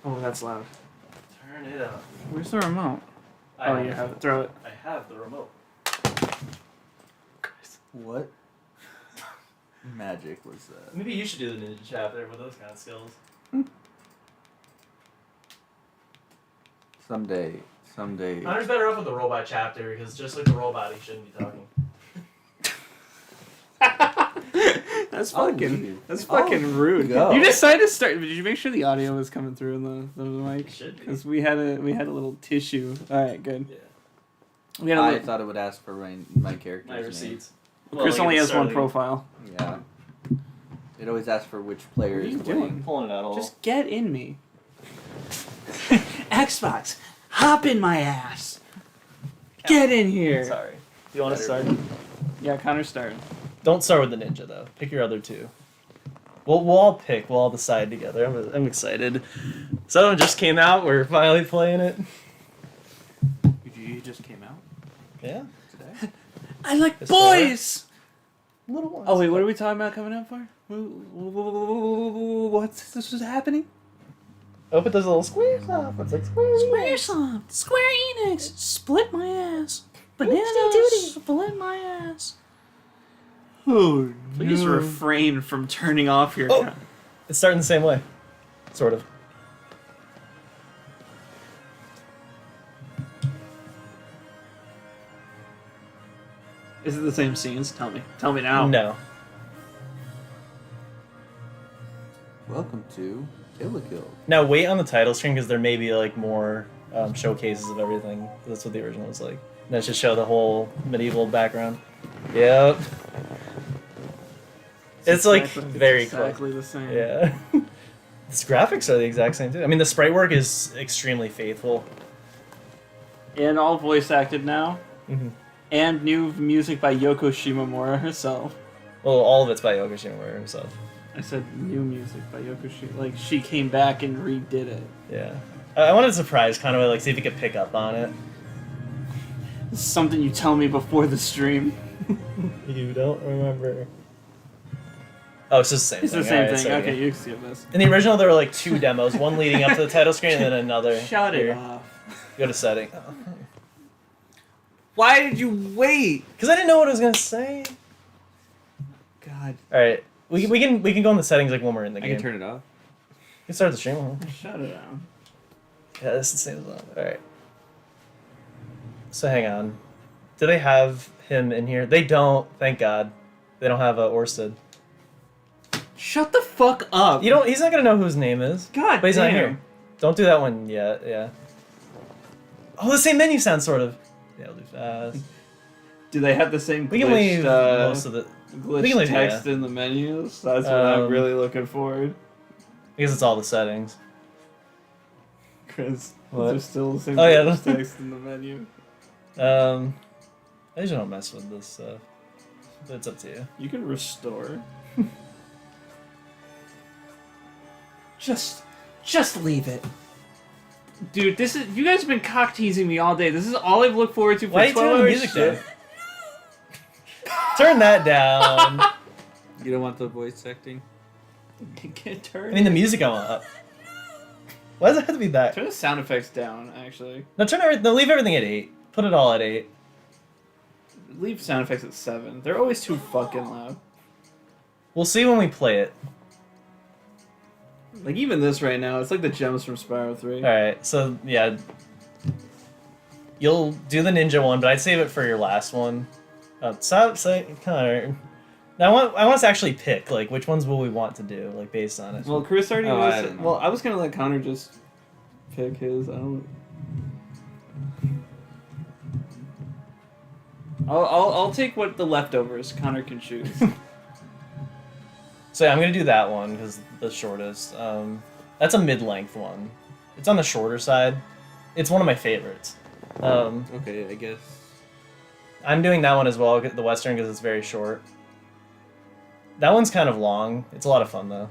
Oh, that's loud. Turn it up. Where's the remote? Oh, you have it. Throw it. I have the remote. What magic was that? Maybe you should do the ninja chapter with those kind of skills. Someday. Hunter's better off with the robot chapter because just like the robot, he shouldn't be talking. That's fucking rude. Go. You decided to start. Did you make sure the audio was coming through in the mic? Should be. Because we had a little tissue. All right, good. Yeah. I thought it would ask for my character's My name. receipts. Chris only has one profile. Yeah. It always asks for which player What are is you playing. doing? Pulling it out all. Just get in me. Xbox, hop in my ass. Get in here. Sorry. Do you want to start? Yeah, Connor started. Don't start with the ninja though. Pick your other two. We'll all pick. We'll all decide together. I'm excited. So it just came out. We're finally playing it. You just came out Yeah. today. I like It's boys. Little ones. Oh wait, what are we talking about coming out for? What's this is happening? Oh, it does a little square stuff. It's like square. Squaresoft, Square Enix, split my ass. Banana split my ass. Oh, please refrain from turning off your. Oh. It's starting the same way, sort of. Is it the same scenes? Tell me. Tell me now. No. Welcome to Kill a Kill. Now wait on the title screen because there may be like more showcases of everything. That's what the original was like. And that should show the whole medieval background. Yep. It's like very exactly the same. Yeah. Its graphics are the exact same too. I mean, the sprite work is extremely faithful. And all voice acted now. Mm-hmm. And new music by Yoko Shimomura herself. Well, all of it's by Yoko Shimomura himself. I said new music by Yoko Shimomura. Like, she came back and redid it. Yeah. I wanted to surprise Conway, like, see if he could pick up on it. This is something you tell me before the stream. You don't remember. Oh, it's just the same It's thing. the same Alright, thing. so, Okay, yeah. you can skip this. In the original, there were like 2 demos, one leading up to the title screen and then another. Shut it here. off. Go to setting. Why did you wait? Because I didn't know what I was gonna say. God. All right, we can go in the settings like when we're in the game. I can turn it off. You can start the stream. Huh? Shut it down. Yeah, this is the same as that. All right. So hang on. Do they have him in here? They don't. Thank God. They don't have Orsted. Shut the fuck up. You don't. He's not gonna know who his name is. God But he's damn. not here. Don't do that one yet. Yeah. Oh, the same menu sound sort of. Yeah, we'll do fast. Do they have the same glitched, We can leave most of the. glitched we can leave, text yeah. in the menus? That's what I'm really looking forward. I guess it's all the settings. Chris, What? there's still the same Oh, yeah, glitched the- text in the menu. I usually don't mess with this stuff. But it's up to you. You can restore. Just leave it. Dude, this is you guys have been cock teasing me all day. This is all I've looked forward to for Why are you 12 turning the hours music straight. down? Turn that down. You don't want the voice acting? Can't turn. I mean, the music I want up. Why does it have to be that? Turn the sound effects down, actually. No, leave everything at 8. Put it all at 8. Leave sound effects at 7. They're always too fucking loud. We'll see when we play it. Like, even this right now, it's like the gems from Spyro 3. Alright, so, yeah. You'll do the ninja one, but I'd save it for your last one. Stop saying... Connor. Now, I want us to actually pick, like, which ones will we want to do, like, based on it. Well, Chris already Oh, I was... don't know. Well, I was gonna let Connor just pick his. I'll take what the leftovers Connor can choose. So, yeah, I'm going to do that one, because the shortest. That's a mid-length one. It's on the shorter side. It's one of my favorites. Okay, I guess. I'm doing that one as well, the Western, because it's very short. That one's kind of long. It's a lot of fun, though.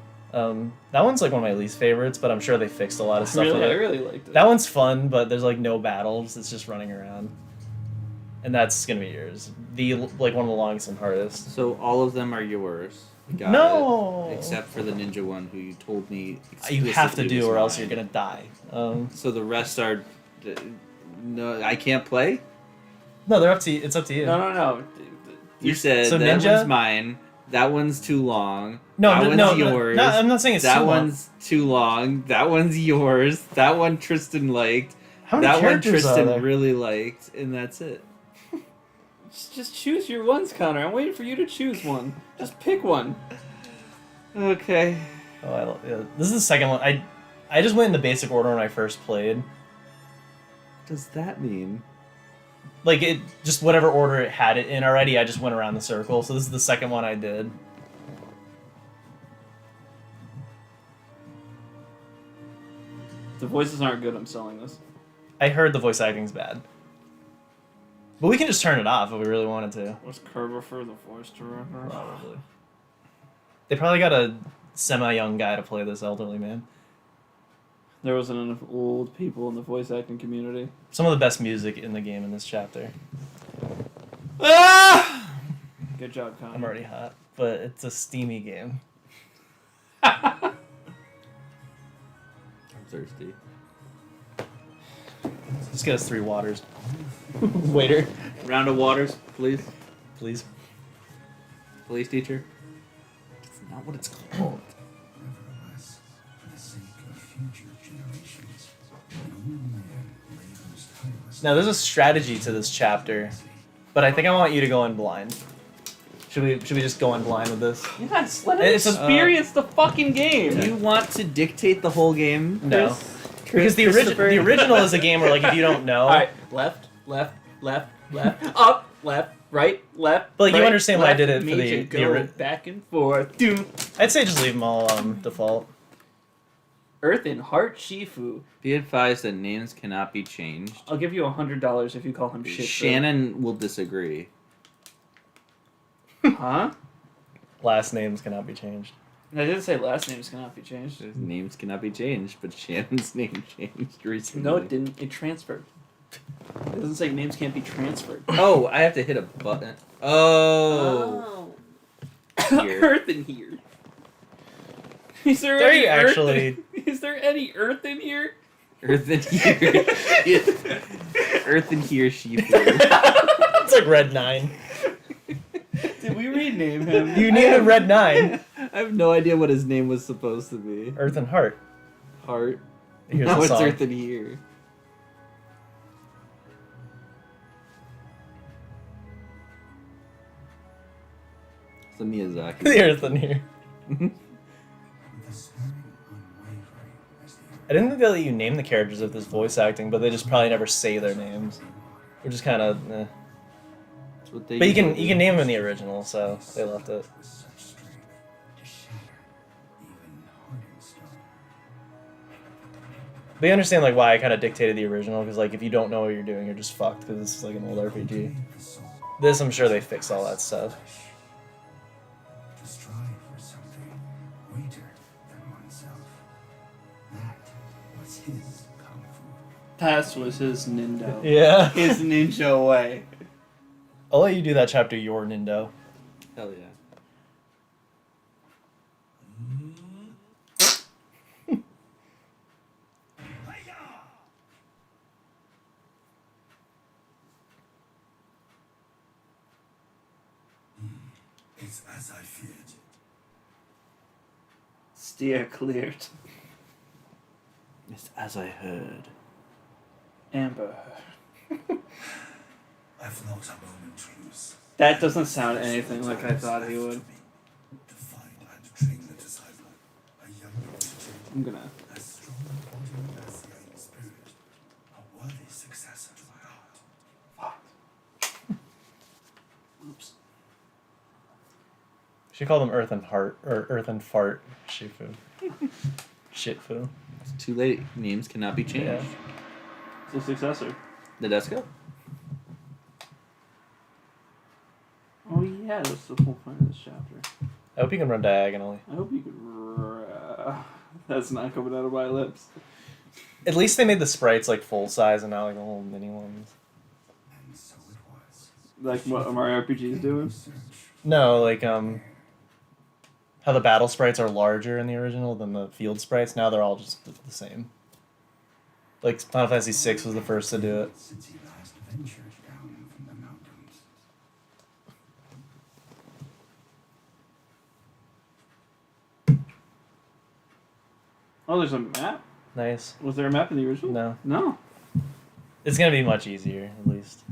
That one's like one of my least favorites, but I'm sure they fixed a lot of stuff with I it. really liked it. That one's fun, but there's like no battles. It's just running around. And that's going to be yours. One of the longest and hardest. So all of them are yours. Got No! it. Except for the ninja one, who you told me You have to explicitly do, was or else mine. you're gonna die. So the rest are... No, I can't play? No, they're up to you. It's up to you. No. You said So that ninja? one's mine, that one's too long, No, that no, one's no, yours, no, I'm not saying it's that too long. one's too long, that one's yours, that one Tristan liked, How many that one characters are Tristan there? really liked, and that's it. Just choose your ones, Connor. I'm waiting for you to choose one. Just pick one. Okay. Oh, yeah. This is the second one. I just went in the basic order when I first played. What does that mean? Like, it just whatever order it had it in already, I just went around the circle. So this is the second one I did. The voices aren't good. I'm selling this. I heard the voice acting's bad. But we can just turn it off if we really wanted to. Was Kerber for the voice director? Probably. They probably got a semi-young guy to play this elderly man. There wasn't enough old people in the voice acting community. Some of the best music in the game in this chapter. Ah! Good job, Connor. I'm already hot, but it's a steamy game. I'm thirsty. Let's get us 3 waters. Waiter. Round of waters, please. Please. Police teacher. That's not what it's called. Nevertheless, for the sake of future generations, an old man labors tirelessly. Now, there's a strategy to this chapter, but I think I want you to go in blind. Should we just go in blind with this? Yes, let him It's a- experience the fucking game. Do you want to dictate the whole game? No. Because the original is a game where, like, if you don't know... Alright, left, up, left, right, left. But, like, you right, understand why I left, did it for means the- you the go ori- back and forth. Doom. I'd say just leave them all default. Earth and Heart Shifu. Be advised that names cannot be changed. I'll give you $100 if you call him shit. Shannon will disagree. Huh? Last names cannot be changed. I didn't say last names cannot be changed. His names cannot be changed, but Shannon's name changed recently. No, it didn't. It transferred. It doesn't say names can't be transferred. Oh, I have to hit a button. Oh. Here. Earth in here. Is there There any you earth actually- Is there any earth in here? Earth in here. Earth in here, Shifu. It's like Red 9. Did we rename him? You named him Red 9. I have no idea what his name was supposed to be. Earth and Heart. Heart. Here's No, the it's song. Earth in here. It's a Miyazaki. The Earth in here. With the spirit unwavering as the I didn't think they'll let you name the characters of this voice acting, but they just probably never say their names. Which is kind of... Eh. That's what they But you usually can do. name them in the original, so they left it. with such strength to shatter even hardened stone. But you understand like why I kind of dictated the original, because like if you don't know what you're doing, you're just fucked, because this is like an old RPG. Cultivate the soul, This, I'm sure they fixed all that stuff. to strive for something greater than oneself. That was his kung fu. That was his Nindo. Yeah. His ninja way. I'll let you do that chapter, your Nindo. Hell yeah. It's as I feared. Steer cleared. It's as I heard. Amber. I've not a moment to lose. That doesn't sound anything like I thought he would. To find and train the disciple, a young teacher, I'm gonna. as strong embodiment as the in spirit, a worthy successor to my heart. Oops. She called him Earth and Heart, or Earth and Fart. Shifu. Shitfu. It's too late. Names cannot be changed. Yeah. It's a successor. Nadesco? Oh yeah, that's the whole point of this chapter. I hope you can run diagonally. I hope you could. That's not coming out of my lips. At least they made the sprites like full size and not like the little mini ones. And so it was. Like what Mario RPG is doing. Search No, like how the battle sprites are larger in the original than the field sprites. Now they're all just the same. Like Final Fantasy VI was the first to do it. Since he last ventured down from the mountains. Oh, there's a map? Nice. Was there a map in the original? No. No. It's gonna be much easier, at least.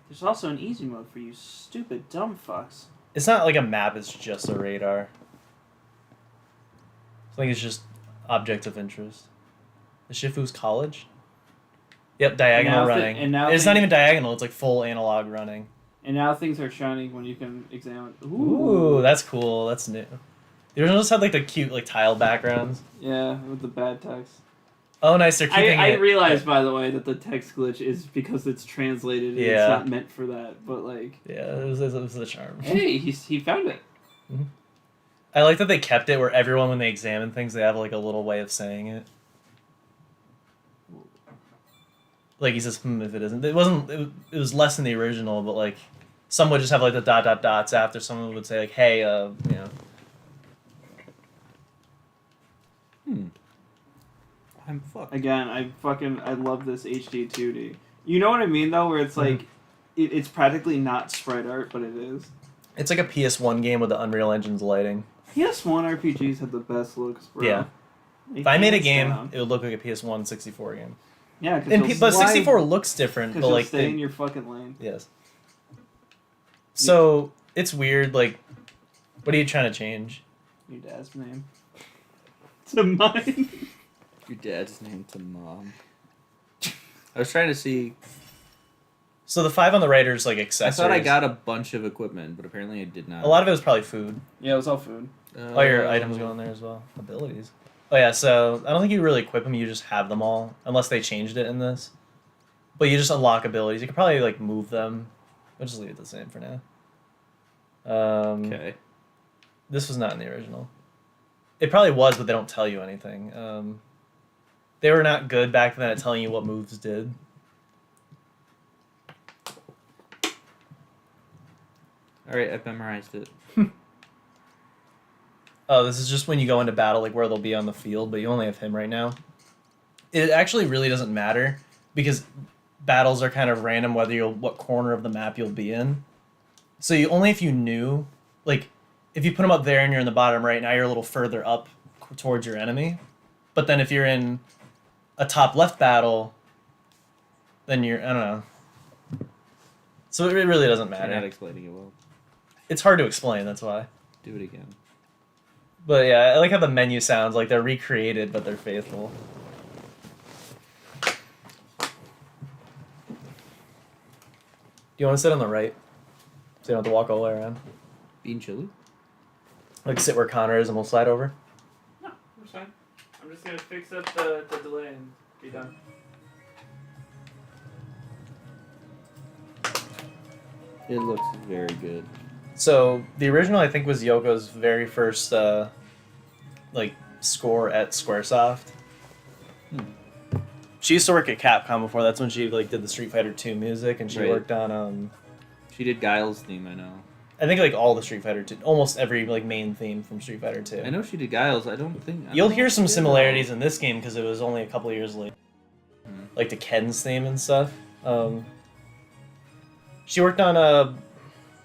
There's also an easy mode for you stupid dumb fucks. It's not like a map, it's just a radar. I think it's just objects of interest. The Shifu's college? Yep, diagonal running. It's not even diagonal, it's like full analog running. And now things are shining when you can examine. Ooh, that's cool. That's new. The original just had like the cute like tile backgrounds. Yeah, with the bad text. Oh, nice. They're keeping I it. realized, by the way, that the text glitch is because it's translated and Yeah. it's not meant for that. But, like... Yeah, it was the charm. Hey, he found it. Mm-hmm. I like that they kept it where everyone, when they examine things, they have like a little way of saying it. Like he says, if it isn't. It wasn't... It was less than the original, but like... Some would just have like the ... dots after. Someone would say like, hey, you know... I'm fucked. Again, I love this HD 2D. You know what I mean, though? Where it's like... It's practically not sprite art, but it is. It's like a PS1 game with the Unreal Engine's lighting. PS1 RPGs have the best looks, bro. Yeah. If I made a game, it would look like a PS1 64 game. Yeah, but 64 looks different, but like stay in your fucking lane. Yes. So it's weird. Like, what are you trying to change? Your dad's name to mine. Your dad's name to mom. I was trying to see. So the 5 on the right is like accessories. I thought I got a bunch of equipment, but apparently I did not. A lot of it was probably food. Yeah, it was all food. All your items go in there as well. Abilities. Oh yeah, so I don't think you really equip them. You just have them all, unless they changed it in this. But you just unlock abilities. You could probably like move them. We'll just leave it the same for now. Okay. This was not in the original. It probably was, but they don't tell you anything. They were not good back then at telling you what moves did. Alright, I've memorized it. Oh, this is just when you go into battle, like where they'll be on the field, but you only have him right now. It actually really doesn't matter, because battles are kind of random what corner of the map you'll be in. So only if you knew, like, if you put them up there and you're in the bottom right, now you're a little further up towards your enemy. But then if you're in a top left battle, then you're, I don't know. So it really doesn't matter. You're not explaining it well. It's hard to explain, that's why. Do it again. But yeah, I like how the menu sounds like they're recreated, but they're faithful. Do you want to sit on the right? So you don't have to walk all the way around? Bean chili? Like sit where Connor is and we'll slide over? No, it's fine. I'm just gonna fix up the delay and be done. It looks very good. So the original, I think, was Yoko's very first like score at SquareSoft. She used to work at Capcom before. That's when she like did the Street Fighter 2 music, and she worked on She did Guile's theme, I know. I think like all the Street Fighter 2, almost every like main theme from Street Fighter 2. I know she did Guile's. I don't think You'll hear some similarities in this game because it was only a couple of years later, like the Ken's theme and stuff. She worked on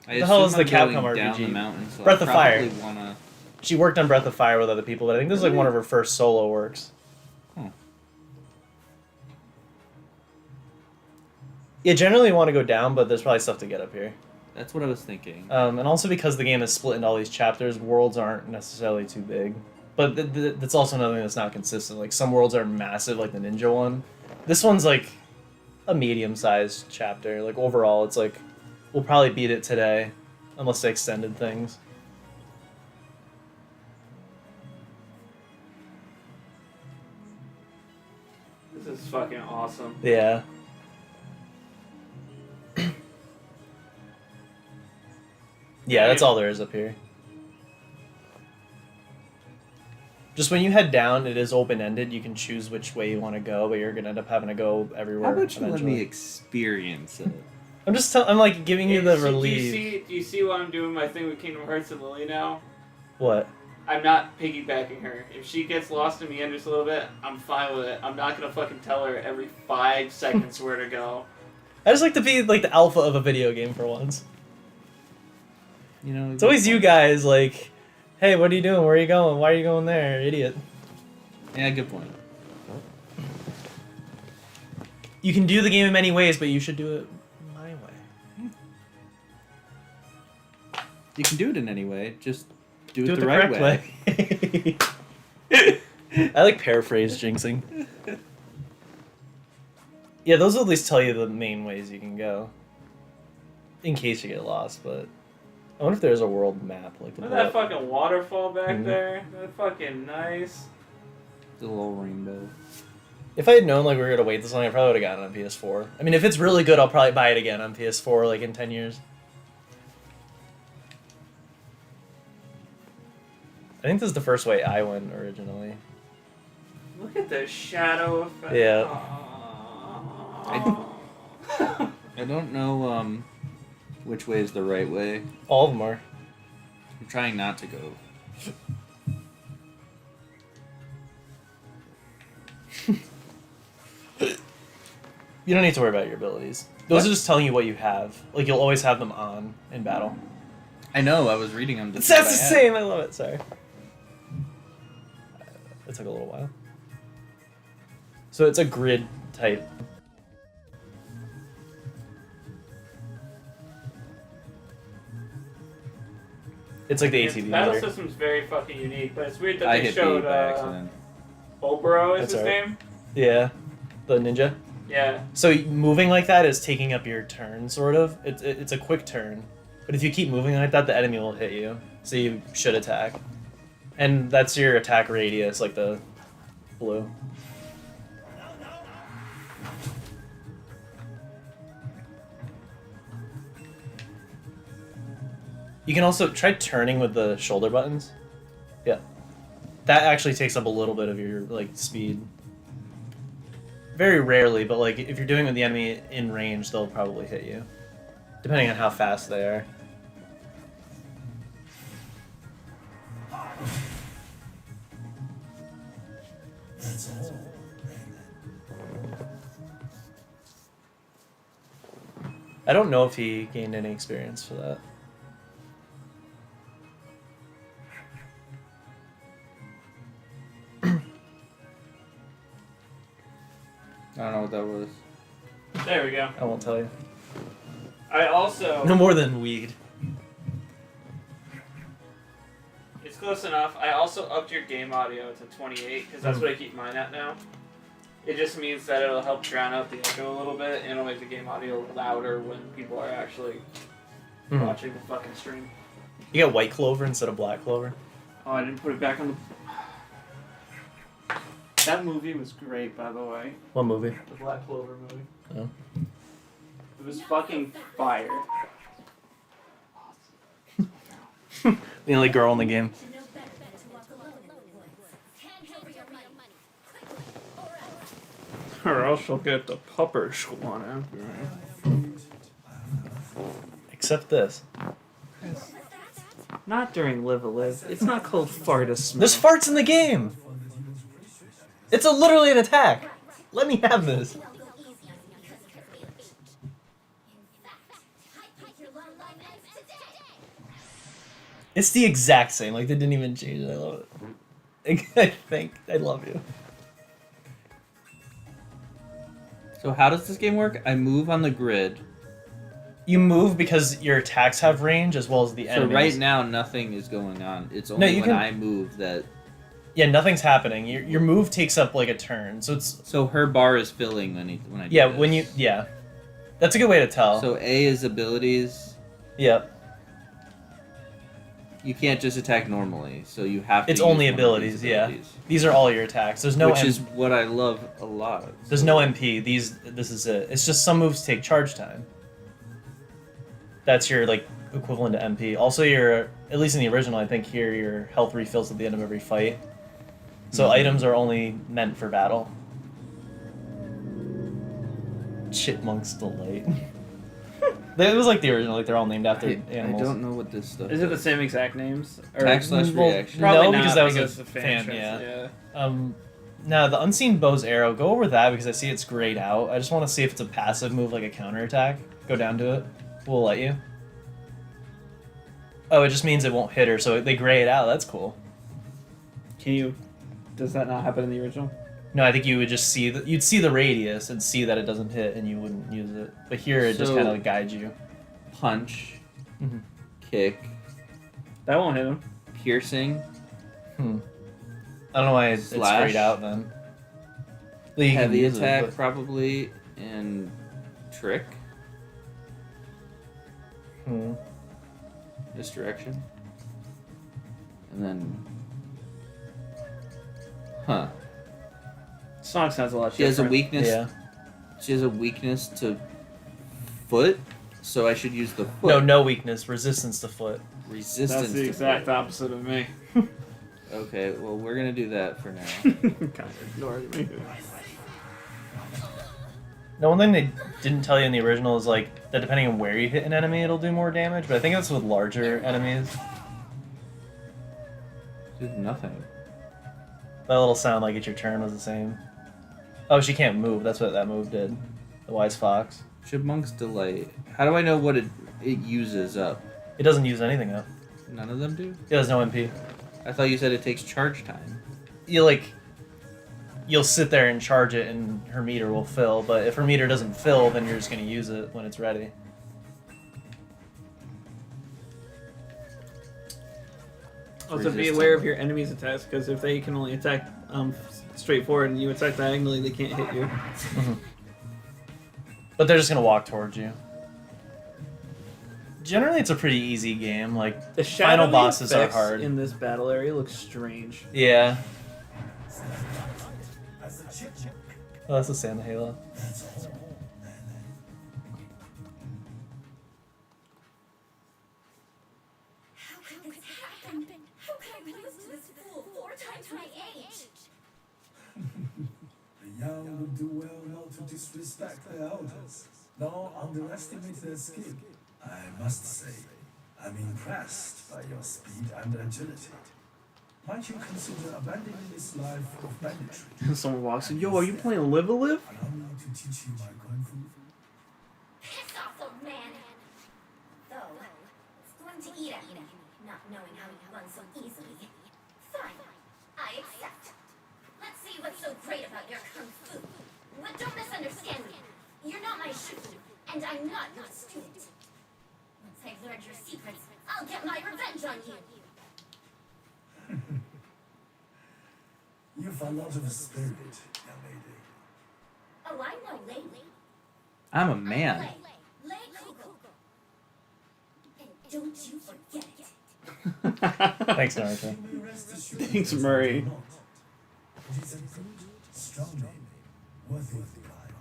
I the hell is the assume I'm Capcom going RPG? down the mountain, so Breath I of Fire. probably wanna... She worked on Breath of Fire with other people, but I think this is like one of her first solo works. Yeah, generally you want to go down, but there's probably stuff to get up here. That's what I was thinking. And also because the game is split into all these chapters, worlds aren't necessarily too big. But that's also another thing that's not consistent. Like some worlds are massive, like the ninja one. This one's like a medium-sized chapter. Like overall, it's like we'll probably beat it today, unless they extended things. This is fucking awesome. Yeah. Yeah, that's all there is up here. Just when you head down, it is open-ended. You can choose which way you want to go, but you're going to end up having to go everywhere. How about you let eventually. me experience it? I'm like giving you the Do relief. you see what I'm doing my thing with Kingdom Hearts and Lily now? What? I'm not piggybacking her. If she gets lost and meanders a little bit, I'm fine with it. I'm not gonna fucking tell her every 5 seconds where to go. I just like to be like the alpha of a video game for once. You know, It's always you guys like, hey, what are you doing? Where are you going? Why are you going there, idiot? Yeah, good point. You can do the game in many ways, but you should do it my way. You can do it in any way. Just do Do it it the right correct way. I like paraphrase jinxing. Yeah, those will at least tell you the main ways you can go. In case you get lost, but I wonder if there's a world map like Look at that fucking waterfall back there. That's fucking nice. The little rainbow. If I had known like we were gonna wait this long, I probably would have gotten it on PS4. I mean, if it's really good, I'll probably buy it again on PS4 like in 10 years. I think this is the first way I went originally. Look at the shadow effect. Yeah. I don't know which way is the right way. All of them are. I'm trying not to go. You don't need to worry about your abilities. Those are just telling you what you have. Like, you'll always have them on in battle. I know, I was reading them. That's the same! I love it, sorry. It took a little while. So it's a grid type. It's like the ATV The battle meter. system's very fucking unique, but it's weird that I they hit showed B by accident. Oboro is That's his alright. name. Yeah. The ninja. Yeah. So moving like that is taking up your turn, sort of. It's a quick turn. But if you keep moving like that, the enemy will hit you. So you should attack. And that's your attack radius, like the blue. You can also try turning with the shoulder buttons. Yeah. That actually takes up a little bit of your like speed. Very rarely, but like if you're doing it with the enemy in range, they'll probably hit you. Depending on how fast they are. That's all. I don't know if he gained any experience for that. I don't know what that was. There we go. I won't tell you. I also. No more than weed. It's close enough. I also upped your game audio to 28 because that's Mm. what I keep mine at now. It just means that it'll help drown out the echo a little bit, and it'll make the game audio louder when people are actually watching the fucking stream. You got white clover instead of black clover. Oh, I didn't put it back on the. That movie was great, by the way. What movie? The Black Clover movie. Oh. It was fucking fire. The only girl in the game. Or else she'll get the pupper squad after me. Except this. Not during Live a Live. It's not called Fartus. There's farts in the game! It's literally an attack! Let me have this. It's the exact same, like they didn't even change it. I love it. I love you. So how does this game work? I move on the grid. You move because your attacks have range as well as the enemies. So right now, nothing is going on. It's No, only you when can- I move that... Yeah, nothing's happening. Your move takes up like a turn, so it's So her bar is filling when I do yeah. this. When you yeah, that's a good way to tell. So A is abilities. Yep, You can't just attack normally, so you have to it's use only one of abilities. these Yeah, abilities. these are all your attacks. There's no Which is what I love a lot. there's no MP. This is it. It's just some moves take charge time. That's your like equivalent to MP. Also, your at least in the original, I think here your health refills at the end of every fight. So items are only meant for battle. Chipmunk's delight. It was like the original, like they're all named after I animals. don't know what this stuff Is it the same exact names? Or Attack slash Well, reaction. Probably No, not, because that was a the fan, yeah. Now the unseen bow's arrow, go over that because I see it's grayed out. I just want to see if it's a passive move like a counterattack. Go down to it. We'll let you. Oh, it just means it won't hit her, so they gray it out. That's cool. Can you? Does that not happen in the original? No, I think you would just see you'd see the radius and see that it doesn't hit, and you wouldn't use it. But here it just So- kind of guides you. Punch, Mhm. kick, That won't hit him. piercing, I don't know why it's Slash. grayed out then. Well, you can heavy use it, attack but- probably, and trick, misdirection, and then, Sonic sounds a lot She has a different. weakness. Yeah. She has a weakness to foot, so I should use the foot. No weakness. Resistance to foot. Resistance. That's the to exact foot. opposite of me. Okay, well we're gonna do that for now. Kind of ignored me. No, one thing they didn't tell you in the original is like that depending on where you hit an enemy, it'll do more damage. But I think that's with larger enemies. Did nothing. That little sound like it's your turn was the same. Oh, she can't move. That's what that move did. The wise fox. Chipmunk's Delight. How do I know what it uses up? It doesn't use anything up. None of them do? It has no MP. I thought you said it takes charge time. You'll sit there and charge it, and her meter will fill. But if her meter doesn't fill, then you're just gonna use it when it's ready. Also, be aware of your enemy's attacks, because if they can only attack straight forward and you attack diagonally, they can't hit you. But they're just gonna walk towards you. Generally, it's a pretty easy game. Like The final shadowy bosses are effects hard. in this battle area look strange. Yeah. Oh, that's the Santa Halo. How could this happen? How could I lose to this fool 4 times my age? The young would do well not to disrespect their elders, nor underestimate their skill. I must say, I'm impressed by your speed and agility. Might you consider abandoning this life of banditry? Someone walks in, yo, are you playing Live a Live? Allow me to teach you my kung fu. Piss off, old man! Though, it's going to eat at me, not knowing how you run so easily. Fine, I accept. Let's see what's so great about your kung fu. But don't misunderstand me. You're not my shifu, and I'm not your student. Once I've learned your secrets, I'll get my revenge on you. You've a lot of spirit, young lady. Oh, I know Lei. I'm a man. Lei Kuko. And don't you forget it. Thanks, Naruto. You may rest assured Thanks, that Murray. I do not. It is a good, strong name, worthy of the pride.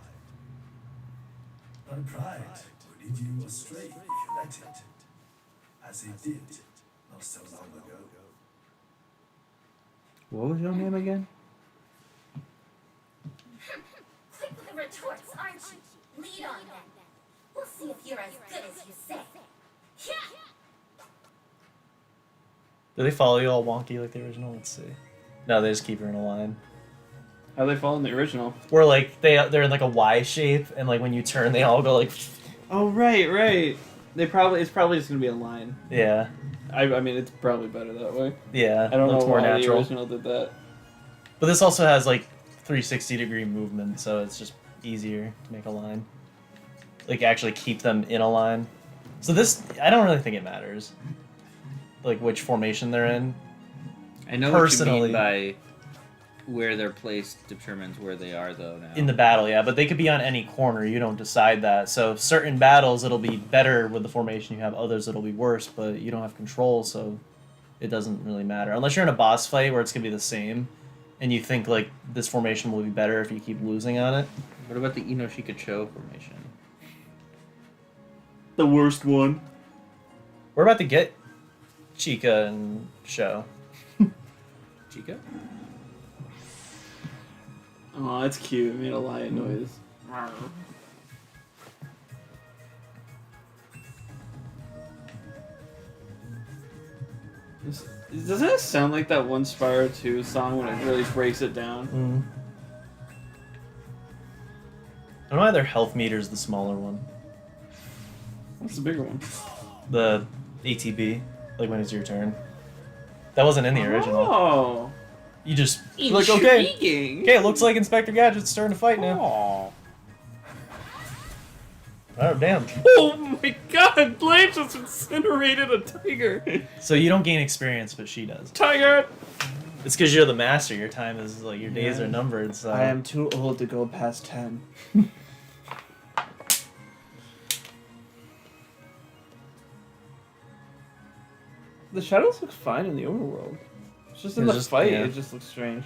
But pride will lead you astray if you let it, as it did not so long ago. What was your name again? Quick with the retorts, aren't you? Lead on then. We'll see if you're as good as you say. Yeah! Do they follow you all wonky like the original? Let's see. No, they just keep her in a line. How they follow in the original? Where like they're in like a Y shape, and like when you turn, they all go like. Oh, right. It's probably just gonna be a line. Yeah. I mean, it's probably better that way. Yeah. I don't know looks more why the natural. original did that. But this also has like 360-degree movement, so it's just easier to make a line. Like actually keep them in a line. So this, I don't really think it matters. Like which formation they're in. I know what you Personally- mean by where they're placed determines where they are, though, now. In the battle, yeah, but they could be on any corner. You don't decide that. So certain battles, it'll be better with the formation you have. Others, it'll be worse, but you don't have control, so it doesn't really matter. Unless you're in a boss fight where it's gonna be the same, and you think like this formation will be better if you keep losing on it. What about the Inoshika-cho formation? The worst one. We're about to get Chica and Sho. Chica? Oh, that's cute. It made a lion noise. Doesn't it sound like that one Spyro 2 song when it really breaks it down? Mm. I don't know why their health meter is the smaller one. What's the bigger one? The ATB, like when it's your turn. That wasn't in the original. Oh, You just intriguing. like okay, it looks like Inspector Gadget's starting to fight now. Aw. Oh damn! Oh my God! Blanche just incinerated a tiger. So you don't gain experience, but she does. Tiger. It's because you're the master. Your time is like your days are numbered. So I am too old to go past 10. The shadows look fine in the overworld. It's just in It's the just- fight, yeah. it just looks strange.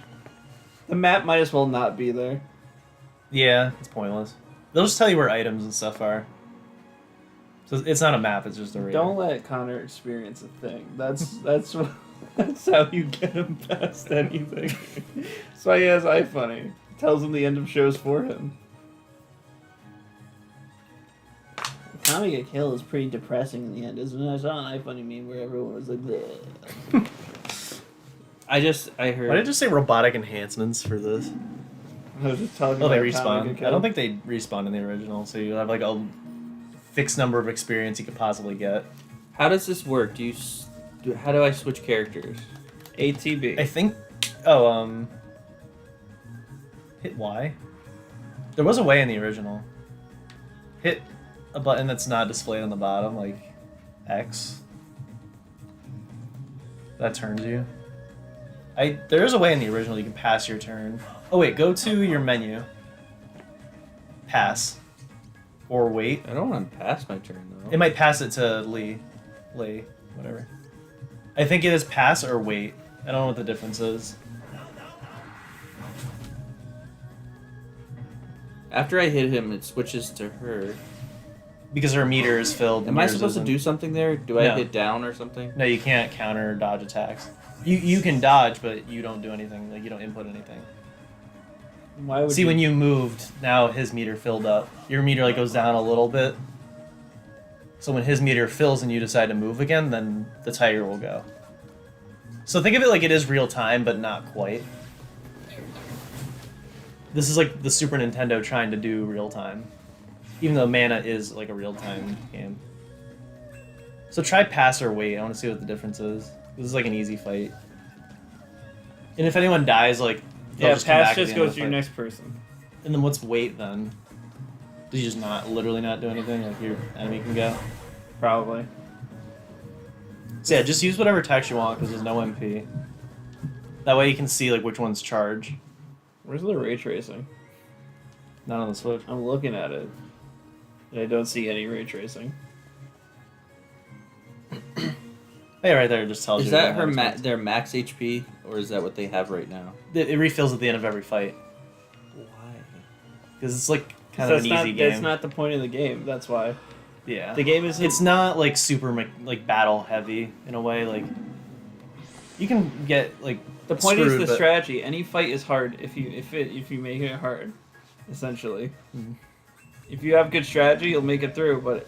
The map might as well not be there. Yeah, it's pointless. They'll just tell you where items and stuff are. So it's not a map. It's just a radar. Don't let Connor experience a thing. That's how you get him past anything. That's why he has iFunny. Tells him the end of shows for him. Tommy get killed is pretty depressing in the end, isn't it? I saw an iFunny meme where everyone was like, bleh. I heard. Why did I just say robotic enhancements for this? I was just talking Oh, they about Tommy respawn. get I don't killed. think they respawn in the original, so you have like a fixed number of experience you could possibly get. How does this work? How do I switch characters? ATB. I think. Oh, hit Y. There was a way in the original. Hit a button that's not displayed on the bottom, like X. That turns you. There is a way in the original you can pass your turn. Oh wait, go to your menu. Pass. Or wait. I don't want to pass my turn though. It might pass it to Lee, whatever. I think it is pass or wait. I don't know what the difference is. After I hit him, it switches to her. Because her meter is filled. Am I yours supposed to isn't. do something there? Do I No. hit down or something? No, you can't counter or dodge attacks. You can dodge, but you don't do anything. Like you don't input anything. Why would See, when you moved, now his meter filled up. Your meter like goes down a little bit. So when his meter fills and you decide to move again, then the tiger will go. So think of it like it is real time, but not quite. This is like the Super Nintendo trying to do real time. Even though Mana is like a real time game. So try pass or wait. I want to see what the difference is. This is like an easy fight. And if anyone dies, like they'll Yeah, just come pass back at just the end goes of to the your fight. next person. And then what's wait then? Does you just literally not do anything? Like your enemy can go? Probably. So yeah, just use whatever text you want because there's no MP. That way you can see like which one's charge. Where's the ray tracing? Not on the Switch. I'm looking at it. And I don't see any ray tracing. Hey, right there, it just tells Is you. that what happens. their max HP, or is that what they have right now? It refills at the end of every fight Why? because it's like kind of an easy game. That's not the point of the game. That's why. Yeah. The game is. It's not like super like battle heavy in a way. Like you can get like The point is screwed, the but- strategy. Any fight is hard if you make it hard, essentially. Mhm. If you have good strategy, you'll make it through. But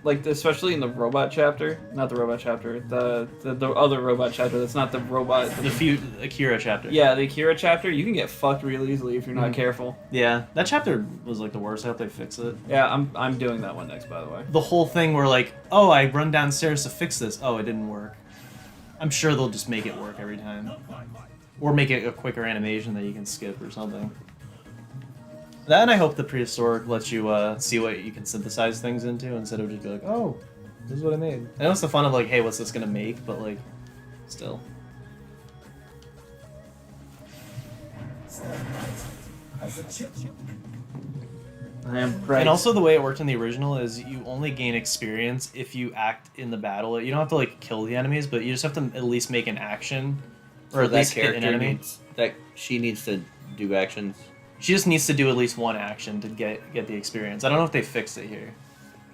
like especially in the robot chapter, not the robot chapter, the other robot chapter. That's not the robot. The Akira chapter. Yeah, the Akira chapter. You can get fucked real easily if you're not Mhm. careful. Yeah, that chapter was like the worst. I hope they fix it. Yeah, I'm doing that one next, by the way. The whole thing where like, oh, I run downstairs to fix this. Oh, it didn't work. I'm sure they'll just make it work every time, or make it a quicker animation that you can skip or something. That, and I hope the prehistoric lets you see what you can synthesize things into instead of just be like, oh, this is what I made. I know it's the fun of like, hey, what's this gonna make? But like, still. As a chip, I am right. And also the way it worked in the original is you only gain experience if you act in the battle. You don't have to like kill the enemies, but you just have to at least make an action, or at that least hit an enemy. she needs to do actions. She just needs to do at least one action to get the experience. I don't know if they fixed it here.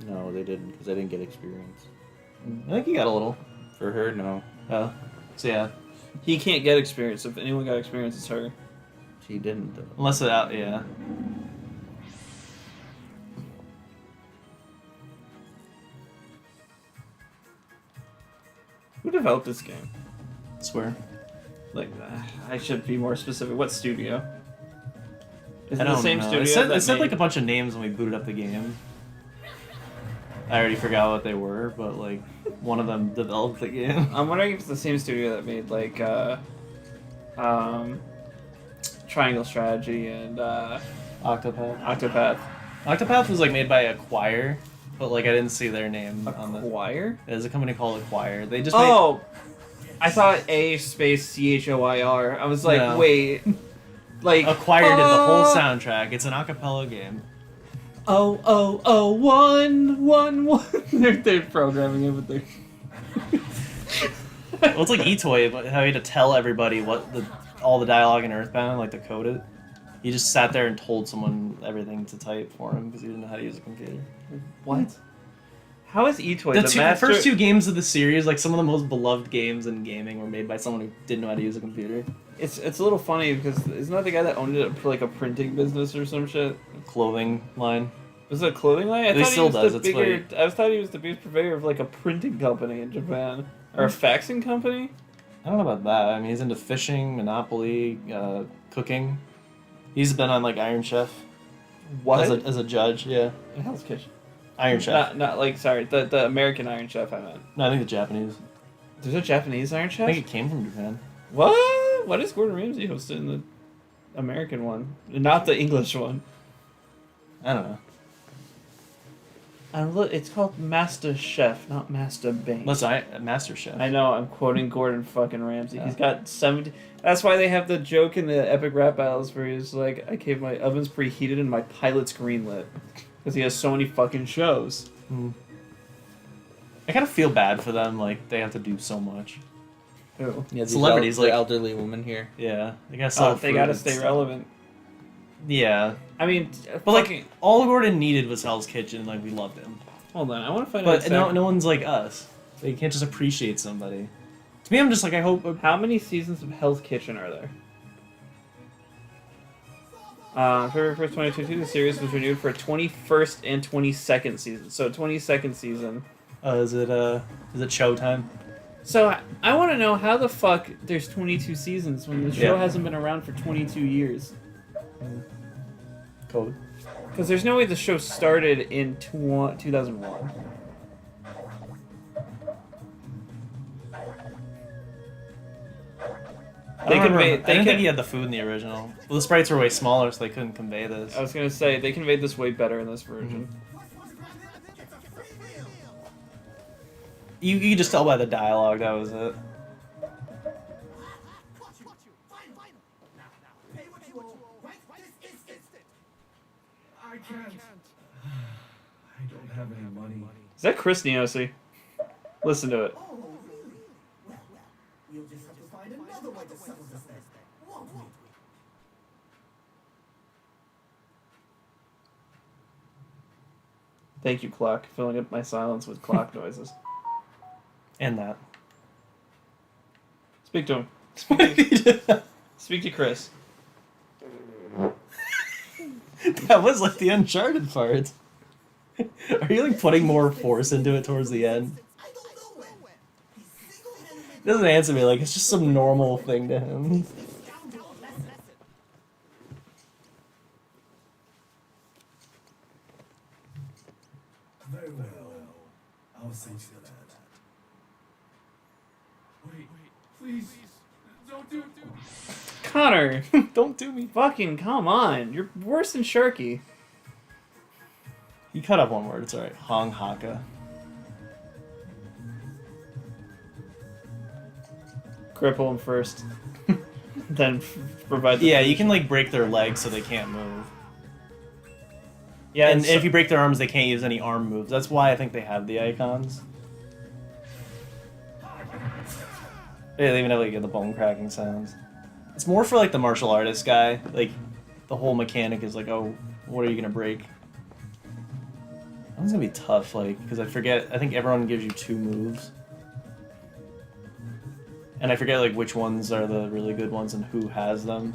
No, they didn't, because I didn't get experience. I think you got a little. For her, no. Oh, so yeah, He can't get experience. If anyone got experience, it's her. She didn't, though. unless it out, yeah. Who the developed this game? Swear. Like, I should be more specific. What studio? Is I it the don't same know. studio? It that said like made- a bunch of names when we booted up the game. I already forgot what they were, but like one of them developed the game. I'm wondering if it's the same studio that made like Triangle Strategy and Octopath. Octopath. Octopath was like made by Acquire, but like I didn't see their name on the. Acquire? There's a company called Acquire. They just made. Oh, I thought A space CHOIR. I was like, No. wait, like Acquire did the whole soundtrack. It's an acapella game. one. They're programming it with their. Well, it's like eToy, but how you had to tell everybody what all the dialogue in Earthbound, like to code it. He just sat there and told someone everything to type for him because he didn't know how to use a computer. What? How is eToy The, the two, master? first two games of the series, like some of the most beloved games in gaming, were made by someone who didn't know how to use a computer. It's a little funny because isn't that the guy that owned it for like a printing business or some shit? Clothing line. Was it a clothing line? I He thought still he was does, the it's bigger. I thought he was the biggest purveyor of like a printing company in Japan or a faxing company. I don't know about that. I mean, he's into fishing, Monopoly, cooking. He's been on like Iron Chef What? as a judge. Yeah, Hell's Kitchen. Iron Chef. Not like sorry the American Iron Chef I meant. No, I think the Japanese. There's a Japanese Iron I Chef. think it came from Japan. What? What is Gordon Ramsay hosted in the American one, not the English one? I don't know. It's called Master Chef, not Master Bang. Unless Master Chef. I know, I'm quoting Gordon fucking Ramsay. Yeah. He's got 70. That's why they have the joke in the epic rap battles where he's like, I keep my ovens preheated and my pilot's greenlit. Because he has so many fucking shows. I kind of feel bad for them. Like they have to do so much. Who? Yeah, these Celebrities, the like- elderly woman here. Yeah, they gotta sell. They gotta food stay and stuff. relevant. Yeah, I mean, but fucking- like all Gordon needed was Hell's Kitchen. Like we loved him. hold on, I want to find out. But no one's like us. They can't just appreciate somebody. To me, I'm just like I hope. How many seasons of Hell's Kitchen are there? February 1st, 2022, the series was renewed for a 21st and 22nd season. So 22nd season. Is it showtime? So I want to know how the fuck there's 22 seasons when the show Yeah. hasn't been around for 22 years. Code. Because there's no way the show started in 2001. I didn't think he had the food in the original. Well, the sprites were way smaller, so they couldn't convey this. I was gonna say they conveyed this way better in this version. You could just tell by the dialogue that was it. I can't. I don't have any money. Is that Chris Neosy? Listen to it. Oh, really? Well, we'll just have to find another way to settle this then, won't we? Thank you, clock, filling up my silence with clock noises. And that. Speak to him. Speak to Chris. That was like the Uncharted part. Are you like putting more force into it towards the end? I don't know when. He single-handedly He doesn't answer me like it's just some normal thing to him. scoundrel a lesson. Very well. I'll see to that. Wait, please, don't do it. Connor, Don't do me. fucking come on. You're worse than Sharky. You cut up one word, it's alright. Hong Haka. Cripple him first. Then provide the Yeah, you can like break their legs so they can't move. Yeah, And if you break their arms, they can't use any arm moves. That's why I think they have the icons. They even have like the bone cracking sounds. It's more for like the martial artist guy. Like the whole mechanic is like, oh, what are you gonna break? That's gonna be tough, like because I think everyone gives you 2 moves, and I forget like which ones are the really good ones and who has them.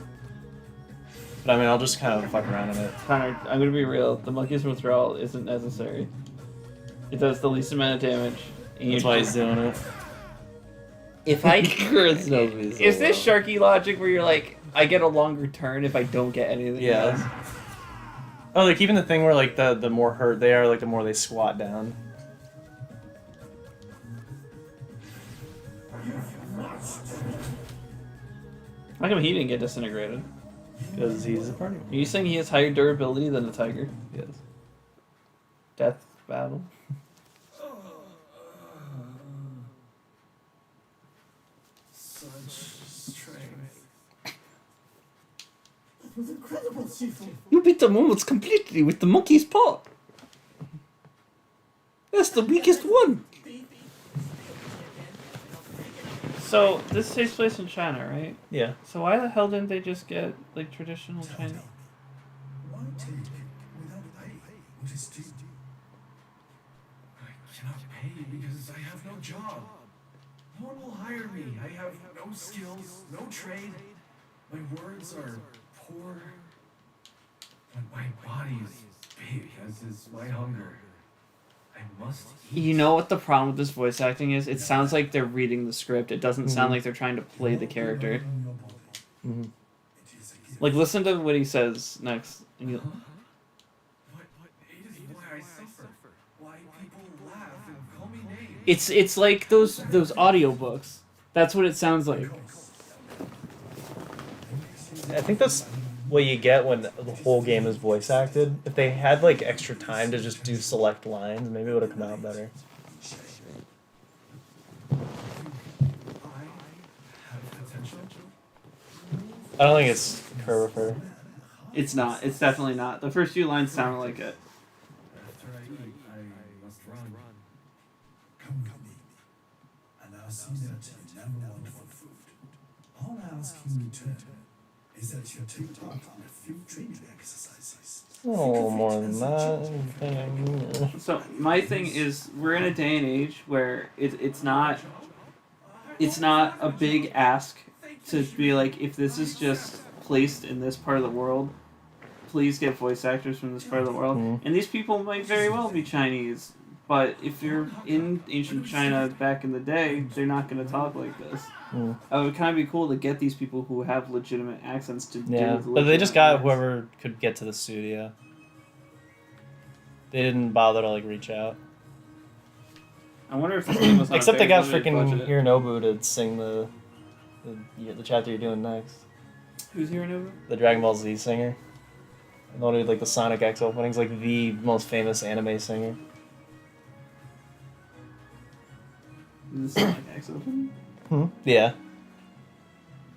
But I mean, I'll just kind of fuck around in it. Connor, I'm gonna be real. The monkey's withdrawal isn't necessary. It does the least amount of damage. And That's why he's doing it. if I Chris knows me so is this well. Sharky logic where you're like, I get a longer turn if I don't get anything? Yeah. else? Oh, like even the thing where like the more hurt they are, like the more they squat down. How come he didn't get disintegrated? Because he's a party. Are you saying he has higher durability than a tiger? Yes. Death battle. Such strength. That was incredible, Shifu. You beat the moments completely with the monkey's paw. That's the weakest one. So this takes place in China, right? Yeah. So why the hell didn't they just get like traditional Chinese? Why take without pay what is due? I cannot pay because I have no job. No one will hire me. I have no skills, no trade. My words are poor, but my body is big, as is my hunger. I must eat. You know what the problem with this voice acting is? It sounds like they're reading the script. It doesn't sound like they're trying to play the character. Mm-hmm. It is a gift. Like, listen to what he says next. And you, But it is why I suffer. Why people laugh and call me names. it's like those audiobooks. That's what it sounds like. I think that's what you get when the whole game is voice acted. If they had like extra time to just do select lines, maybe it would have come out better. I have potential. I don't think it's Curvifer. It's not. It's definitely not. The first few lines sound like it. After I eat, I must run. Come with me, and I'll see that you never want for food. All I ask in return is that you take part in a few training exercises. Oh, more than that. So my thing is, we're in a day and age where it's not a big ask to be like, if this is just placed in this part of the world, please get voice actors from this part of the world. Mhm. And these people might very well be Chinese, but if you're in ancient China back in the day, they're not going to talk like this. Mm. It would kind of be cool to get these people who have legitimate accents to Yeah, do. but they just got legitimate whoever could get to the studio. They didn't bother to like reach out. I wonder if this game was on a Except they very got limited freaking budget. Hironobu to sing the chapter you're doing next. Who's Hironobu? The Dragon Ball Z singer. The one who did like the Sonic X openings, like the most famous anime singer. The Sonic X opening? Yeah.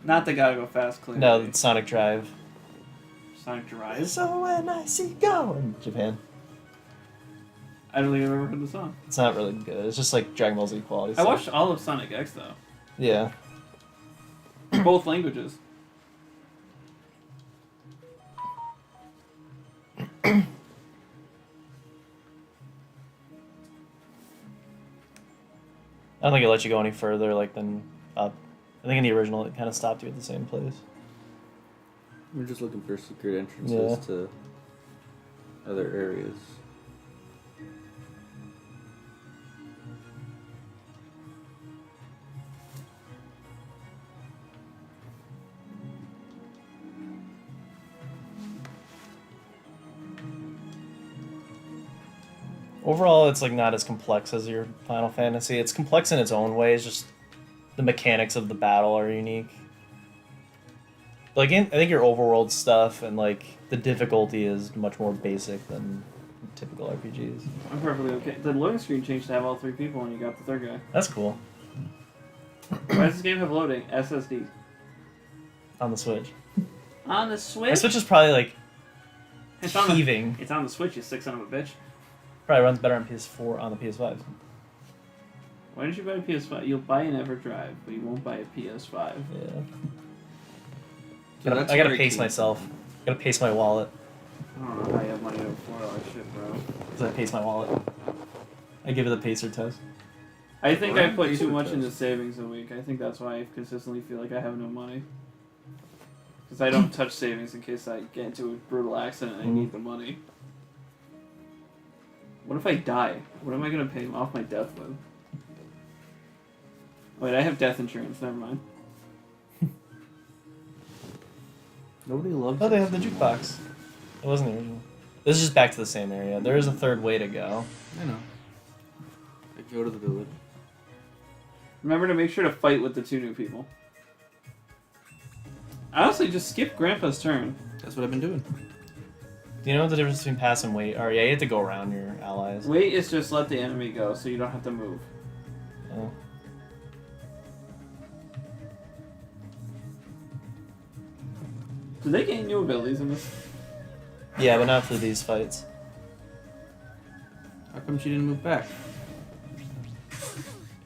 Not the Gotta Go Fast, clearly. No, the Sonic Drive. Sonic Drive? So when I see go in Japan. I don't think I've ever heard the song. It's not really good. It's just like Dragon Ball Z quality I stuff. watched all of Sonic X, though. Yeah. Both languages. I don't think it lets you go any further like than up. I think in the original it kind of stopped you at the same place. We're just looking for secret entrances Yeah. to other areas. Overall, it's like not as complex as your Final Fantasy. It's complex in its own way. It's just the mechanics of the battle are unique. Like I think your overworld stuff and like the difficulty is much more basic than typical RPGs. I'm perfectly okay. The loading screen changed to have all three people and you got the third guy. That's cool. Why does this game have loading? SSD. On the Switch. On the My Switch? Switch is probably like It's on the, heaving. it's on the Switch, you sick son of a bitch. Probably runs better on PS4 on the PS5. Why didn't you buy a PS5? You'll buy an EverDrive, but you won't buy a PS5. Yeah. So that's I gotta very pace key. myself. I gotta pace my wallet. I don't know how you have money to afford all that shit, bro. Because I pace my wallet. I give it a pacer test. I think I Right? put You too should much test. into savings a week. I think that's why I consistently feel like I have no money. Because I don't touch savings in case I get into a brutal accident and I need the money. What if I die? What am I going to pay off my death with? Wait, I have death insurance. Never mind. Nobody loves. Oh, they this. have the jukebox. It wasn't the original. This is just back to the same area. There is a third way to go. I know. I go to the village. Remember to make sure to fight with the 2 new people. Honestly, just skip Grandpa's turn. That's what I've been doing. Do you know what the difference between pass and wait are? Yeah, you have to go around your allies. Wait is just let the enemy go, so you don't have to move. Oh. Do they gain new abilities in this? Yeah, but not for these fights. How come she didn't move back?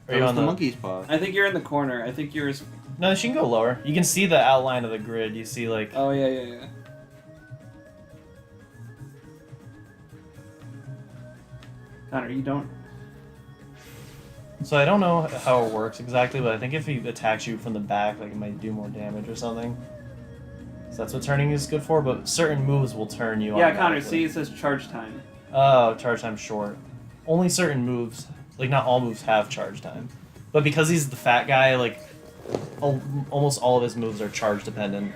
Are That you was on the the monkey's paw. I think you're in the corner. I think yours. No, she can go lower. You can see the outline of the grid. You see, like... Oh, yeah. Connor, you don't. So I don't know how it works exactly, but I think if he attacks you from the back, like, it might do more damage or something. So that's what turning is good for, but certain moves will turn you Yeah, Connor, automatically. see, it says charge time. Oh, charge time short. Only certain moves, like, not all moves have charge time. But because he's the fat guy, like, almost all of his moves are charge dependent.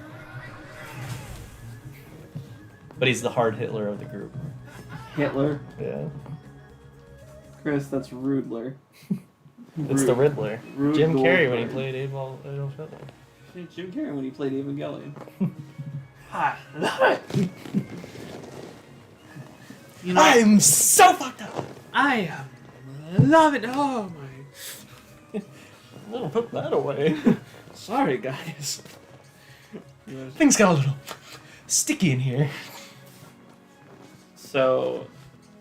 But he's the hard Hitler of the group. Hitler. Yeah. Chris, that's Rudler. It's the Riddler. Rude Jim Carrey when he Goldberg. played Adolf Hitler. Jim Carrey when he played Evangelion. I love it. You know, I'm so fucked up! I love it. Oh my. I'll put that away. Sorry, guys. Things got a little sticky in here. So,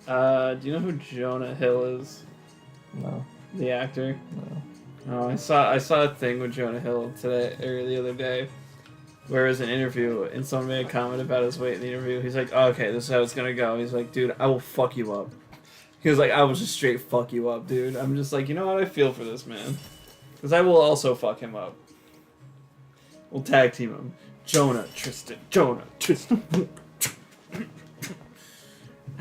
do you know who Jonah Hill is? No. The actor? No. Oh, I saw a thing with Jonah Hill today or the other day, where it was an interview and someone made a comment about his weight in the interview. He's like, oh, "Okay, this is how it's gonna go." He's like, "Dude, I will fuck you up." He was like, "I will just straight fuck you up, dude." I'm just like, you know what? I feel for this man, because I will also fuck him up. We'll tag team him. Jonah, Tristan. Jonah, Tristan. Do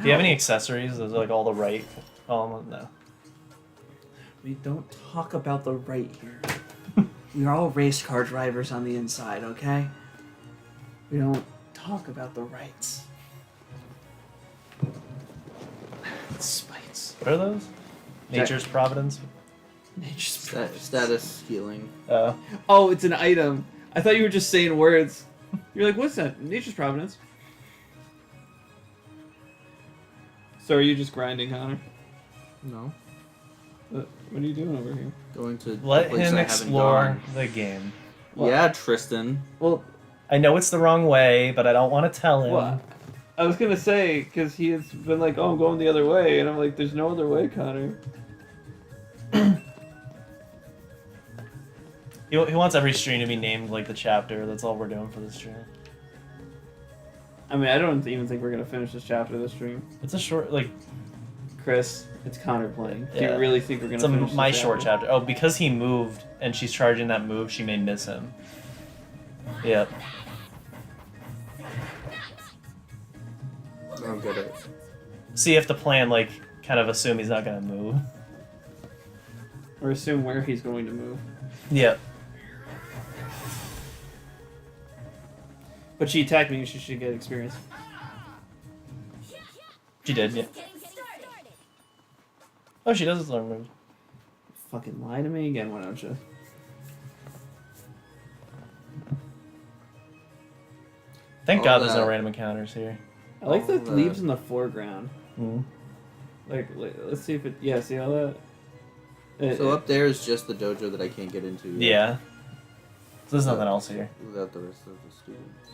you have any accessories? There's like all the right. Oh, no. We don't talk about the right here. We're all race car drivers on the inside, okay? We don't talk about the rights. Spites. What are those? Nature's Providence? Nature's Status healing. Oh, it's an item. I thought you were just saying words. You're like, what's that? Nature's Providence. So are you just grinding, Connor? No. What are you doing over here? Going to Let a place him I haven't explore gone. the game. What? Yeah, Tristan. Well, I know it's the wrong way, but I don't want to tell him. well, I was gonna say because he has been like, "Oh, I'm going the other way," and I'm like, "There's no other way, Connor." He wants every stream to be named like the chapter. That's all we're doing for this stream. I mean, I don't even think we're gonna finish this chapter this stream. It's a short, like, Chris, it's Connor playing. Do Yeah. you really think we're gonna it's finish my this short chapter. Oh, because he moved and she's charging that move, she may miss him. Yep. I'm good at it. So you have to plan, like, kind of assume he's not gonna move. Or assume where he's going to move. Yep. But she attacked me, she should get experience. She did, yeah. Getting started. Oh, she does learn moves. Fucking lie to me again, why don't you? Thank All God there's no that. random encounters here. I like All the that. leaves in the foreground. Mm. Like, let's see if it. Yeah, see all that? So up there is just the dojo that I can't get into yet, Yeah. So there's nothing else here. without the rest of the students.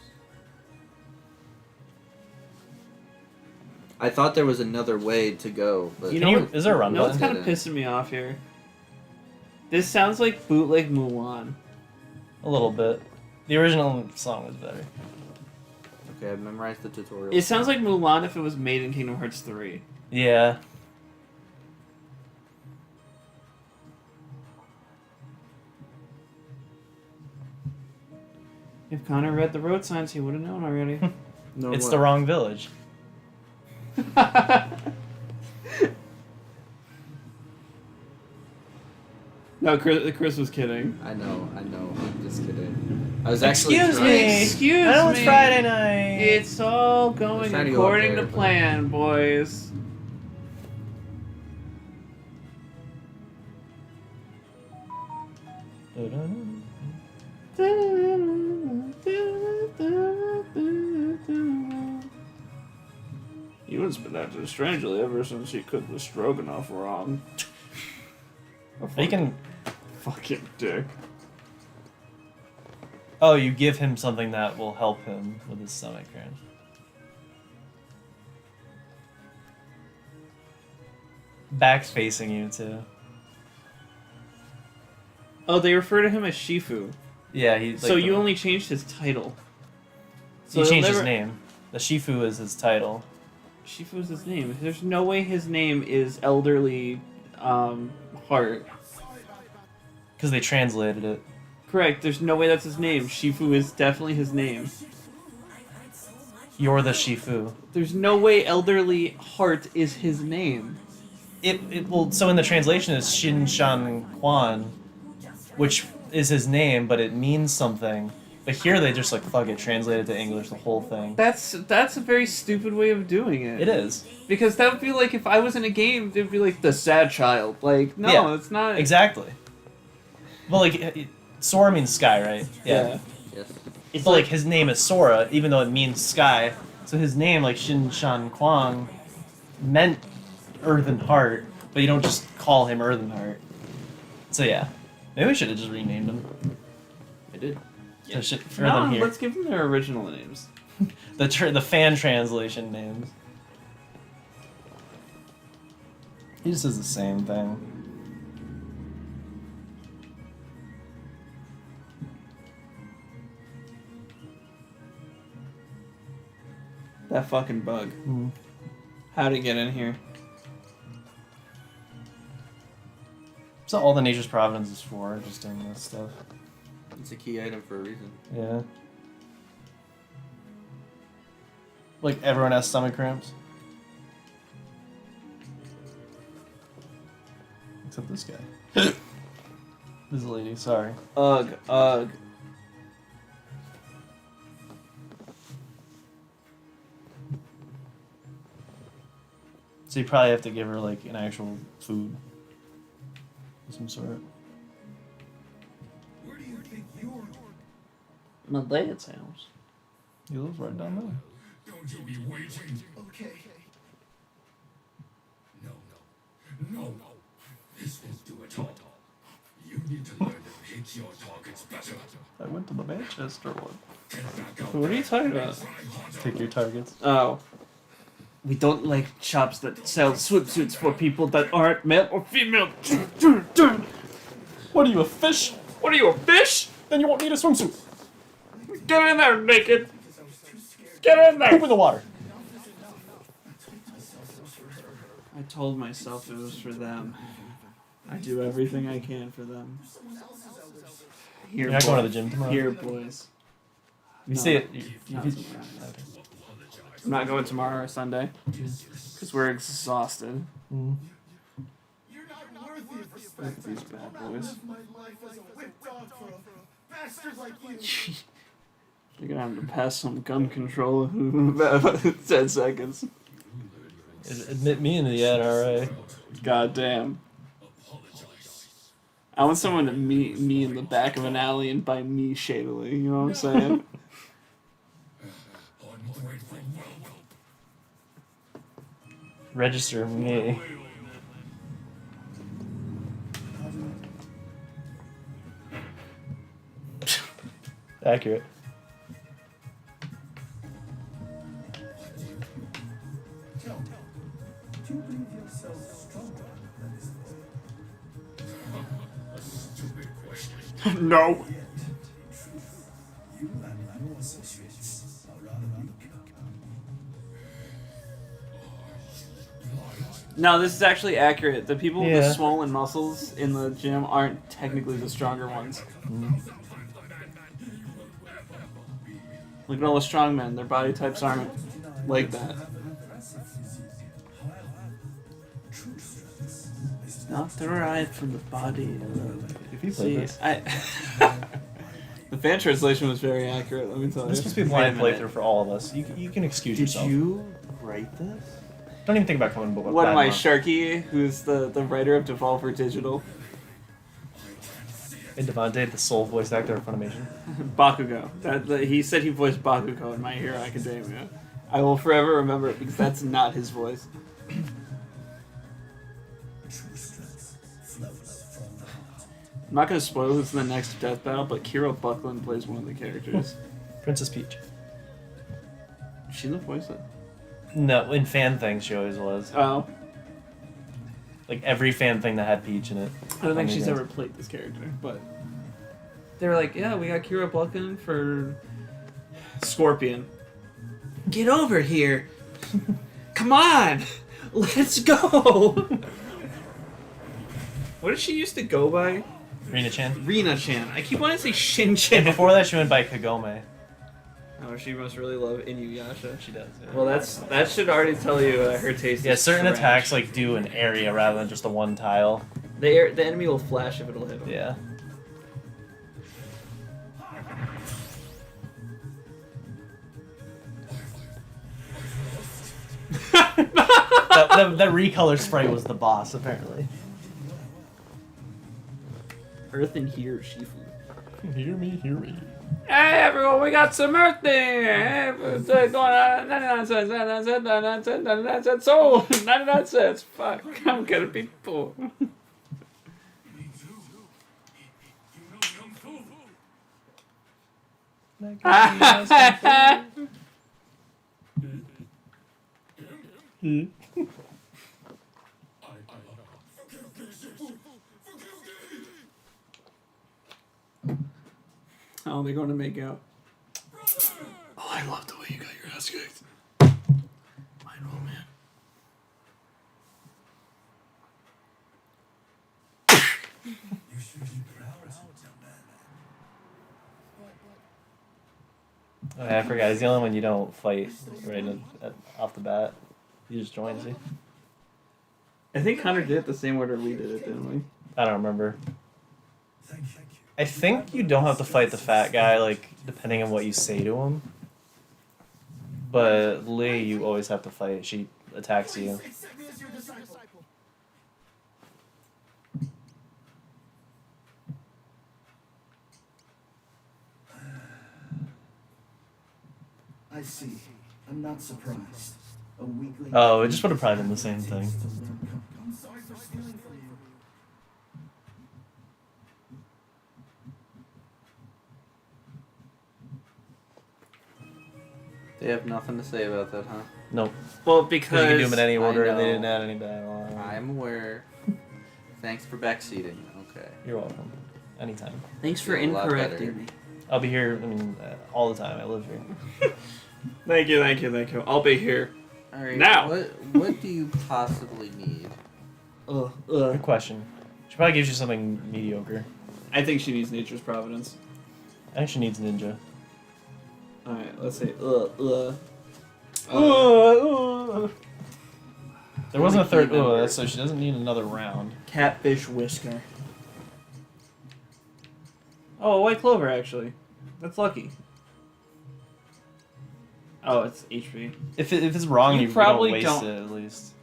I thought there was another way to go, but You Can know you, what- is there a run No, it's button? kind of pissing me off here. This sounds like bootleg Mulan. A little bit. The original song was better. okay, I've memorized the tutorial. It sounds like Mulan if it was made in Kingdom Hearts 3. Yeah. If Connor read the road signs, he would have known already. No, It's what? the wrong village. No, Chris was kidding. I know. I'm just kidding. I was Excuse actually trying- me. Excuse I know it's me. Friday night. It's all I was going trying to go up according there, to but- plan, boys. Ewan's been acting strangely ever since he cooked the stroganoff wrong. He can. Fucking dick. Oh, you give him something that will help him with his stomach cramps. Back's facing you too. Oh, they refer to him as Shifu. Yeah, he's. So you only changed his title. He they'll changed his never- name. The Shifu is his title. Shifu is his name. There's no way his name is Elderly Heart. Because they translated it. Correct. There's no way that's his name. Shifu is definitely his name. You're the Shifu. There's no way Elderly Heart is his name. It will. So in the translation, it's Shin Shan Quan, which is his name, but it means something. But here they just like fuck it, translate it to English, the whole thing. That's a very stupid way of doing it. It is. Because that would be like if I was in a game, it'd be like the sad child. Like, no, Yeah, it's not. Exactly. Well, like Sora means sky, right? Yeah. Yes. It's But like his name is Sora, even though it means sky. So his name, like Shin Shan Kwang, meant Earthen Heart, but you don't just call him Earthen Heart. So yeah, maybe we should have just renamed him. I did. To for No, them here. let's give them their original names. The fan translation names. He just says the same thing. That fucking bug. Mm. How'd it get in here? So all the Nature's Providence is for, just doing this stuff. It's a key item for a reason. Yeah. Like everyone has stomach cramps. Except this guy. This lady, sorry. Ugh, ugh. So you probably have to give her like an actual food of some sort. Where do you think you're going? My dad's house. He lives right down there. Don't you be waiting. Okay. No. This won't do at all. You need to learn to hit your targets better. I went to the Manchester one. Get back out What are you talking about? Take your targets. Oh. We don't like shops that sell swimsuits for people that aren't male or female. What are you, a fish? What are you, a fish? Then you won't need a swimsuit. Get in there, naked. Get in Poop there. in the water. I told myself it was for them. I do everything I can for them. Here, You're not going to the boys. gym tomorrow? Here, boys. You No. see it. No, I'm not going tomorrow or Sunday. Because we're exhausted. Mm. You're not worthy of respect. Look at these bad boys. My life as a whip dog for a bastard like you. You're gonna have to pass some gun control in about 10 seconds. Admit me into the NRA. God damn. I want someone to meet me in the back of an alley and buy me shadily, you know what I'm saying? Register me. Accurate. Tell me, do you believe yourself stronger than this boy? A stupid question. No. Yet, in truth, you and your associates are rather weak. No, this is actually accurate. The people with Yeah. the swollen muscles in the gym aren't technically the stronger ones. Look at all the strong men. Their body types aren't like that. Have an impressive physique. However, true strength is Not derived from the body. If you See, this. The fan translation was very accurate. Let me tell This you. must be a blind playthrough for all of us. You can excuse Did yourself. you write this? Don't even think about coming. But One of my Sharky, who's the writer of Devolver Digital, And Devontae, the sole voice actor of Funimation. Bakugo. He said he voiced Bakugo in My Hero Academia. I will forever remember it because that's not his voice. True strength flows from the heart. I'm not going to spoil who's in the next death battle, but Kira Buckland plays one of the characters. Princess Peach. She didn't voice it. No, in fan things she always was. Oh. Like every fan thing that had Peach in it. I don't think she's Funny ever played this character, but they were like, yeah, we got Kira Buckland for Scorpion. Get over here. Come on. Let's go. What did she used to go by? Rina-chan. Rina-chan. I keep wanting to say Shin-chan. And before that she went by Kagome. Oh, she must really love Inuyasha. She does. Yeah. Well, that should already tell you her taste. Yeah, is certain trash. attacks like do an area rather than just a one tile. The enemy will flash if it'll hit them. Yeah. that recolor sprite was the boss apparently. Earth and here, Shifu. Hear me, hear me. Hey everyone, we got some Earth there. Hey, it's going on 99 cents, 99 cents, 99 cents, 99 cents, sold 99 cents. Fuck, I'm gonna be poor. Oh, they're going to make out. Oh, I love the way you got your ass kicked. Mine roll, man. You should be proud, young man. Oh, yeah, I forgot. He's the only one you don't fight right off the bat. You just join, see? I think Hunter did it the same order we did it, didn't we? I don't remember. Thank you. I think you don't have to fight the fat guy, like, depending on what you say to him. But Lee, you always have to fight. She attacks you. Accept me as your disciple. I see. I'm not surprised. A weakling. Oh, it just would have probably been the same thing. I'm sorry for stealing from you. They have nothing to say about that, huh? Nope. Well, Because you can do them in any I order and they know. didn't add any dialogue. I'm aware. Thanks for backseating. Okay. You're welcome. Anytime. Thanks for Feel a lot incorrecting better. me. I'll be here, all the time. I live here. Thank you. I'll be here. All right. Now. What do you possibly need? Good question. She probably gives you something mediocre. I think she needs Nature's Providence. I think she needs Ninja. Alright, let's say, There wasn't a third member. so she doesn't need another round. Catfish Whisker. Oh, a White Clover, actually. That's lucky. Oh, it's HP. If it's wrong, You you probably don't waste don't- it at least.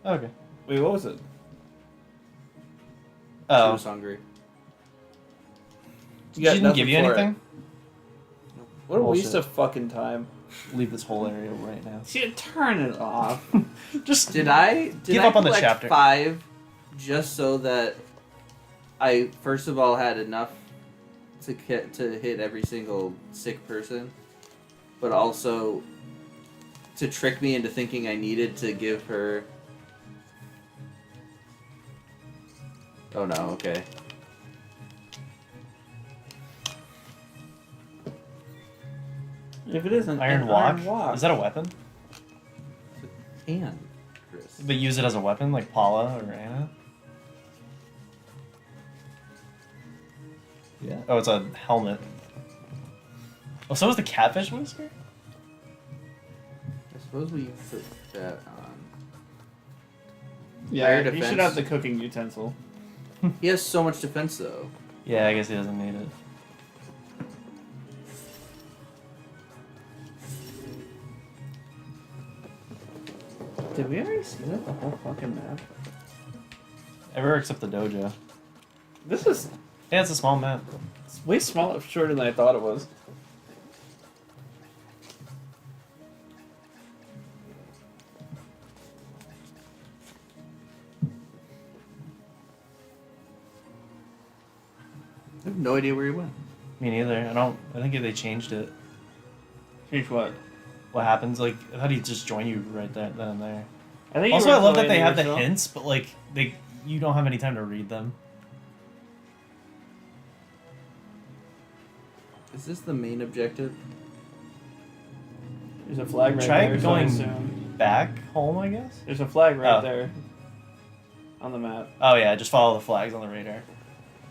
Okay. Wait, what was it? She Oh, was hungry. she got didn't nothing give you for it. anything? What a waste Bullshit. of fucking time. Leave this whole area right now. See, turn it off. Just Did I Give I up on the collect chapter. 5 just so that I first of all had enough to hit every single sick person, but also to trick me into thinking I needed to give her. Oh no! Okay. If it isn't, Iron an Walk? Iron Walk. Is that a weapon? And Chris. But use it as a weapon, like Paula or Anna? Yeah. Oh, it's a helmet. Oh, so is the catfish whisker? I suppose we put that on. Yeah, Higher you defense. should have the cooking utensil. He has so much defense though. Yeah, I guess he doesn't need it. Did we already see that? The whole fucking map? Everywhere except the dojo. This is Yeah, it's a small map. it's way smaller, shorter than I thought it was. I have no idea where he went. Me neither. I think they changed it. Change what? What happens? Like, I thought he'd just join you right there, then and there. I think. Also, I love that they have the hints, but like you don't have any time to read them. Is this the main objective? There's a flag right Try there. so I going assume- back home, I guess. There's a flag right Oh. there. On the map. Oh yeah, just follow the flags on the radar.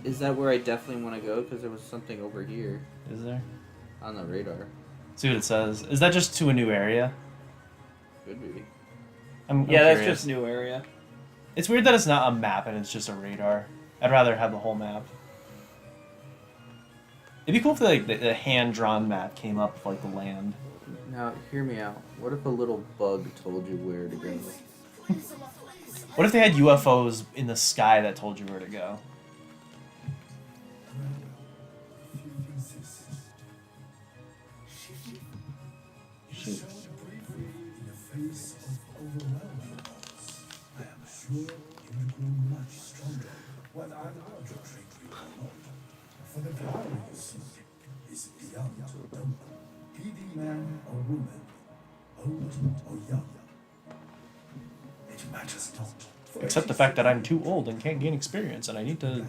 Is that where I definitely want to go? Because there was something over here Is there? on the radar. See what it says. Is that just to a new area? Could be. I'm Yeah, that's curious. just new area. It's weird that it's not a map and it's just a radar. I'd rather have the whole map. It'd be cool if the hand-drawn map came up with, like, the land. Now, hear me out. What if a little bug told you where to go? What if they had UFOs in the sky that told you where to go? If you insist. You showed bravery in the face of overwhelming odds. I am sure you will grow much stronger when I'm out of trickery or not. For the value you seek is beyond number. Be the man or woman, old or young. It matters not. For Except the fact that I'm too old and can't gain experience, and I need to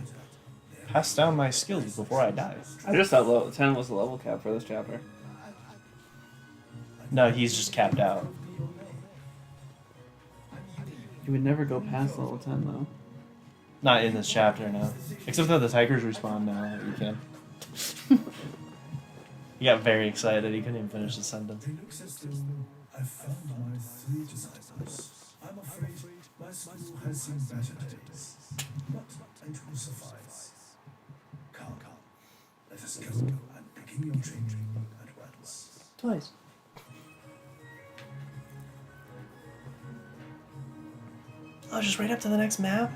pass down my skills before I die. I just thought level 10 was the level cap for this chapter. No, he's just capped out. You would never go past level 10 though. Not in this chapter, no. Except that the tigers respawn now. You can. He got very excited. He couldn't even finish the sentence. It looks as though I found my 3 disciples. I'm afraid my school has seen better days, but it will suffice. Come, let us go and begin your training at once. Twice. Oh, just right up to the next map?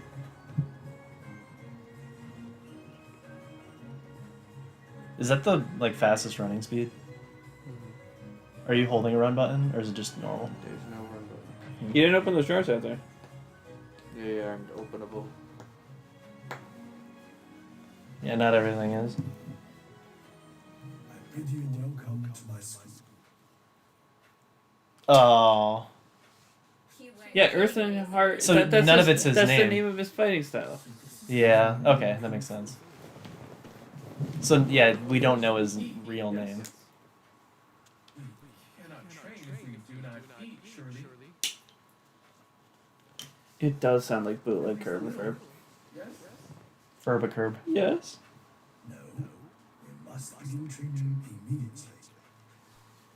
Is that the like fastest running speed? Are you holding a run button, or is it just normal? There's no run button. You didn't open those drawers out there. They aren't openable. Yeah, not everything is. I bid you welcome to my school. Oh, Yeah, Earth and Heart. So that's none of it's his That's name. the name of his fighting style. yeah. Okay, that makes sense. So yeah, we don't know his real name. It does sound like bootleg Curb Verb. Furbacurb. Yes. No, we must begin training immediately.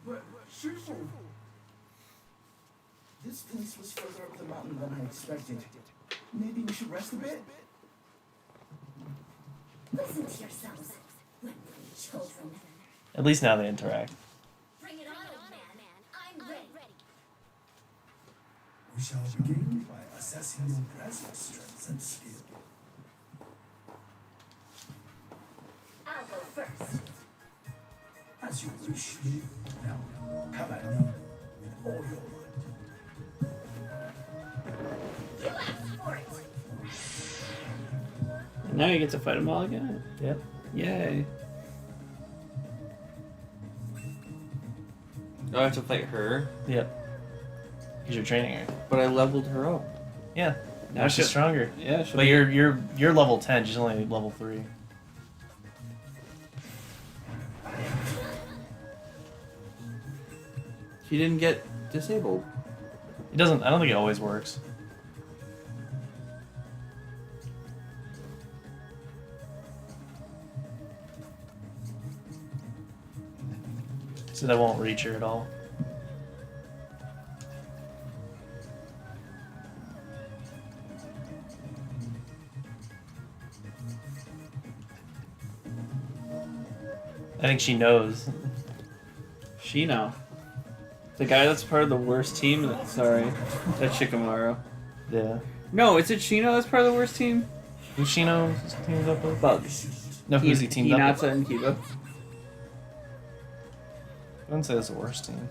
But, Shifu, this place was further up the mountain than I expected. Maybe we should rest a bit? Listen to yourselves. When children. At least now they interact. Bring it on, old man. I'm ready. We shall begin by assessing your present strength and skill. I'll go first. As you wish. Now, come at me with all your might. You asked for it. And now you get to fight them all again. Yep. Yay. Oh, I have to fight her, Yep. Because you're training her. but I leveled her up. Yeah. Now Now she's she'll- stronger. Yeah, But you're level 10. She's only level 3. She didn't get disabled. It doesn't. I don't think it always works. So that won't reach her at all. think she knows. Shino. The guy that's part of the worst team. Sorry, that's Shikamaru. Yeah. No, is it Shino that's part of the worst team? Who she knows teamed up with? Bugs. No, who's he teamed up Hinata with? and Kiba. I wouldn't say that's the worst team.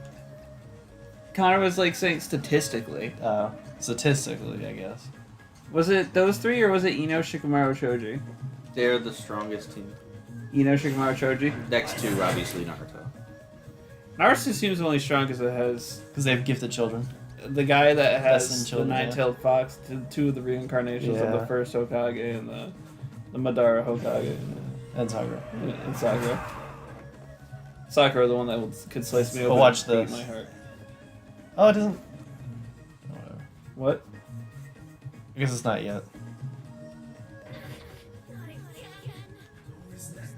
Connor was like saying statistically. Statistically, I guess. Was it those three or was it Ino, Shikamaru, Choji? They're the strongest team. Ino, Shikamaru, Choji? Next to, obviously, Naruto. Naruto seems only strong because it has Because they have gifted children. the guy that has Destined the children, yeah. nine-tailed fox, two of the reincarnations of Yeah. the first Hokage and the Madara Hokage And Sakura. and Sakura. Sakura, the one that could slice me But open watch and beat this. my heart. Oh, it doesn't. Oh, whatever. What? I guess it's not yet. Who is next?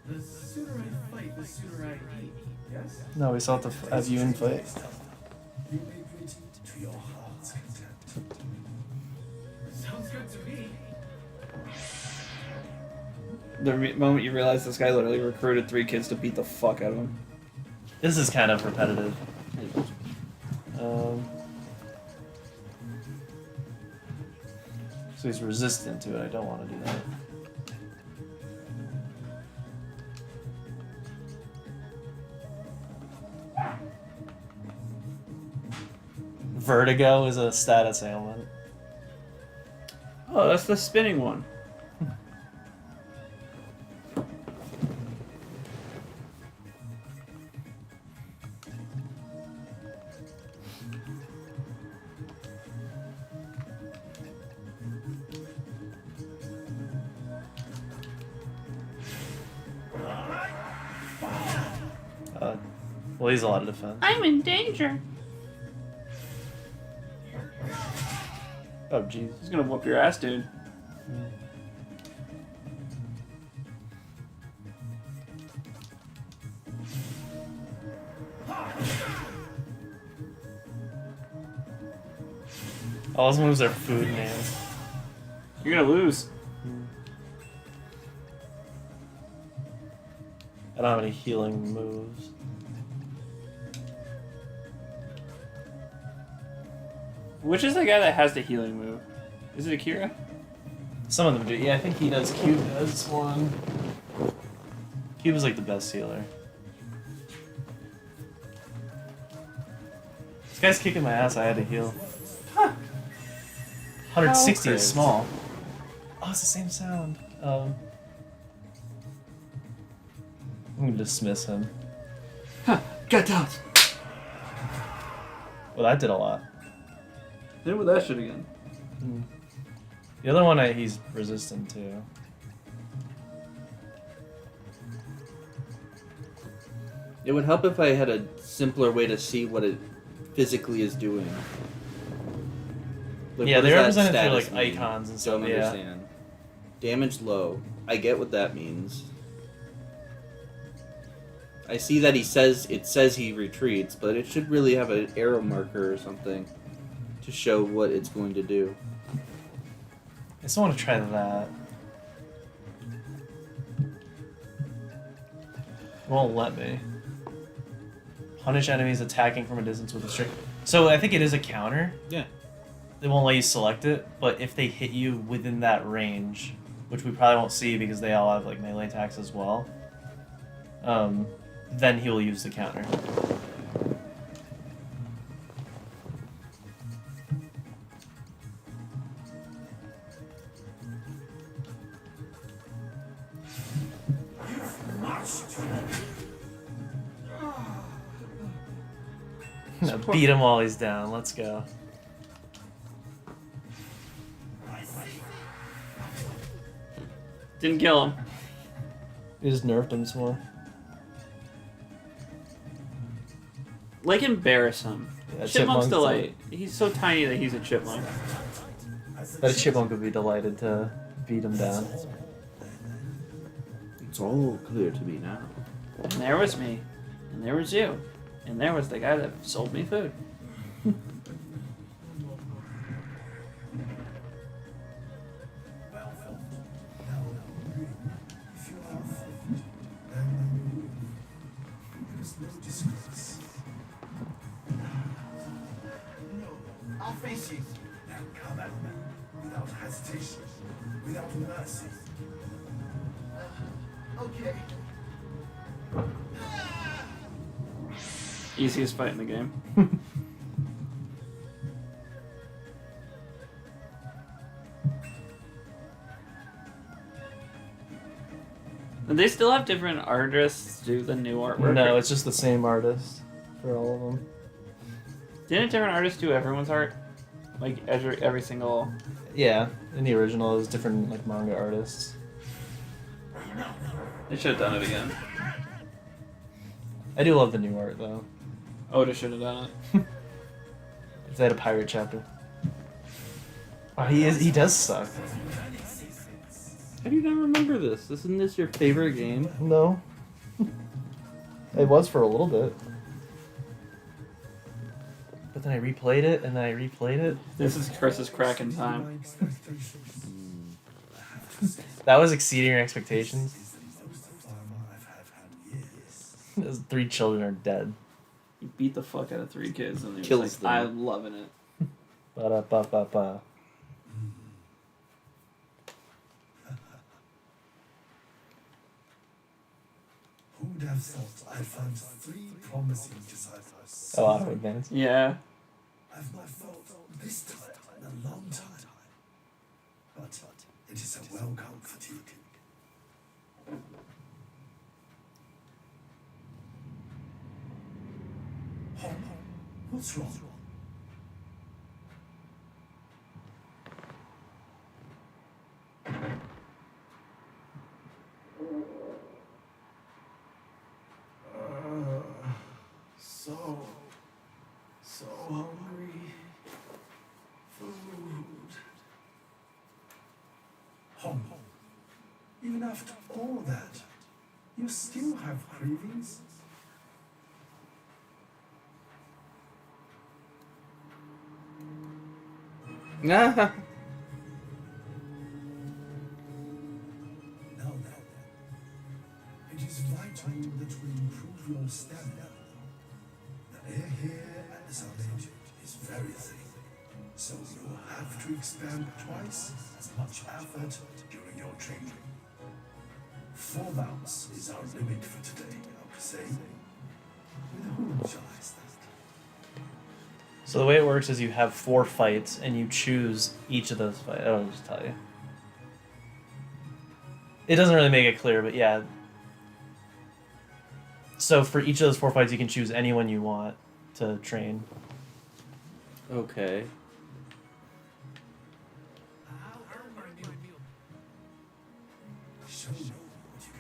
The sooner I fight, the sooner I eat. Yes? No, we still have to have you in fight. You may greet to your heart's content. Sounds good to me. The moment you realize this guy literally recruited 3 kids to beat the fuck out of him. This is kind of repetitive. So he's resistant to it. I don't want to do that. Vertigo is a status ailment. Oh, that's the spinning one. Well, he's a lot of defense. I'm in danger. Oh, jeez. He's gonna whoop your ass, dude. All those moves are food names. You're gonna lose. I don't have any healing moves. Which is the guy that has the healing move? Is it Akira? Some of them do. Yeah, I think he does. Cube does one. Cube is like the best healer. This guy's kicking my ass. I had to heal. 160 is small. Oh, it's the same sound. I'm gonna dismiss him. Get out! Well, that did a lot. Hit him with that shit again. The other one he's resistant to. It would help if I had a simpler way to see what it physically is doing. Like, Yeah, what they does that represented through status like mean? icons and stuff. Don't Yeah. understand. Damage low. I get what that means. I see that it says he retreats, but it should really have an arrow marker or something to show what it's going to do. I still want to try that. It won't let me. Punish enemies attacking from a distance with a strict. So I think it is a counter. Yeah. They won't let you select it, but if they hit you within that range, which we probably won't see because they all have like melee attacks as well, then he will use the counter. Now beat him while he's down. Let's go. Didn't kill him. You just nerfed him some more. Like, embarrass him. Yeah, Chipmunk's Chipmunk's delight. He's so tiny that he's a chipmunk. But a chipmunk would be delighted to beat him down. It's all clear to me now. And there was me. And there was you. And there was the guy that sold me food. no disgrace. No, I'll face you. Now come at me without hesitation, without mercy. Okay. Easiest fight in the game. And they still have different artists do the new artwork. No, it's just the same artist for all of them. Didn't different artists do everyone's art? Like every single. Yeah, in the original, there's different like manga artists. They should have done it again. I do love the new art though. Oda should have done it. If they had a pirate chapter. Oh, he does suck. How do you not remember this? Isn't this your favorite game? No. It was for a little bit. But then I replayed it, and then I replayed it. This is Chris's crack in time. That was exceeding your expectations. Most farmer I've had years. Those 3 children are dead. He beat the fuck out of 3 kids and he was Kills like, them. I'm loving it. Ba-da-ba-ba-ba. Who would have thought I'd found 3 promising disciples? Oh, auto advance. Yeah. I've not felt this tired in a long time. But it is a welcome fatigue. Hong, what's wrong? So hungry. Food. Hong, even after all that, you still have cravings? Nah. Now then, it is vital that we improve your stamina. The air here at the Southern is very thin, so you'll have to expend twice as much effort during your training. 4 bouts is our limit for today, I would say. With whom shall I start? So the way it works is you have 4 fights, and you choose each of those fights. I don't just tell you. It doesn't really make it clear, but yeah. So for each of those 4 fights, you can choose anyone you want to train. Okay. Show me what you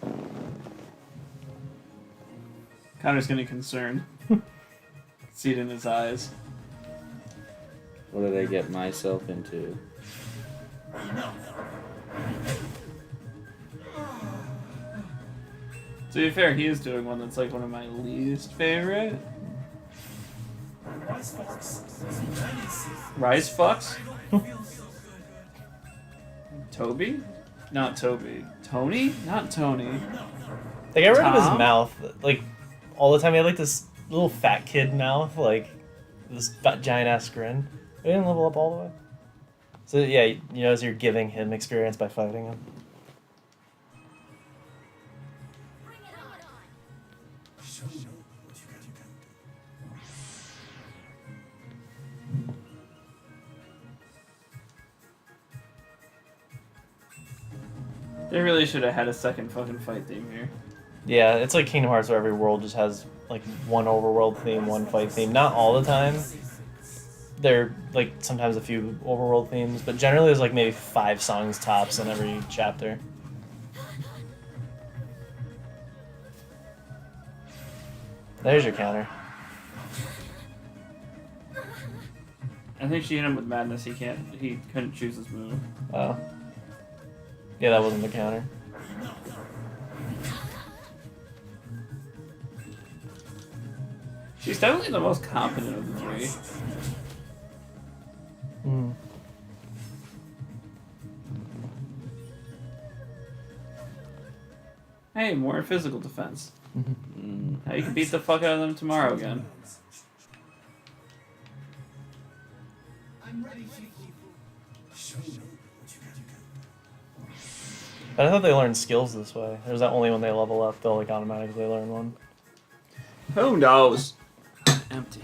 can. Connor's getting concerned. See it in his eyes. What did I get myself into? To be fair, he is doing one that's like one of my least favorite. Rise Fox? Toby? Not Toby. Tony? Not Tony. They got rid of his Tom? mouth, like, all the time. He had, like, this little fat kid mouth, like, this giant-ass grin. They didn't level up all the way. So, yeah, you know, as you're giving him experience by fighting him. Bring it on! Show me what you can. They really should have had a second fucking fight theme here. Yeah, it's like Kingdom Hearts where every world just has, like, one overworld theme, one fight theme. Not all the time. There are, like, sometimes a few overworld themes, but generally there's, like, maybe 5 songs tops in every chapter. There's your counter. I think she hit him with madness. He couldn't choose his move. Oh. Yeah, that wasn't the counter. She's definitely the most competent of the 3. Hmm. Hey, Hey, more physical defense. Mm. Now you can beat the fuck out of them tomorrow again. I'm ready, Show me what you got. But I thought they learned skills this way. Or is that only when they level up they'll like automatically learn one? Who knows? Empty.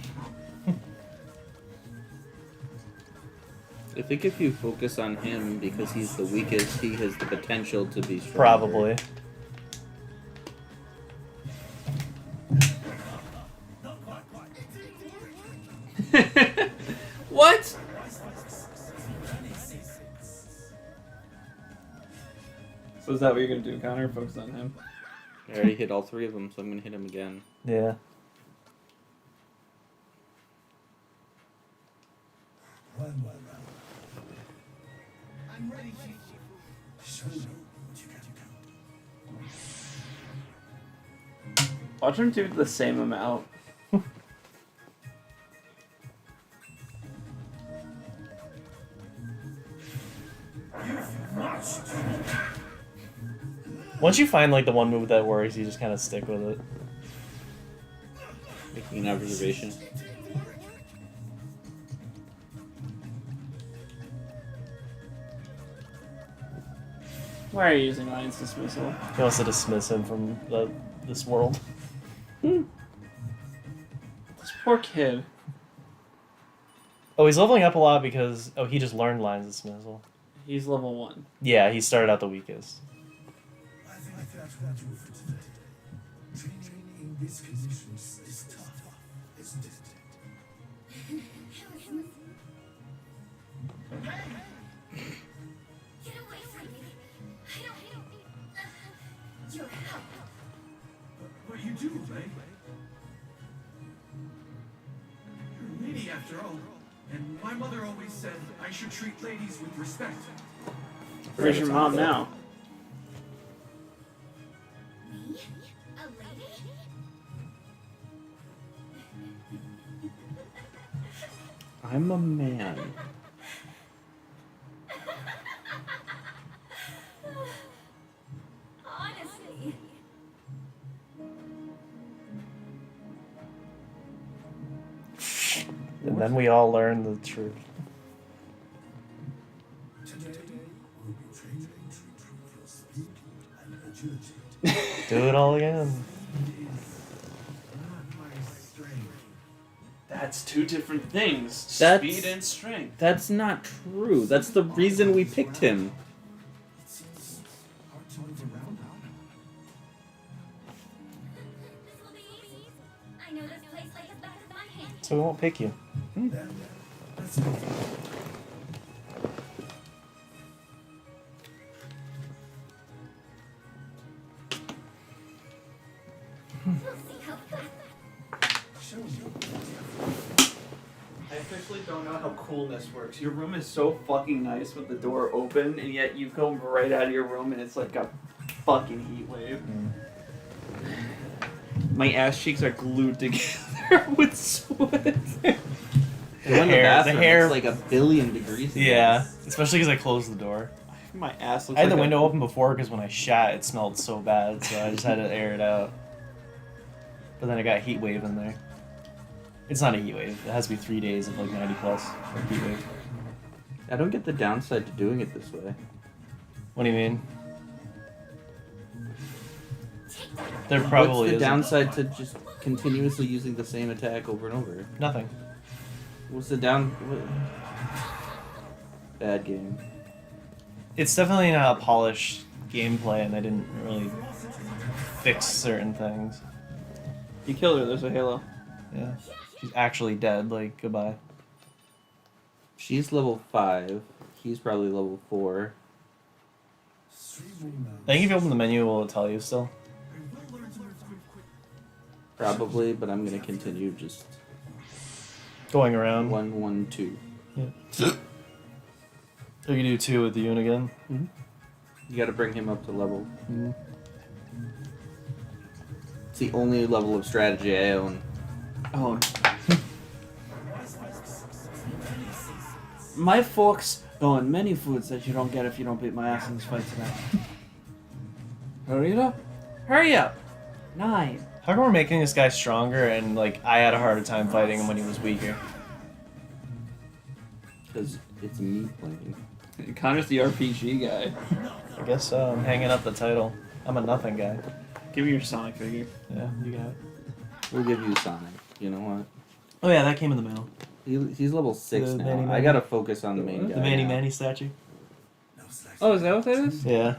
I think if you focus on him because he's the weakest, he has the potential to be stronger. Probably. What? So is that what you're gonna do, Connor? Focus on him. I already hit all 3 of them, so I'm gonna hit him again. Yeah. One more round. I'm ready, Show me what you got. Watch him do the same amount. Once you find like the one move that works, you just kind of stick with it. Making an observation. Why are you using Ryan's dismissal? He wants to dismiss him from this world. This poor kid. Oh, he's leveling up a lot because he just learned Lion's dismissal. He's level 1. Yeah, he started out the weakest. I think that's what you for today. Training in these conditions is tough, isn't it? Get away from me. I don't need your help. What you do, Ray? You're a lady after all. And my mother always said I should treat ladies with respect. Where's your mom now? Me? A lady? I'm a man. Honestly. And then we all learn the truth. Today, we'll be training to improve your speed and agility. Do it all again. Not my strength. That's 2 different things. That's- Speed and strength. That's not true. That's the reason we picked him. It seems hard to move around now. This will be easy. I know this place like the back of my hand. So we won't pick you. Then, let's go. We'll see how fast. Show me. I officially don't know how coolness works. Your room is so fucking nice with the door open, and yet you come right out of your room and it's like a fucking heat wave. My ass cheeks are glued together with sweat. The one in the hair- the bathroom, hair- it's like a billion degrees. in Yeah, there. especially because I closed the door. My ass looks I had like the a- window open before because when I shat, it smelled so bad, so I just had to air it out. But then I got heat wave in there. It's not a heat wave. It has to be 3 days of like 90 plus for heat wave. I don't get the downside to doing it this way. What do you mean? There probably What's the is downside to just continuously using the same attack over and over? nothing. What's the down? Bad game. It's definitely not a polished gameplay, and I didn't really fix certain things. You killed her, there's a halo. Yeah, she's actually dead. Like goodbye. She's level 5. He's probably level 4. 3 more rounds. I think if you open the menu, will it tell you still? I will learn to move quick. Probably, but I'm gonna continue just Going around. 1, 1, 2. So you can do 2 with the Yoon again. You gotta bring him up to level. Mhm. It's the only level of strategy I own. Oh. My forks go in many foods that you don't get if you don't beat my ass in this fight today. Hurry it up. Hurry up. 9. How come we're making this guy stronger and like I had a harder time fighting him when he was weaker? Because it's me playing. Connor's the RPG guy. I guess so. I'm hanging up the title. I'm a nothing guy. Give me your Sonic figure. Yeah, you got it. We'll give you Sonic. You know what? Oh yeah, that came in the mail. He's level 6 The now. Manny I Manny. gotta focus on the main guy. The Manny now. Manny statue. No slack. Oh, is that what that is? Yeah.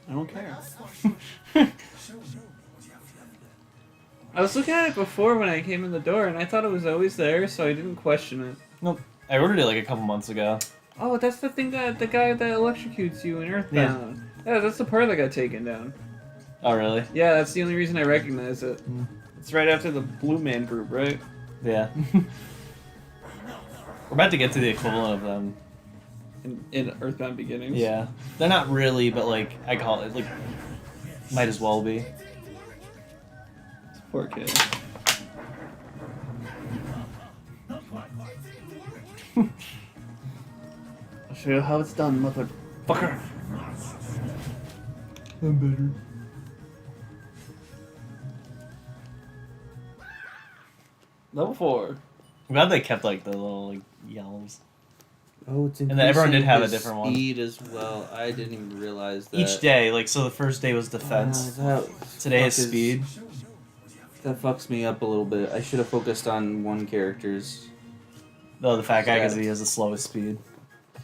I don't care. Show me what you have learned. I was looking at it before when I came in the door, and I thought it was always there, so I didn't question it. Nope. I ordered it like a couple months ago. Oh, that's the thing that the guy that electrocutes you in Earthbound. Yeah, that's the part that got taken down. Oh really? Yeah, that's the only reason I recognize it. Mm. It's right after the Blue Man Group, right? Yeah. We're about to get to the equivalent of them. In Earthbound Beginnings. Yeah. They're not really, but like I call it like might as well be. Poor kid. I'll show you how it's done, motherfucker. I'm better. Level 4. I'm glad they kept like the little like yells. Oh, it's And then everyone did increasing have a his different one. speed as well. I didn't even realize that. Each day, like so the first day was defense. Today is speed. That fucks me up a little bit. I should have focused on one character's. Though the fat guy because he has the slowest speed.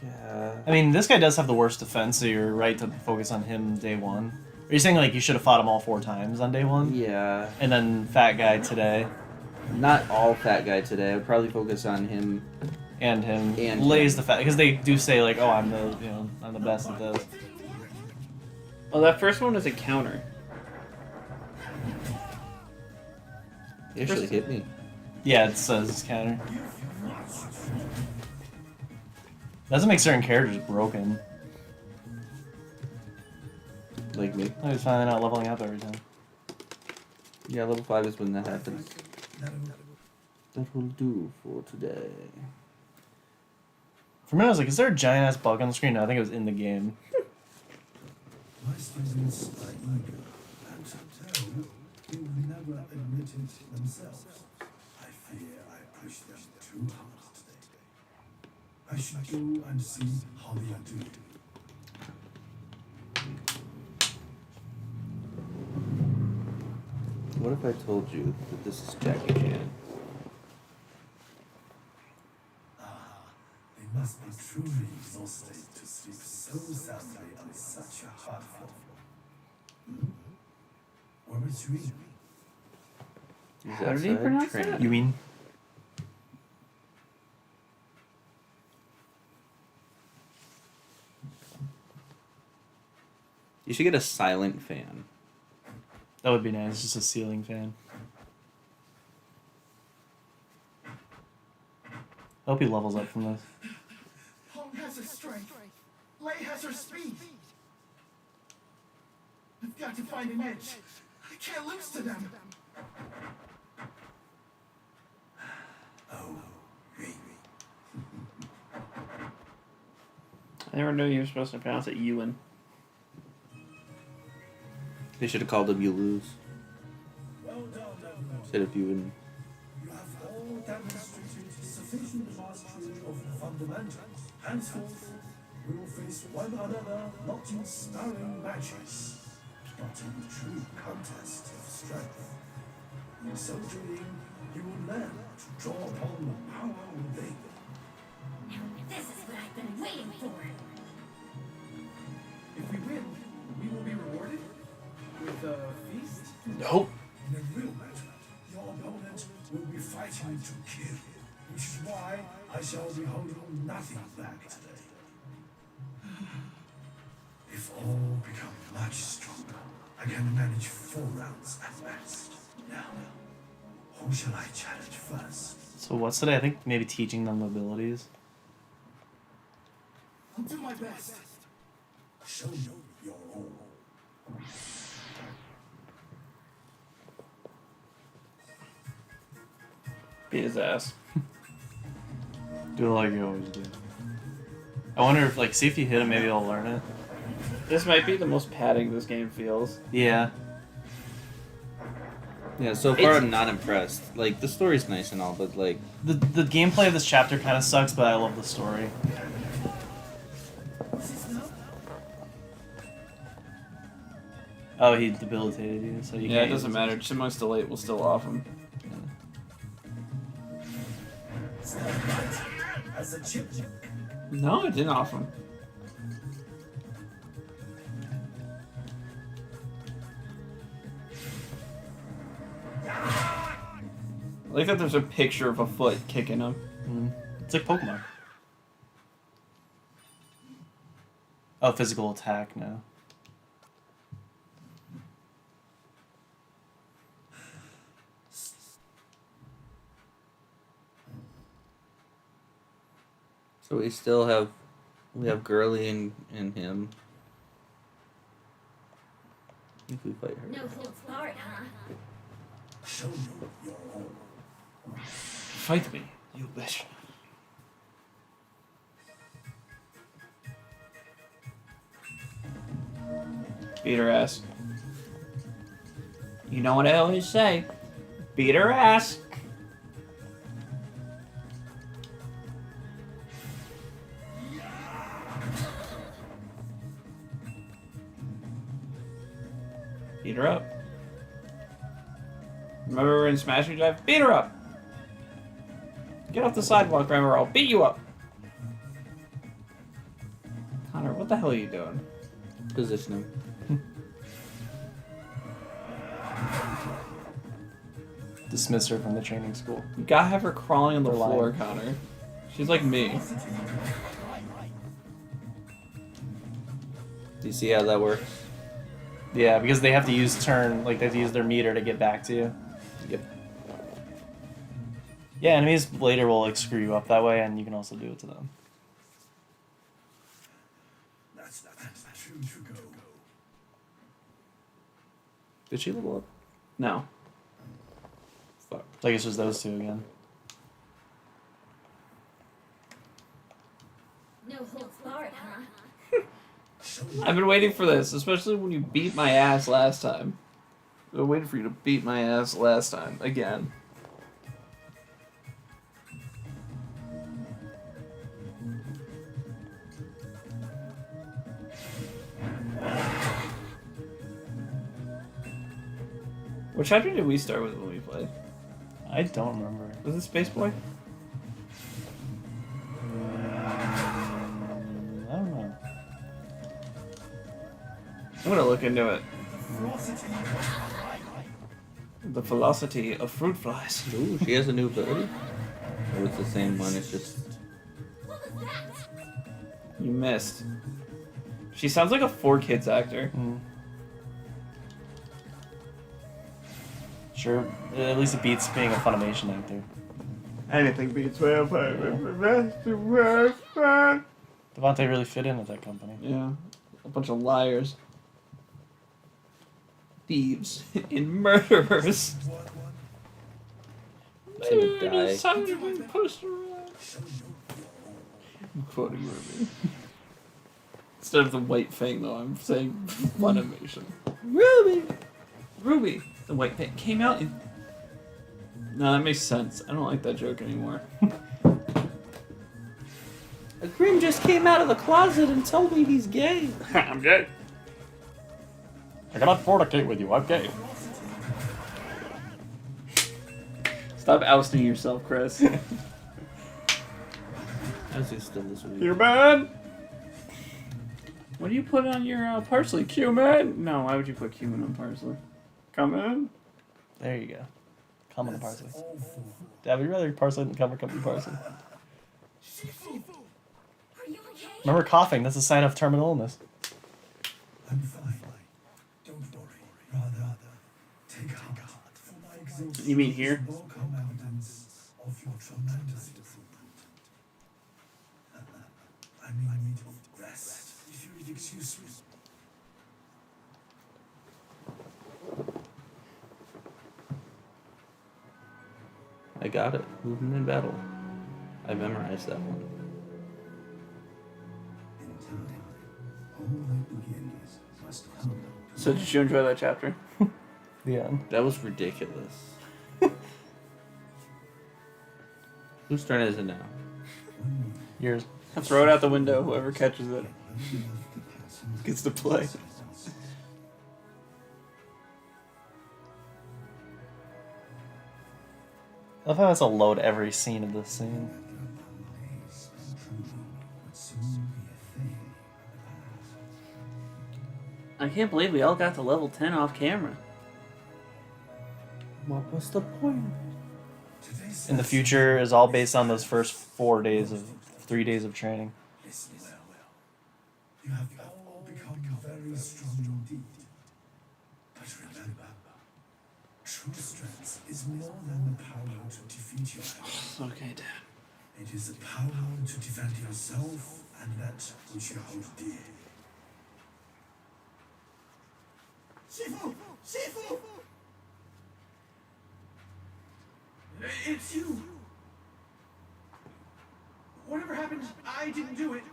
Yeah. I mean, this guy does have the worst defense, so you're right to focus on him day one. Are you saying like you should have fought him all 4 times on day 1? Yeah. And then fat guy today Not all fat guy today. I'd probably focus on him. and him And lays him. the fat because they do say like, oh, I'm the I'm the best at this. Oh, that first one is a counter. He actually hit me. Yeah, it says counter. Doesn't make certain characters broken. Like me. I was finally not leveling up every time. Yeah, level 5 is when that happens. That will do for today. For a minute, I was like, is there a giant ass bug on the screen? No, I think it was in the game. My students are eager, and so they will never admit it themselves. I fear I pushed them too hard today. I should go and see how they are doing. What if I told you that this is Jackie Chan? They must be truly exhausted to sleep so soundly on such a hard floor. Where was you? He's How did he outside pronounce training. that? You mean? You should get a silent fan. That would be nice. Just a ceiling fan. I hope he levels up from this. Hong has her strength. Lei has her speed. I've got to find an edge. I can't lose to them. Oh, really? I never knew you were supposed to pronounce it Ewan. They should have called him You Lose. Well done, everyone. Instead of you and. You have all demonstrated sufficient mastery of the fundamentals. Henceforth, we will face one another not in sparring matches, but in true contest of strength. In so doing, you will learn to draw upon the power within. This is what I've been waiting for. If we win, we will be rewarded with a feast. Nope. In a real matter, your opponent will be fighting to kill, which is why I shall be holding nothing back today. If all become much stronger, I can manage 4 rounds at best. Now, who shall I challenge first? So what's today? I think maybe teaching them abilities. I'll do my best. Show me your all. Beat his ass. Do it like you always do. I wonder if like see if you hit him, maybe he'll learn it. This might be the most padding this game feels. Yeah. Yeah, so far I'm not impressed. Like, the story's nice and all, but like... The gameplay of this chapter kind of sucks, but I love the story. Oh, he debilitated you, so you Yeah, it can't doesn't use matter. Chipmunk's delay will still off him. As a chipmunk. No, it didn't off him. I like that there's a picture of a foot kicking him. It's like Pokemon. Oh, physical attack now. So we have Girly and him. If we fight her. No holds barred, huh? Show you your own. Fight me, you bitch. Beat her ass. You know what I always say. Beat her ass. Beat her up. Remember we're in Smash and Drive? Beat her up! Get off the sidewalk, Rammer, I'll beat you up! Connor, what the hell are you doing? Positioning. Dismiss her from the training school. You gotta have her crawling on the They're floor, lying. Connor. She's like me. Do you see how that works? Yeah, because they have to use they have to use their meter to get back to you. Yep. Yeah, enemies later will like screw you up that way, and you can also do it to them. That's true to go. Did she level up? No. Fuck. So I guess there's those two again. No holds barred, huh? I've been waiting for this, especially when you beat my ass last time. I've been waiting for you to beat my ass last time, again. What chapter did we start with when we played? I don't remember. Was it Space Boy? I don't know. I'm gonna look into it. The velocity of fruit flies. Ooh, she has a new ability? Or it's the same one, it's just... What was that? You missed. She sounds like a 4Kids actor. Sure, at least it beats being a Funimation actor. Anything beats Vampire. Devontae really fit in with that company. Yeah, a bunch of liars. Thieves and murderers. Timid guy. I'm quoting Ruby. Instead of the white fang, though, I'm saying Funimation. Ruby! The white fang came out in... No, that makes sense. I don't like that joke anymore. A Grim just came out of the closet and told me he's gay. I'm gay. I cannot fornicate with you, I'm gay. Stop ousting yourself, Chris. As he's still this week. Cumin! What do you put on your parsley? Cumin? No, why would you put cumin on parsley? Come in. There you go. Come on the parsley. Awful. Dad, would you rather parsley than cover company parsley? Are you okay? Remember coughing, that's a sign of terminal illness. I'm fine. Don't worry. Rather, take heart. For my exhaustion You mean here? will come evidence of your tremendous improvement. I need rest, if you would excuse me. I got it. Movement in battle. I memorized that one. In time, all that begins must humble. So did you enjoy that chapter? The end. That was ridiculous. Whose turn is it now? Yours. Throw it out the window. Whoever catches it gets to play. I love how it has to load every scene of this scene. I can't believe we all got to level 10 off camera. What was the point? In the future is all based on those first 3 days of training. Listen well. You have all become very strong indeed. But remember, true strength is more than the power to defeat your enemies. Okay, Dad. It is the power to defend yourself and that which you hold dear. Shifu! Shifu! It's you! Whatever happened, I didn't do it.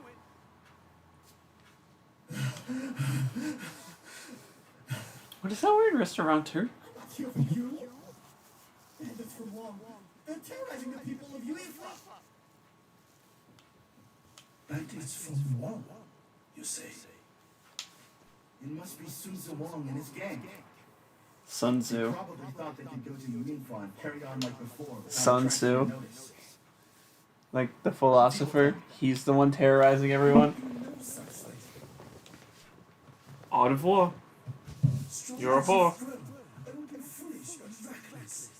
What is that weird restaurant too? Here for you? And it's for Wong. They're terrorizing the people of Yuefra. That is from one, you say. It must be Sun Wong and his gang. Sun They Tzu. probably thought they could go to Yuefra and carry on like before. without Sun attracting Tzu. notice. Like the philosopher. He's the one terrorizing everyone. Au revoir. You're a whore. That would be foolish and reckless.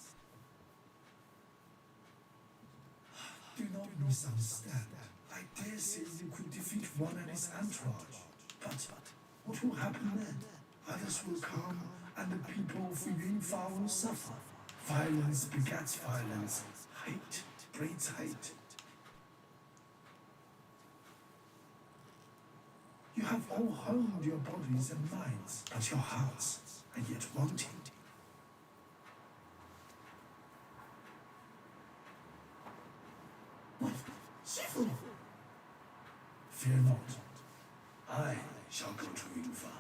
Do not misunderstand. I dare say you could defeat one and his entourage. But what will happen then? Others will come, and the people of Yunfa will suffer. Violence begets violence. Hate breeds hate. You have all honed your bodies and minds, but your hearts are yet wanting. Shifu! Fear not. I shall go to Yunfa.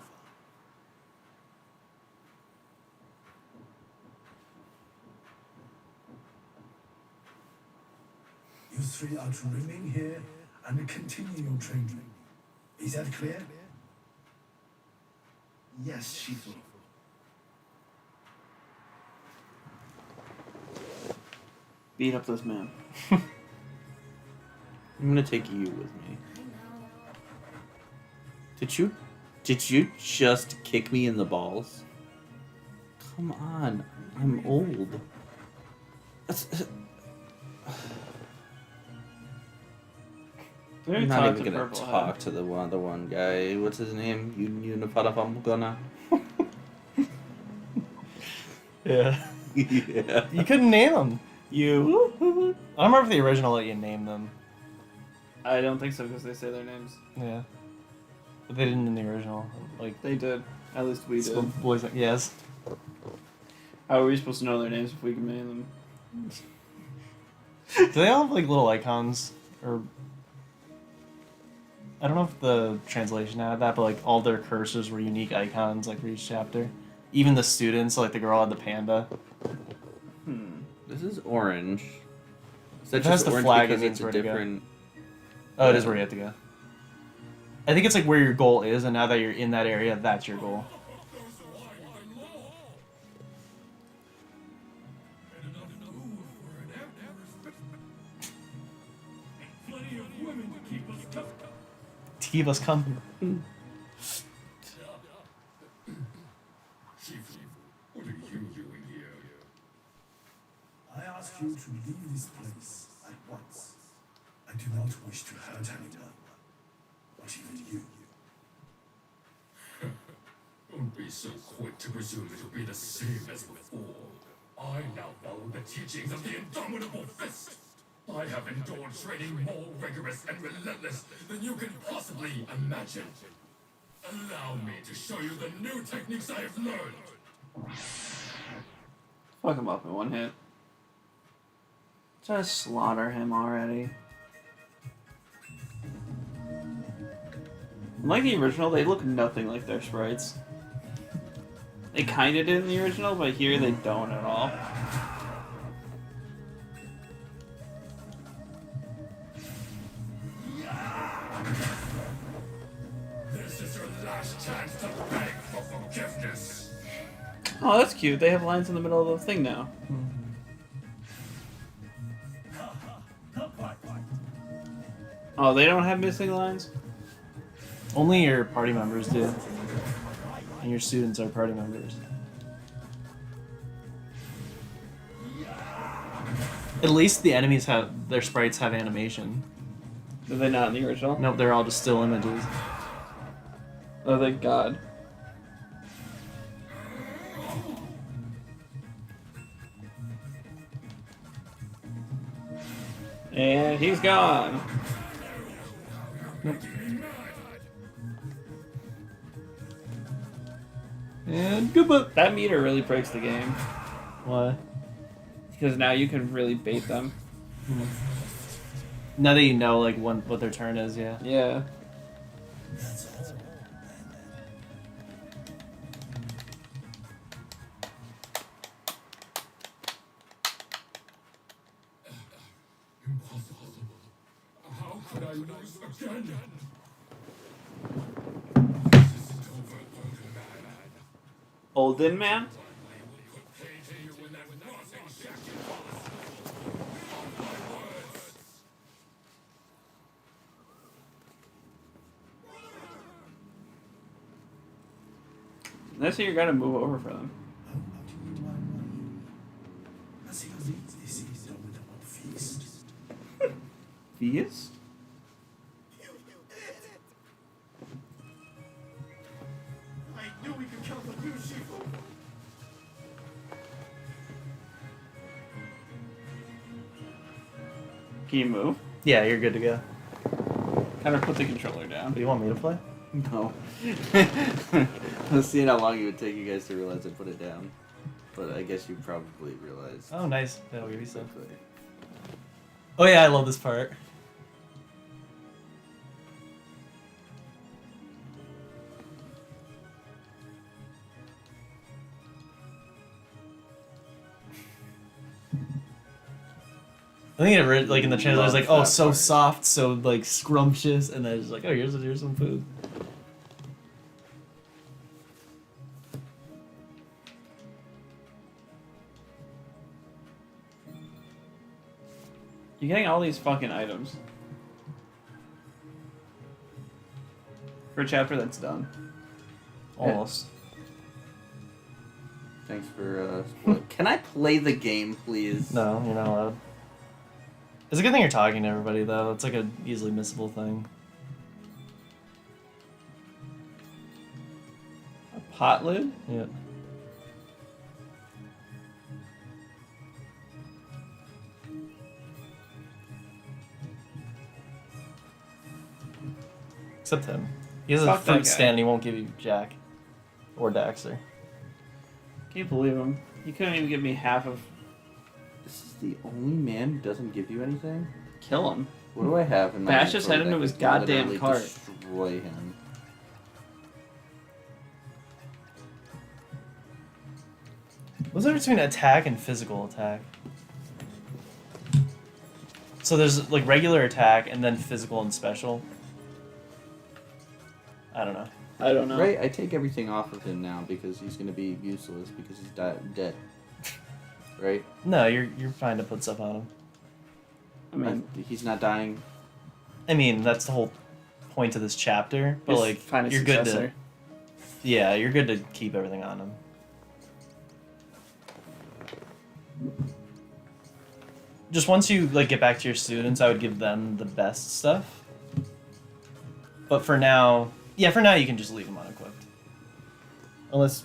You three are to remain here and continue your training. Is that clear? Yes, Shifu. Beat up this man. I'm gonna take you with me. Did you just kick me in the balls? Come on, I'm old. I'm not even gonna talk to the one guy. What's his name? Unipatapamgana. Yeah. Yeah. You couldn't name them. You. I don't remember if the original let you name them. I don't think so because they say their names. Yeah. But they didn't in the original. Like, They did. At least we did. boys, yes. How are we supposed to know their names if we can name them? Do they all have like little icons? Or I don't know if the translation had that, but like all their cursors were unique icons like for each chapter. Even the students, like the girl had the panda. This is orange. Is that It has just the orange flag, because it it's means a where to go. different? Oh, it is where you have to go. I think it's like where your goal is, and now that you're in that area, that's your goal. To keep us company. What are you doing here? I ask you to leave this place at once. I do not wish to hurt anyone, not even you. Don't be so quick to presume it'll be the same as before. I now follow the teachings of the indomitable fist. I have endured training more rigorous and relentless than you can possibly imagine. Allow me to show you the new techniques I have learned. Fuck him up in one hit. Just slaughter him already. Like the original, they look nothing like their sprites. They kind of did in the original, but here they don't at all. This is your last chance to beg for forgiveness. Oh, that's cute. They have lines in the middle of the thing now. Oh, they don't have missing lines? Only your party members do. And your students are party members. At least the enemies have their sprites have animation. Are they not in the original? Nope, they're all just still images. Oh, thank God. And he's gone. And goodbye. That meter really breaks the game. Why? Because now you can really bait them. Now that you know like what their turn is, yeah. Yeah. Impossible. How could I lose again? This isn't over, Olden Olden Man. man? Pay to you when that nothing shall be possible. Mark my words. That's how you're gonna move over for them. This is the wonderful feast. Feast? I knew we could count on you, Shifu. Can you move? Yeah, you're good to go. Kind of put the controller down. Do you want me to play? No. Let's see how long it would take you guys to realize I put it down. But I guess you probably realized. Oh, nice. That'll give you some. quickly. Oh yeah, I love this part. I think it like in the trailer, it's like, oh, Love that so part. soft, so like scrumptious, and then it's like, oh, here's some food. You're getting all these fucking items. For a chapter that's done. Almost. Thanks for Can I play the game, please? No, you're not allowed. It's a good thing you're talking to everybody, though. It's like a easily missable thing. A pot lid? Yeah. Except him. He has a Fuck that fruit guy. stand and he won't give you Jack. Or Daxter. Can't believe him. He couldn't even give me half of. This is the only man who doesn't give you anything? Kill him. What do I have in my Bash his inventory head into that his could goddamn literally cart. Destroy him. What's the difference between attack and physical attack? So there's like regular attack and then physical and special. I don't know. I don't know. Right, I take everything off of him now because he's gonna be useless because he's dead. Right? No, you're fine to put stuff on him. I mean, He's not dying. I mean, that's the whole point of this chapter. But just like, find a you're good successor. to. Yeah, you're good to keep everything on him. Just once you like get back to your students, I would give them the best stuff. But for now, yeah, for now you can just leave them unequipped. Unless,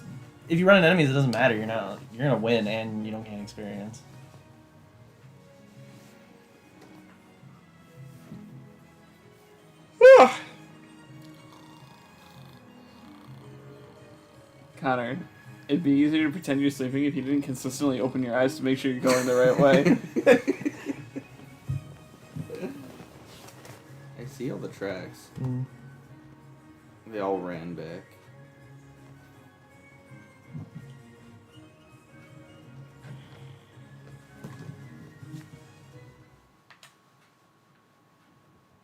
if you run into enemies, it doesn't matter. You're gonna win and you don't gain experience. Connor, it'd be easier to pretend you're sleeping if you didn't consistently open your eyes to make sure you're going the right way. I see all the tracks. Mm. They all ran back.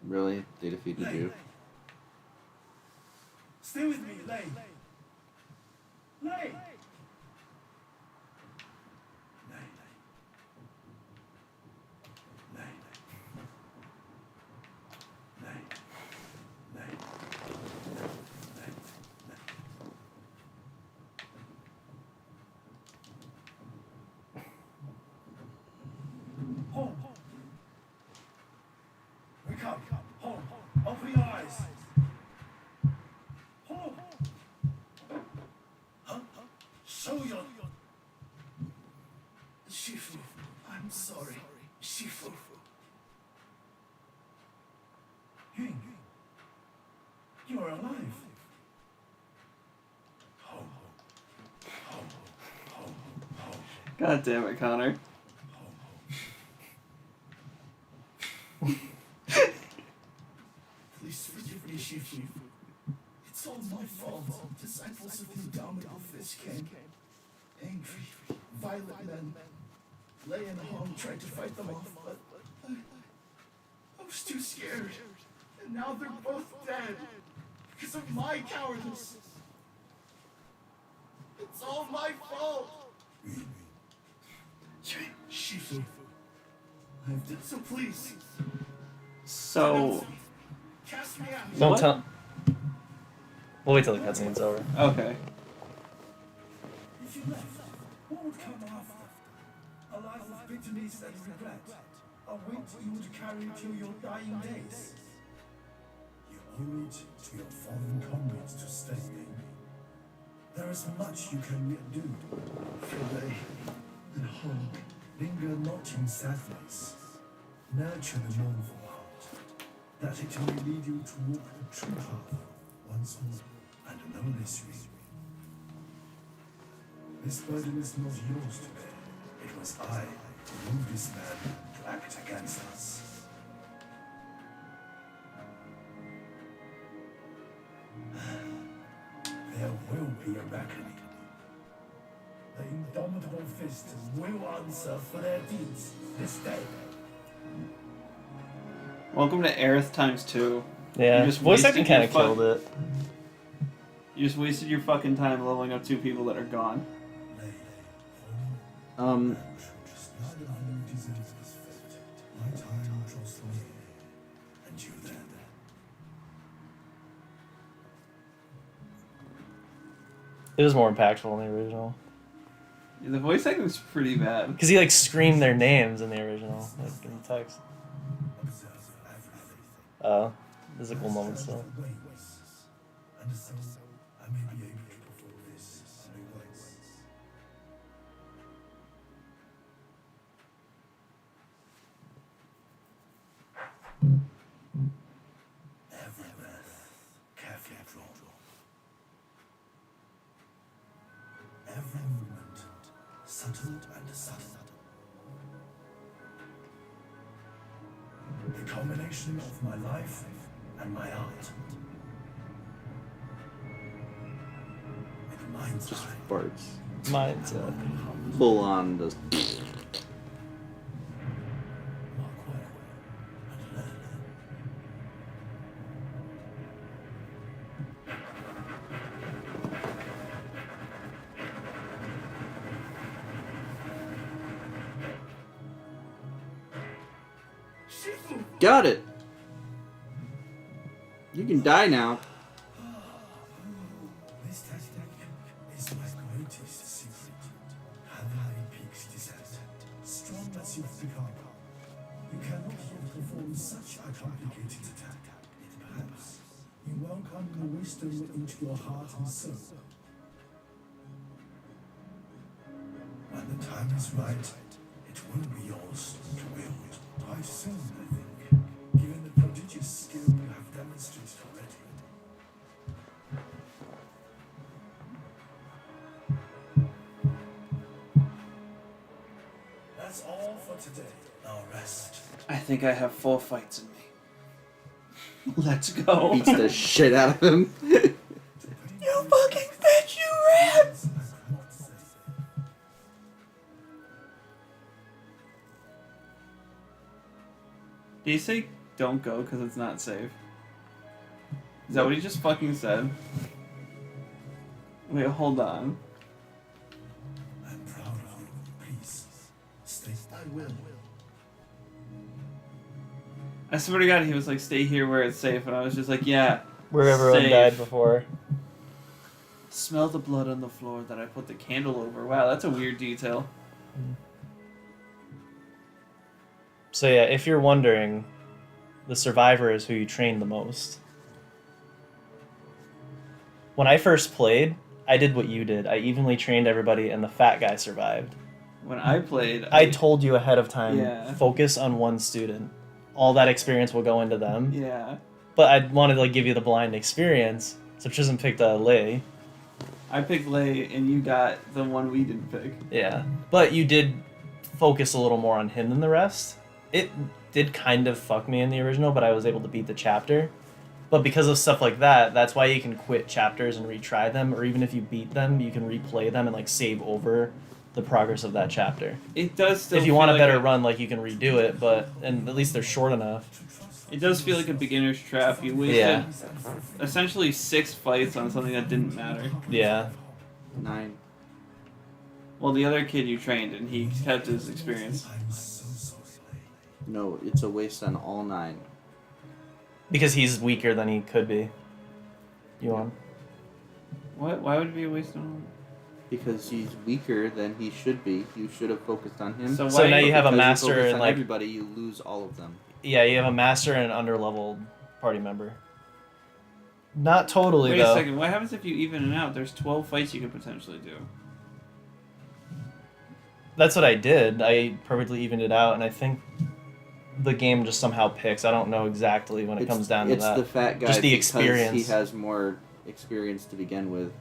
Really? They defeated you? Stay with me, Lay. Lay. Home. Wake up. Home. Open your eyes. Home. Huh? Show your... Shifu, I'm sorry. Shifu. Ying, you're alive. Home. Home. Home. Home. God damn it, Connor. Please forgive me, Shifu. It's all my fault. Disciples of the Indomitable Fist came. Angry, violent men. Lei and Hong tried to fight them off, but I was too scared. And now they're both dead. Because of my cowardice. It's all my fault. Shifu. I've done so, please. So, Cast me out. Don't What? tell. We'll wait till the cutscene's over. okay. If you left, what would come after? A life of bitterness and regret. A weight you would carry till your dying days. You owe it to your fallen comrades to stay. There is much you can yet do. For they and home linger not in sadness. Nurture the mournful heart, that it may lead you to walk the true path once more and know this reason. This burden is not yours to bear. It was I who moved this man to act against us. There will be a reckoning. The Indomitable Fist will answer for their deeds this day. Welcome to Aerith times 2. Yeah, You just voice wasted acting kind your of killed it. You just wasted your fucking time leveling up 2 people that are gone. Um, It was more impactful in the original. Yeah, the voice acting's pretty bad. Because he like screamed their names in the original, like in the text. There's a cool moment still. And so I may be able to perform this in new ways. Every breath carefully drawn. Every movement subtle and sudden. The combination of my life and my art. With mind's just eye. farts. Mindset. Full on just. Mark well and learn. Shifu! Got it! You can die now. This technique is my greatest secret. High peaks descent. Strong as you've become, you cannot yet perform such a complicated attack. Yet perhaps you welcome the wisdom into your heart and soul. When the time is right, it will be yours to wield. Quite soon, I think, given the prodigious skill you have demonstrated already. That's all for today. Now rest. I think I have 4 fights in me. Let's go. Beats the shit out of him. Did he say don't go because it's not safe? Is that what he just fucking said? Wait, hold on. I'm proud of you. Please, stay. I will. I swear to God, he was like, stay here where it's safe, and I was just like, yeah. Where everyone safe. died before. Smell the blood on the floor that I put the candle over. Wow, that's a weird detail. So yeah, if you're wondering, the survivor is who you train the most. When I first played, I did what you did. I evenly trained everybody, and the fat guy survived. When I played, I told you ahead of time, Yeah. focus on one student. All that experience will go into them. Yeah. But I wanted to like give you the blind experience, so Chisholm picked Lei. I picked Lei, and you got the one we didn't pick. Yeah, but you did focus a little more on him than the rest. It did kind of fuck me in the original, but I was able to beat the chapter. But because of stuff like that, that's why you can quit chapters and retry them, or even if you beat them, you can replay them and like save over the progress of that chapter. It does still If you feel want a like better run, like you can redo it, but and at least they're short enough. It does feel like a beginner's trap. You wasted essentially 6 fights on something that didn't matter. Yeah. 9. Well, the other kid you trained, and he kept his experience. I'm so sorry. No, it's a waste on all 9. Because he's weaker than he could be. You want? What? Why would it be a waste of time? Because he's weaker than he should be. You should have focused on him. So So why now you have a Because master focus and on like everybody, you lose all of them. yeah, you have a master and an underleveled party member. Not totally Wait though. a second. What happens if you even it out? There's 12 fights you could potentially do. That's what I did. I perfectly evened it out, and I think the game just somehow picks. I don't know exactly when it comes down to that. It's the fat guy Just the because experience. he has more experience to begin with.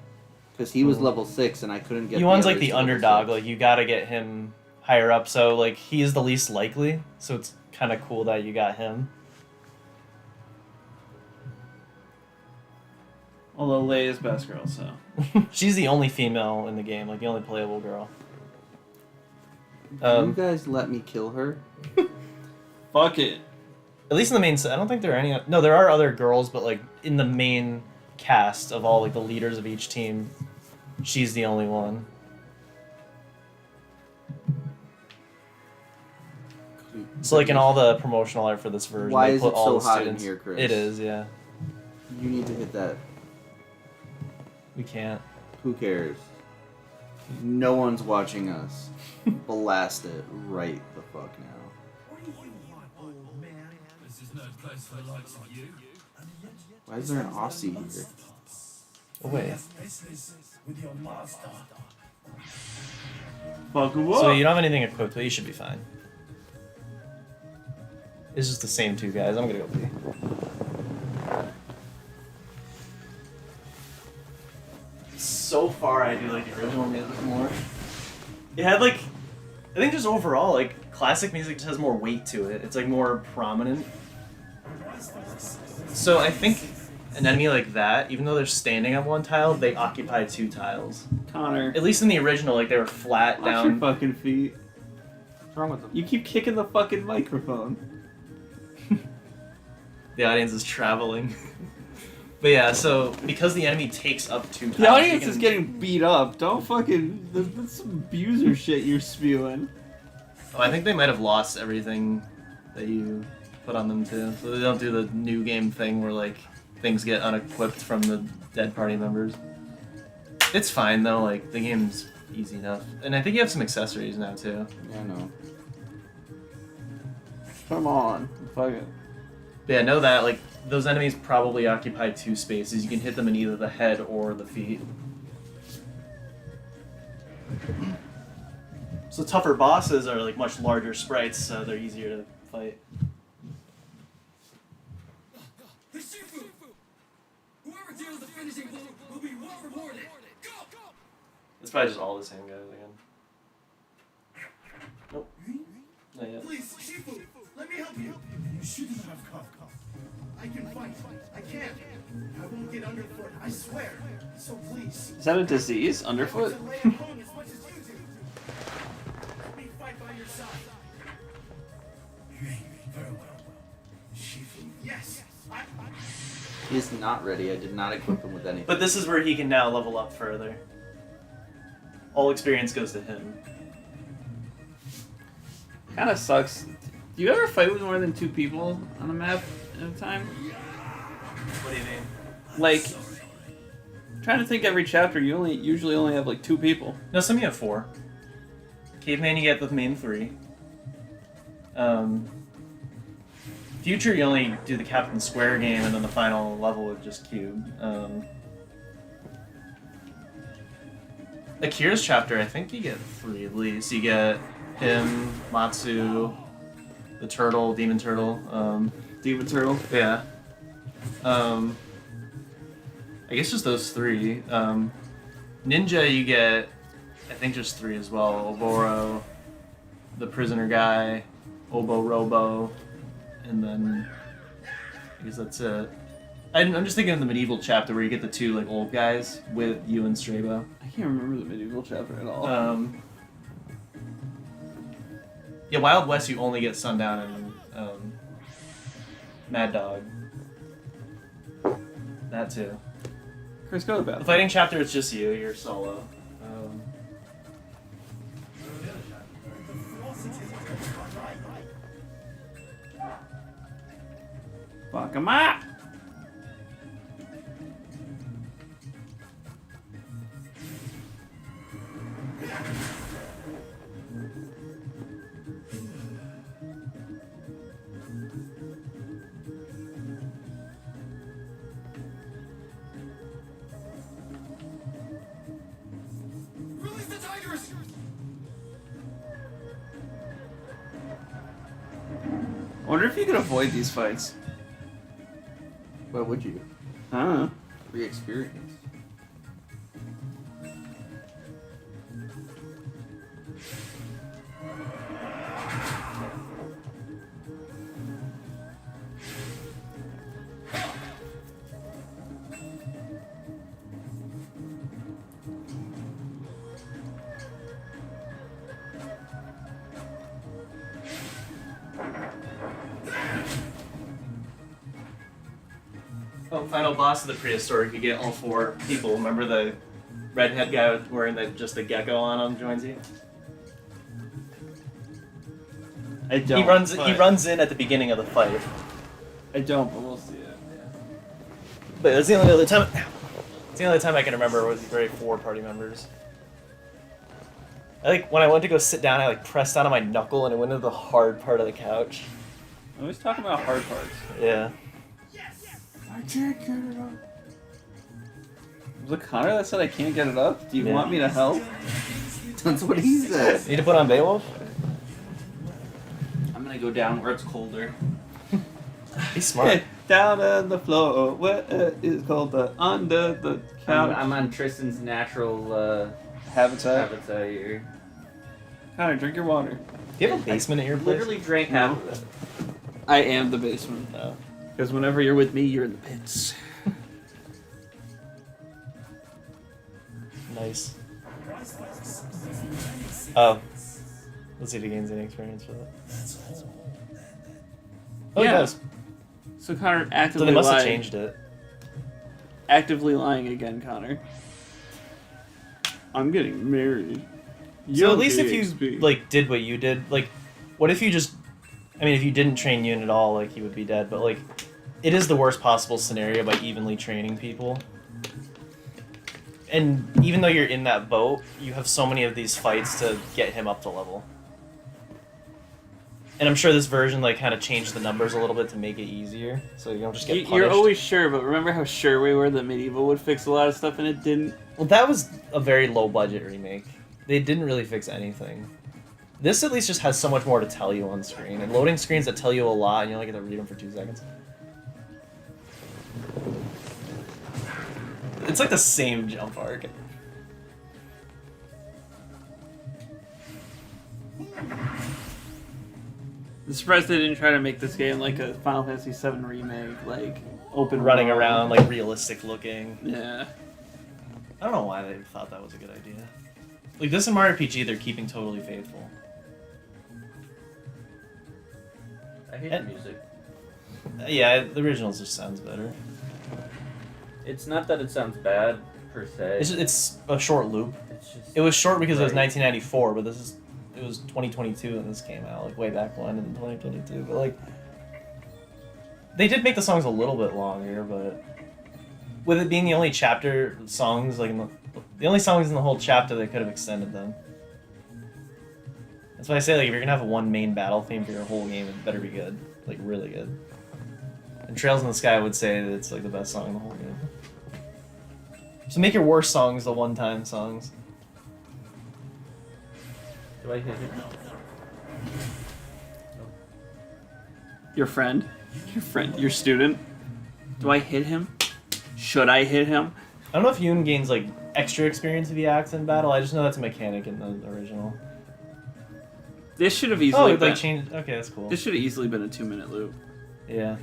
Because he was level 6 and I couldn't get Yuan's the like others the to level underdog. 6. Like you gotta get him higher up. So like he is the least likely. So it's kind of cool that you got him. Although Lei is best girl, so. She's the only female in the game. Like the only playable girl. Can you guys let me kill her? Fuck it. At least in the main. I don't think there are any. No, there are other girls, but like in the main cast of all like the leaders of each team, she's the only one. So like in all the promotional art for this version, Why they is put it all so the hot students. in here, Chris? It is, yeah. You need to hit that. We can't. Who cares? No one's watching us. Blast it right the fuck now. What do you want, old man? This is no place for the likes of you. Why is there an Aussie here? Oh wait. Business with your master. Fuck him up. So you don't have anything equipped, but you should be fine. It's just the same two guys. I'm gonna go B. So far, I do like the original music more. It had like, I think just overall, like classic music just has more weight to it. It's like more prominent. So I think an enemy like that, even though they're standing on one tile, they occupy 2 tiles. Connor. At least in the original, like they were flat Watch your down. fucking feet. What's wrong with them? You keep kicking the fucking microphone. The audience is traveling. But yeah, so because the enemy takes up 2 tiles, The audience you is can- getting beat up. Don't fucking. That's some abuser shit you're spewing. Oh, I think they might have lost everything that you put on them too. So they don't do the new game thing where like things get unequipped from the dead party members. It's fine though, like the game's easy enough. And I think you have some accessories now too. Yeah, no. Come on. Fuck it. But yeah, know that like those enemies probably occupy 2 spaces. You can hit them in either the head or the feet. So tougher bosses are like much larger sprites, so they're easier to fight. The Shifu! Whoever deals the finishing blow will be well rewarded. Go! It's probably just all the same guys again. Nope. Not yet. Please, Shifu, let me help you. You shouldn't have come. I can fight. I can. I won't get underfoot, I swear. So please. Is that a disease? Underfoot? To lay at home as much as you do. Let me fight by your side. Very well. Yes. He's not ready. I did not equip him with anything. But this is where he can now level up further. All experience goes to him. Kind of sucks. Do you ever fight with more than 2 people on a map at a time? What do you mean? Like, trying to think every chapter, you usually only have like 2 people. No, some you have 4. Caveman you get with main 3. Future you only do the Captain Square game and then the final level with just Cube. Akira's chapter, I think you get 3 at least. You get him, Matsu, the turtle, Demon Turtle. Demon Turtle. Yeah. I guess just those 3. Ninja you get, I think just 3 as well. Oboro, the prisoner guy, Obo Robo, and then I guess that's it. I'm just thinking of the medieval chapter where you get the 2 like old guys with you and Strabo. I can't remember the medieval chapter at all. Yeah, Wild West you only get Sundown and Mad Dog. That too. Chris, go to The battle. fighting chapter is just you. You're solo. Fuck him up! Release the tigers! I wonder if you could avoid these fights. Why would you? I don't know. Re-experience. Oh, final boss of the prehistoric, you get all 4 people. Remember the redhead guy wearing just a gecko on him joins you? I don't. He runs but- in at the beginning of the fight. I don't, but we'll see it. But that's the only other time. It's the only time I can remember was very 4 party members. I like when I went to go sit down, I like pressed down on my knuckle and it went into the hard part of the couch. Always talking about hard parts. Yeah. I can't get it up. Was it Connor that said I can't get it up? Do you Yeah. want me to help? That's what he said. Need to put on Beowulf? I'm gonna go down where it's colder. He's smart. Hey, down on the floor, what is called the under the couch I'm on Tristan's natural habitat. habitat here. Connor, drink your water. Do you have a basement at your place? Literally drank No. half of it. I am the basement. No. Because whenever you're with me, you're in the pits. Nice. Oh. Let's see if he gains any experience with it. Oh, Yeah. he does. So Connor So actively they must have lied. changed it. Actively lying again, Connor. I'm getting married. So at least if DXP. you like did what you did, like, what if you just? I mean, if you didn't train Yoon at all, like he would be dead. But like, it is the worst possible scenario by evenly training people. And even though you're in that boat, you have so many of these fights to get him up to level. And I'm sure this version like kind of changed the numbers a little bit to make it easier, so you don't just get punished. You're always sure, but remember how sure we were that Medieval would fix a lot of stuff and it didn't? Well, that was a very low budget remake. They didn't really fix anything. This at least just has so much more to tell you on screen, and loading screens that tell you a lot, and you only get to read them for 2 seconds. It's like the same jump arc. I'm surprised they didn't try to make this game like a Final Fantasy VII remake, like open Running world. around, like realistic looking. Yeah. I don't know why they thought that was a good idea. Like this in Mario RPG, they're keeping totally faithful. I hate And- the music. Yeah, the original just sounds better. It's not that it sounds bad per se. It's a short loop. It's just It was short because it was Right. 1994, but it was 2022 when this came out, like way back when in 2022. But like, they did make the songs a little bit longer, but with it being the only chapter songs, like the only songs in the whole chapter, they could have extended them. That's why I say, like, if you're gonna have one main battle theme for your whole game, it better be good, like really good. And Trails in the Sky would say that it's like the best song in the whole game. So make your worst songs the one-time songs. Do I hit it? Your friend, your student. Do I hit him? Should I hit him? I don't know if Yoon gains like extra experience if he acts in battle. I just know that's a mechanic in the original. This should have Oh, easily it been. like changed. Okay, that's cool. This should have easily been a 2-minute loop. Yeah.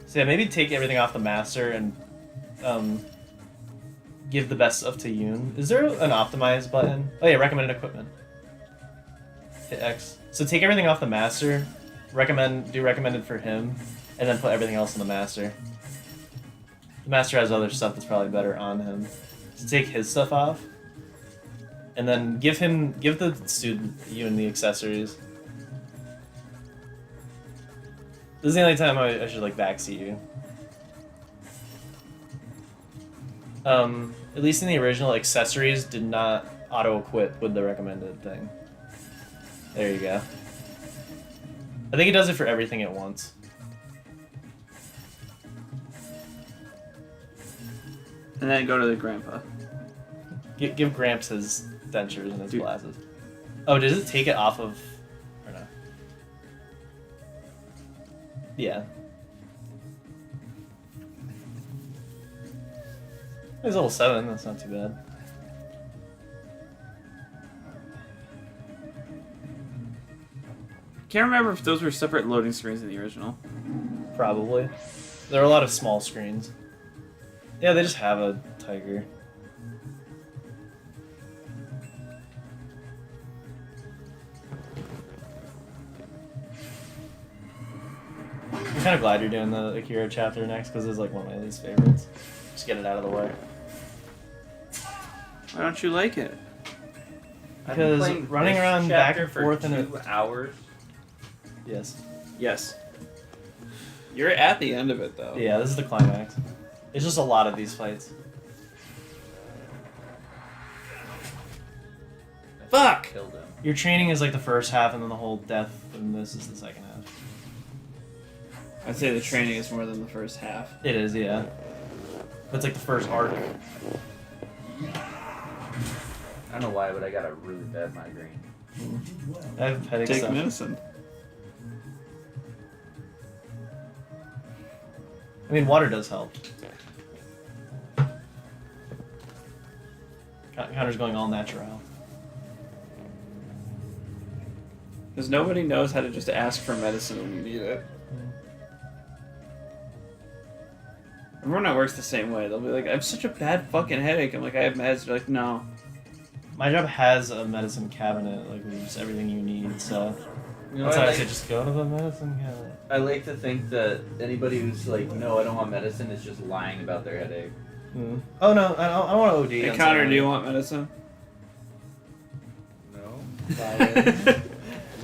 So yeah, maybe take everything off the master and give the best stuff to Yoon. Is there an optimize button? Oh yeah, recommended equipment. Hit X. So take everything off the master, do recommended for him, and then put everything else in the master. The master has other stuff that's probably better on him. So take his stuff off, and then give the student Yoon the accessories. This is the only time I should like backseat you. At least in the original, accessories did not auto-equip with the recommended thing. There you go. I think it does it for everything at once. And then go to the grandpa. Give Gramps his dentures and his Dude. glasses. Oh, does it take it off of... or no? Yeah. He's level 7, that's not too bad. Can't remember if those were separate loading screens in the original. Probably. There are a lot of small screens. Yeah, they just have a tiger. I'm kind of glad you're doing the Akira chapter next because it's like one of my least favorites. Just get it out of the way. Why don't you like it? I've been Because playing running this around back chapter and for forth in a 2 hours. yes, Yes. You're at the end of it though. yeah, this is the climax. It's just a lot of these fights. Fuck! Killed him. Your training is like the first half, and then the whole death, and this is the second half. I'd say the training is more than the first half. It is, yeah. That's like the first arc. I don't know why, but I got a really bad migraine. I have headache Take stuff. medicine. I mean, water does help. Connor's going all natural. Because nobody knows how to just ask for medicine when you need it. Everyone at work's the same way. They'll be like, I have such a bad fucking headache. I'm like, I have meds. They're like, no. My job has a medicine cabinet, like with just everything you need, so You know, that's I, why I like, say just go to the medicine cabinet. I like to think that anybody who's like, no, I don't want medicine, is just lying about their headache. Mm. Oh no, I don't want to OD. Hey, on Connor, somebody. do you want medicine? No. No,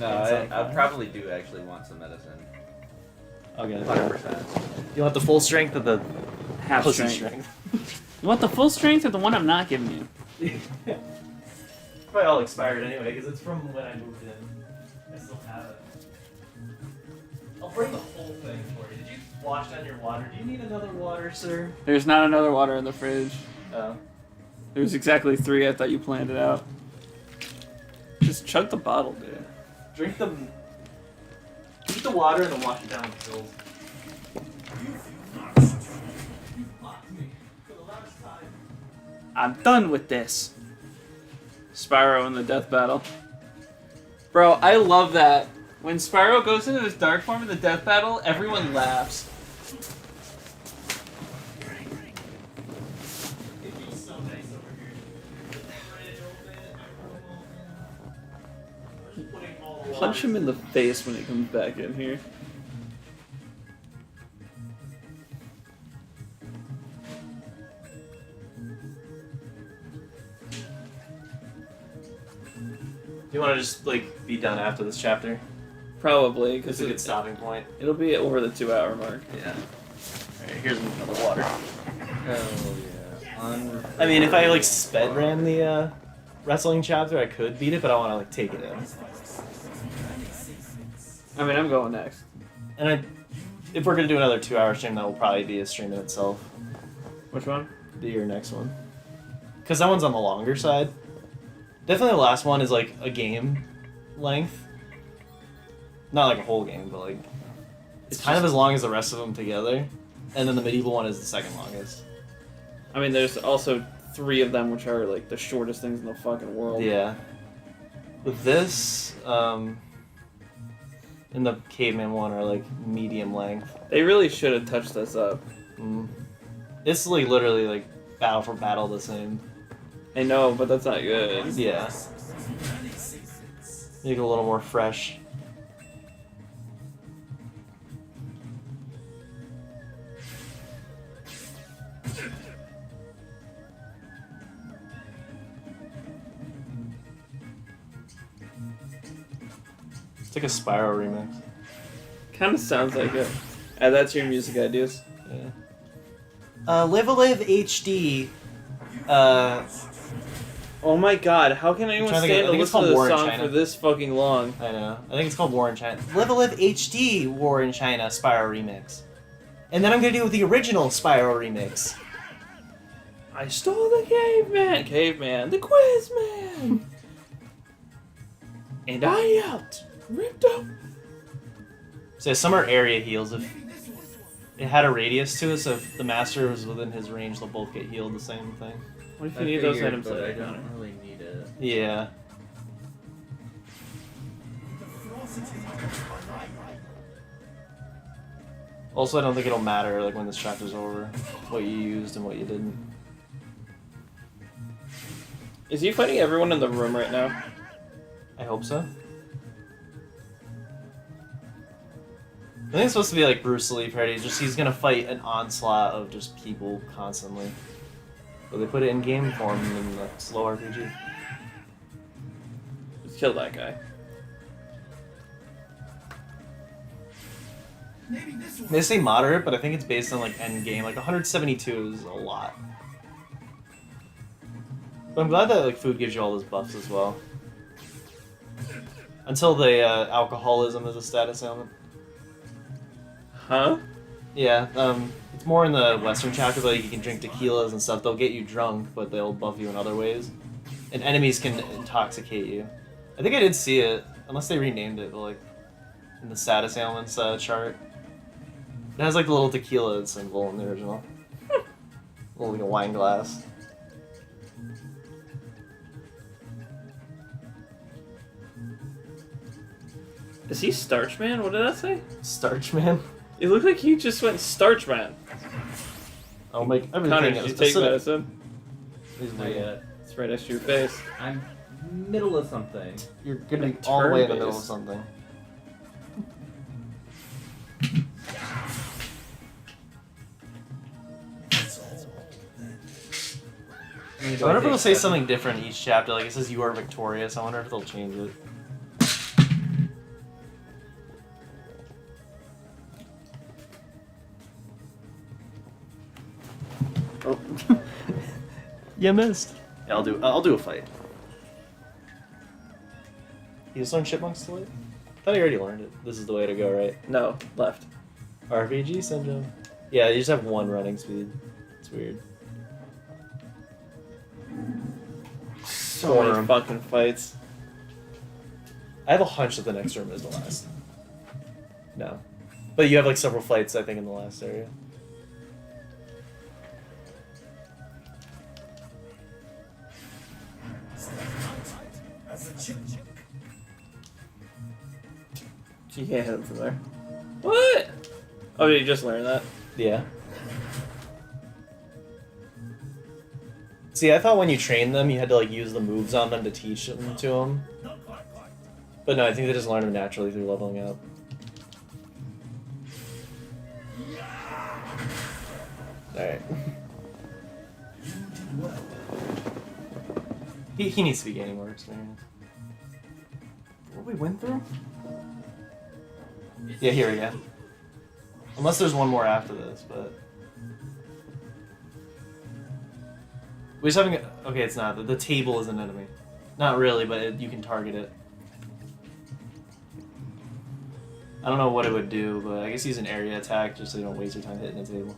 That's I fine. probably do actually want some medicine. I'll get it. 100%. You want the full strength of the Half pussy strength. You want the full strength or the one I'm not giving you? Probably all expired anyway, because it's from when I moved in. I still have it. I'll bring the whole thing for you. Did you wash down your water? Do you need another water, sir? There's not another water in the fridge. Oh. There's exactly 3. I thought you planned it out. Just chug the bottle, dude. Drink the water and then wash it down with pills. I'm done with this. Spyro in the death battle. Bro, I love that. When Spyro goes into his dark form in the death battle, everyone laughs. Punch him in the face when he comes back in here. want to just like be done after this chapter? Probably It's because a good stopping point. it'll be over the 2-hour mark. Yeah. Alright, here's another water. Hell yeah. I mean, if I like sped ran the wrestling chapter, I could beat it, but I want to like take it in. I mean, I'm going next. And if we're gonna do another 2-hour stream, that will probably be a stream in itself. Which one? Do your next one. Because that one's on the longer side. Definitely the last one is like a game length. Not like a whole game, but like... It's kind of as long as the rest of them together. And then the medieval one is the second longest. I mean, there's also 3 of them which are like the shortest things in the fucking world. Yeah. With this, and the caveman one are like medium length. They really should have touched this up. It's like literally like battle for battle the same. I know, but that's not good. Yeah. Make it a little more fresh. It's like a Spyro remix. Kind of sounds like it. Add that to your music ideas. Yeah. Live a Live HD. Oh my god, how can anyone trying to think stand of- I to think it's listen to called this War in song China. for this fucking long? I know. I think it's called War in China. Live a Live HD War in China Spyro remix. And then I'm gonna do the original Spyro remix. I stole the caveman, the quiz man, and I yelled, ripped up. So some are area heals. If it had a radius to it, so if the master was within his range, they'll both get healed the same thing. What if I you need those figured, items but I later, don't Connor? really need it. Yeah. Also, I don't think it'll matter like when this chapter's over, what you used and what you didn't. Is he fighting everyone in the room right now? I hope so. I think it's supposed to be like Bruce Lee parody, just he's gonna fight an onslaught of just people constantly. But they put it in game form in the slow RPG. Just kill that guy. They say moderate, but I think it's based on like end game. Like 172 is a lot. But I'm glad that like food gives you all those buffs as well. Until the alcoholism is a status ailment. Huh? Yeah, it's more in the Western chapter, but like, you can drink tequilas and stuff. They'll get you drunk, but they'll buff you in other ways. And enemies can intoxicate you. I think I did see it, unless they renamed it, but like in the status ailments chart. It has like the little tequila symbol in the original. Little like a wine glass. Is he Starch Man? What did that say? Starch Man. It looked like he just went Starch Man. I'll make everything Connor, did you take acidic. medicine? Not yet. It's right next to your face. I'm middle of something. You're gonna be Like all the way in the middle of turn-based. something. I wonder if it'll say something different each chapter. Like it says you are victorious. I wonder if they'll change it. Oh, you missed. Yeah, I'll do a fight. You just learned Chipmunks to light? I thought you already learned it. This is the way to go, right? No, left. RPG syndrome. Yeah, you just have one running speed. It's weird. So Corner many 'em. fucking fights. I have a hunch that the next room is the last. No. But you have like several fights, I think, in the last area. As a chipmunk. You can't hit him from there. What? Oh, did you just learn that? Yeah. See, I thought when you trained them, you had to like use the moves on them to teach them to them. But no, I think they just learn them naturally through leveling up. Alright. He needs to be gaining more experience. What we went through? Yeah, here we go. Unless there's one more after this, but we just having. Okay, it's not. The table is an enemy. Not really, but you can target it. I don't know what it would do, but I guess use an area attack just so you don't waste your time hitting the table.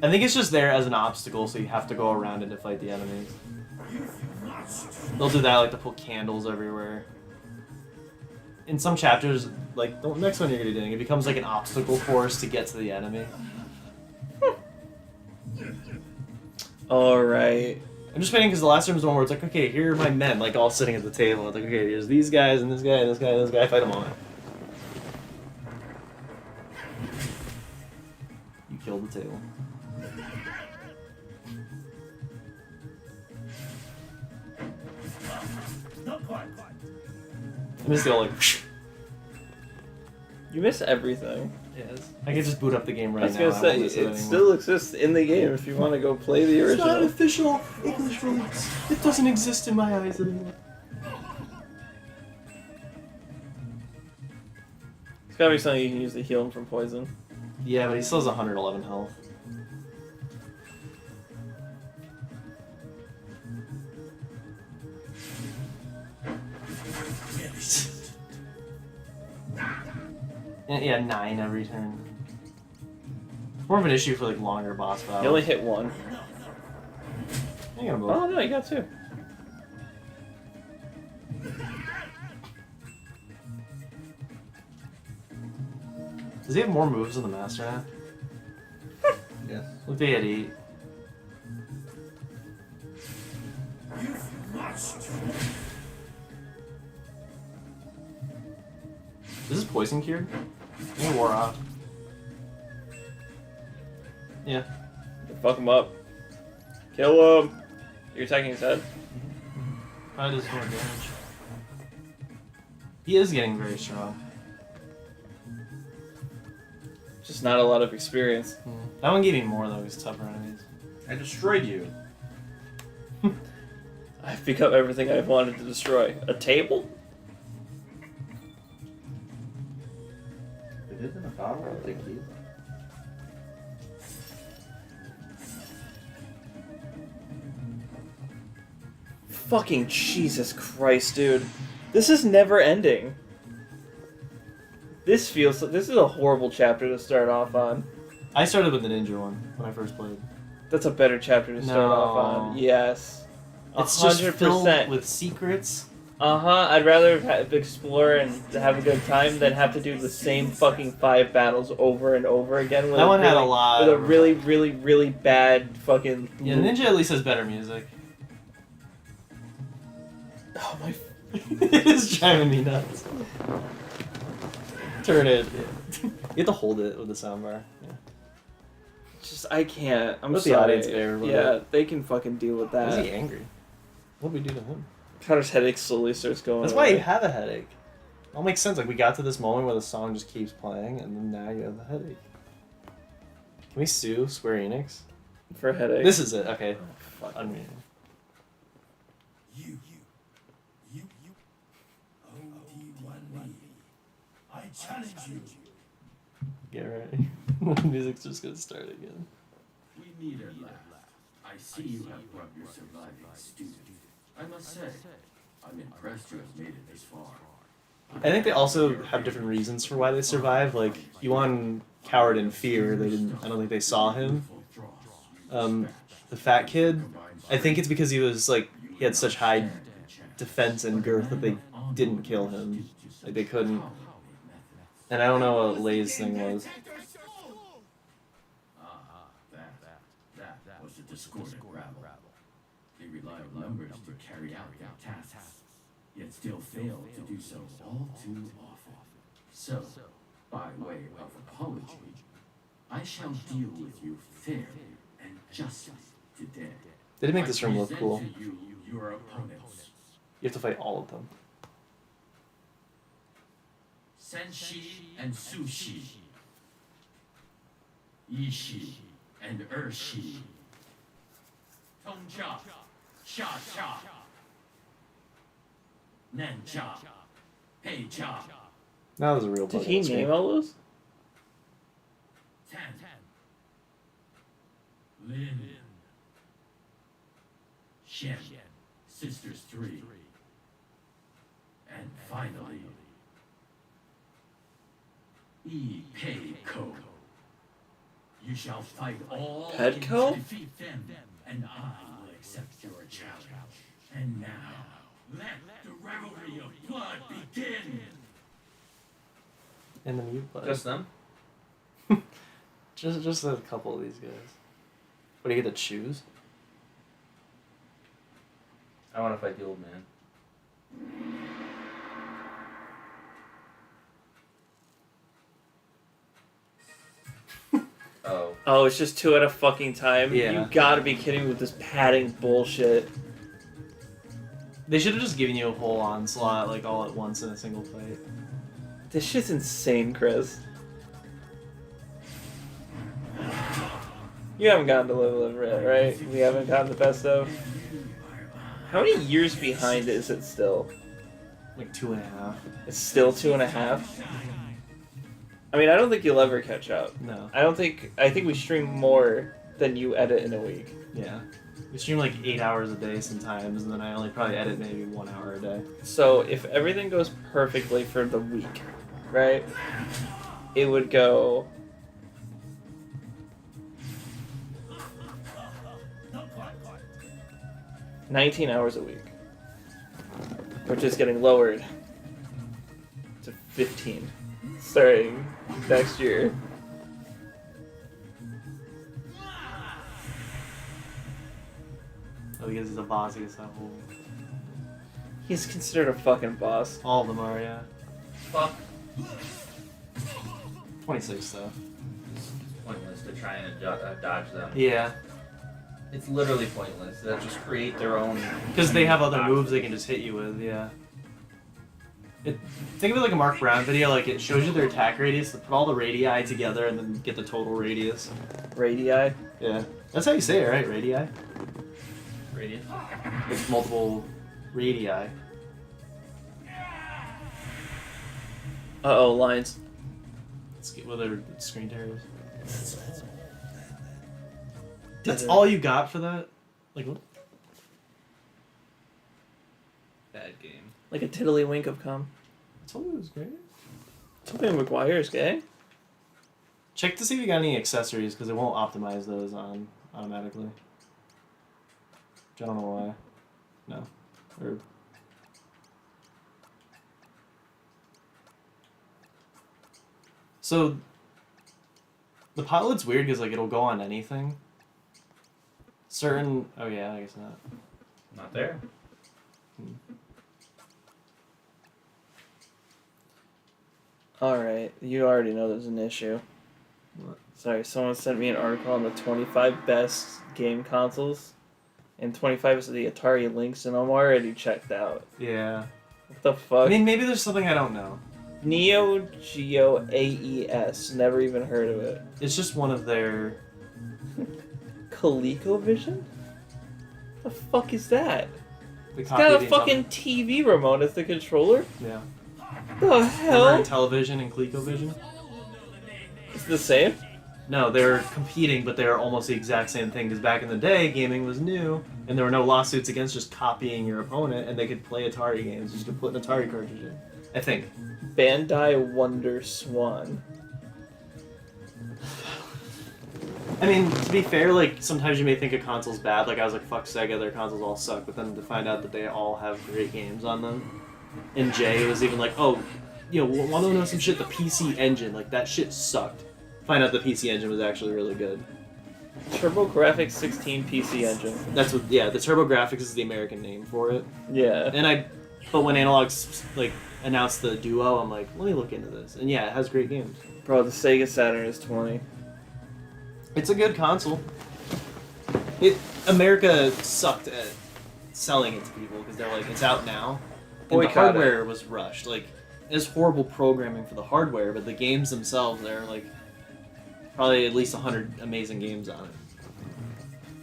I think it's just there as an obstacle, so you have to go around it to fight the enemies. They'll do that, like, to put candles everywhere. In some chapters, like, the next one you're gonna be doing, it becomes like an obstacle course to get to the enemy. Alright. I'm just waiting because the last room is the one where it's like, okay, here are my men, like, all sitting at the table. It's like, okay, here's these guys, and this guy, and this guy, and this guy. Fight them all. You killed the table. Not quite. I missed the all, like, You miss everything. yes. I can just boot up the game right I was now. gonna I say, won't miss it anymore. still exists in the game if you want to go play the It's not an original. official English release. It doesn't exist in my eyes anymore. It's gotta be something you can use to heal him from poison. Yeah, but he still has 111 health. Yeah, 9 every turn. More of an issue for like longer boss battles. You only hit one. You got both. Oh no, you got two. Does he have more moves than the Master Hand? Yes. Look, they had 8. Is this poison cured? It wore off. Yeah. Fuck him up. Kill him. You're attacking his head. Probably does more damage. He is getting very strong. Just not a lot of experience. That one gave me more though, because tougher enemies. I destroyed you. I've become everything I've wanted to destroy. A table? It isn't a bottle, I'll take these. Fucking Jesus Christ, dude. This is never ending. This is a horrible chapter to start off on. I started with the ninja one when I first played. That's a better chapter to start off on. No. Yes. It's just filled with secrets. I'd rather explore and have a good time than have to do the same fucking 5 battles over and over again. With That one had a lot. With a really, really, really bad fucking. Yeah, Ninja at least has better music. Oh my. It is driving me nuts. Turn it. You have to hold it with the soundbar. Yeah. Just I can't. I'm Let the sorry. audience bear with Yeah, it. they can fucking deal with Why is that. he angry? What did we do to him? Connor's headache slowly starts going. That's why you have a headache. It all makes sense. Like, we got to this moment where the song just keeps playing, and then now you have the headache. Can we sue Square Enix? For a headache. This is it. Okay. Fuck. Unreal. You. OD1 I challenge you. Get ready. The music's just gonna start again. We need a laugh. I see you have brought your surviving student. I must say, I'm impressed you have made it this far. I think they also have different reasons for why they survived. Like, Yuan cowered in fear. They didn't. I don't think they saw him. The fat kid. I think it's because he was like he had such high defense and girth that they didn't kill him. Like they couldn't. And I don't know what Lay's thing was. That was a discordant rabble. They rely on numbers to carry out their tasks, yet still fail to do so all too often. So, by way of apology, I shall deal with you fairly and justly today. They did make this room look I cool. present to you your opponents, You have to fight all of them. Senshi and Sushi, Ishi and Ershi, Tongcha Cha cha. Nen cha. Hey cha. That was a real Did bug he on screen. name all those? Ten. Lin. Shen. Sisters 3. And finally, Pei Ko. You shall fight all Petco? to defeat them, and I will accept your challenge. And now, let the revelry of blood begin! And the mute button. Just them? Just a couple of these guys. What do you get to choose? I want to fight the old man. Oh. Oh, it's just 2 at a fucking time? Yeah. You gotta be kidding me with this padding bullshit. They should have just given you a whole onslaught, like, all at once in a single fight. This shit's insane, Chris. You haven't gotten to level of red, right? We haven't gotten the best of. How many years behind is it still? Like 2.5. It's still 2.5? I mean, I don't think you'll ever catch up. No. I think we stream more than you edit in a week. Yeah. We stream like 8 hours a day sometimes, and then I only probably edit maybe 1 hour a day. So if everything goes perfectly for the week, right? It would go 19 hours a week, which is getting lowered to 15 starting next year. Oh, because he's a boss, he gets that whole... He's considered a fucking boss. All of them are, yeah. Fuck. 26, though. Pointless to try and dodge them. Yeah. It's literally pointless. They'll just create their own. Because they have other moves they can just hit you with, yeah. Think of it like a Mark Brown video, like it shows you their attack radius, put all the radii together and then get the total radius. Radii? Yeah. That's how you say it, right? Radii? Radius. It's multiple radii. Uh-oh, lines. Let's get with their screen tearers. That's all you got for that? Like what? Bad game. Like a tiddlywink of cum. I told you it was great. Tobey Maguire's gay? Check to see if you got any accessories, because it won't optimize those on automatically. Which I don't know why. No. Or... So, the pilot's weird because like it'll go on anything. Certain... Oh yeah, I guess not. Not there. Alright, you already know there's an issue. What? Sorry, someone sent me an article on the 25 best game consoles. And 25 is the Atari Lynx, and I'm already checked out. Yeah. What the fuck? I mean, maybe there's something I don't know. Neo Geo AES. Never even heard of it. It's just one of their... ColecoVision? The fuck is that? They It's got a fucking TV remote as the controller? Yeah. The Remember hell? in Television and ColecoVision? It's the same? No, they're competing, but they're almost the exact same thing. Because back in the day, gaming was new, and there were no lawsuits against just copying your opponent, and they could play Atari games. You just could put an Atari cartridge in. I think. Bandai Wonder Swan. I mean, to be fair, like, sometimes you may think a console's bad. Like, I was like, fuck Sega, their consoles all suck. But then to find out that they all have great games on them. And Jay was even like, oh, you know, want to know some shit? The PC Engine, like, that shit sucked. Find out the PC Engine was actually really good. TurboGrafx 16 PC Engine. That's what, yeah, the TurboGrafx is the American name for it. Yeah. And but when Analog's, like, announced the Duo, I'm like, let me look into this. And yeah, it has great games. Bro, the Sega Saturn is 20. It's a good console. America sucked at selling it to people because they're like, it's out now. And the Boycott hardware was rushed. Like, there's horrible programming for the hardware, but the games themselves, they're like, probably at least 100 amazing games on it.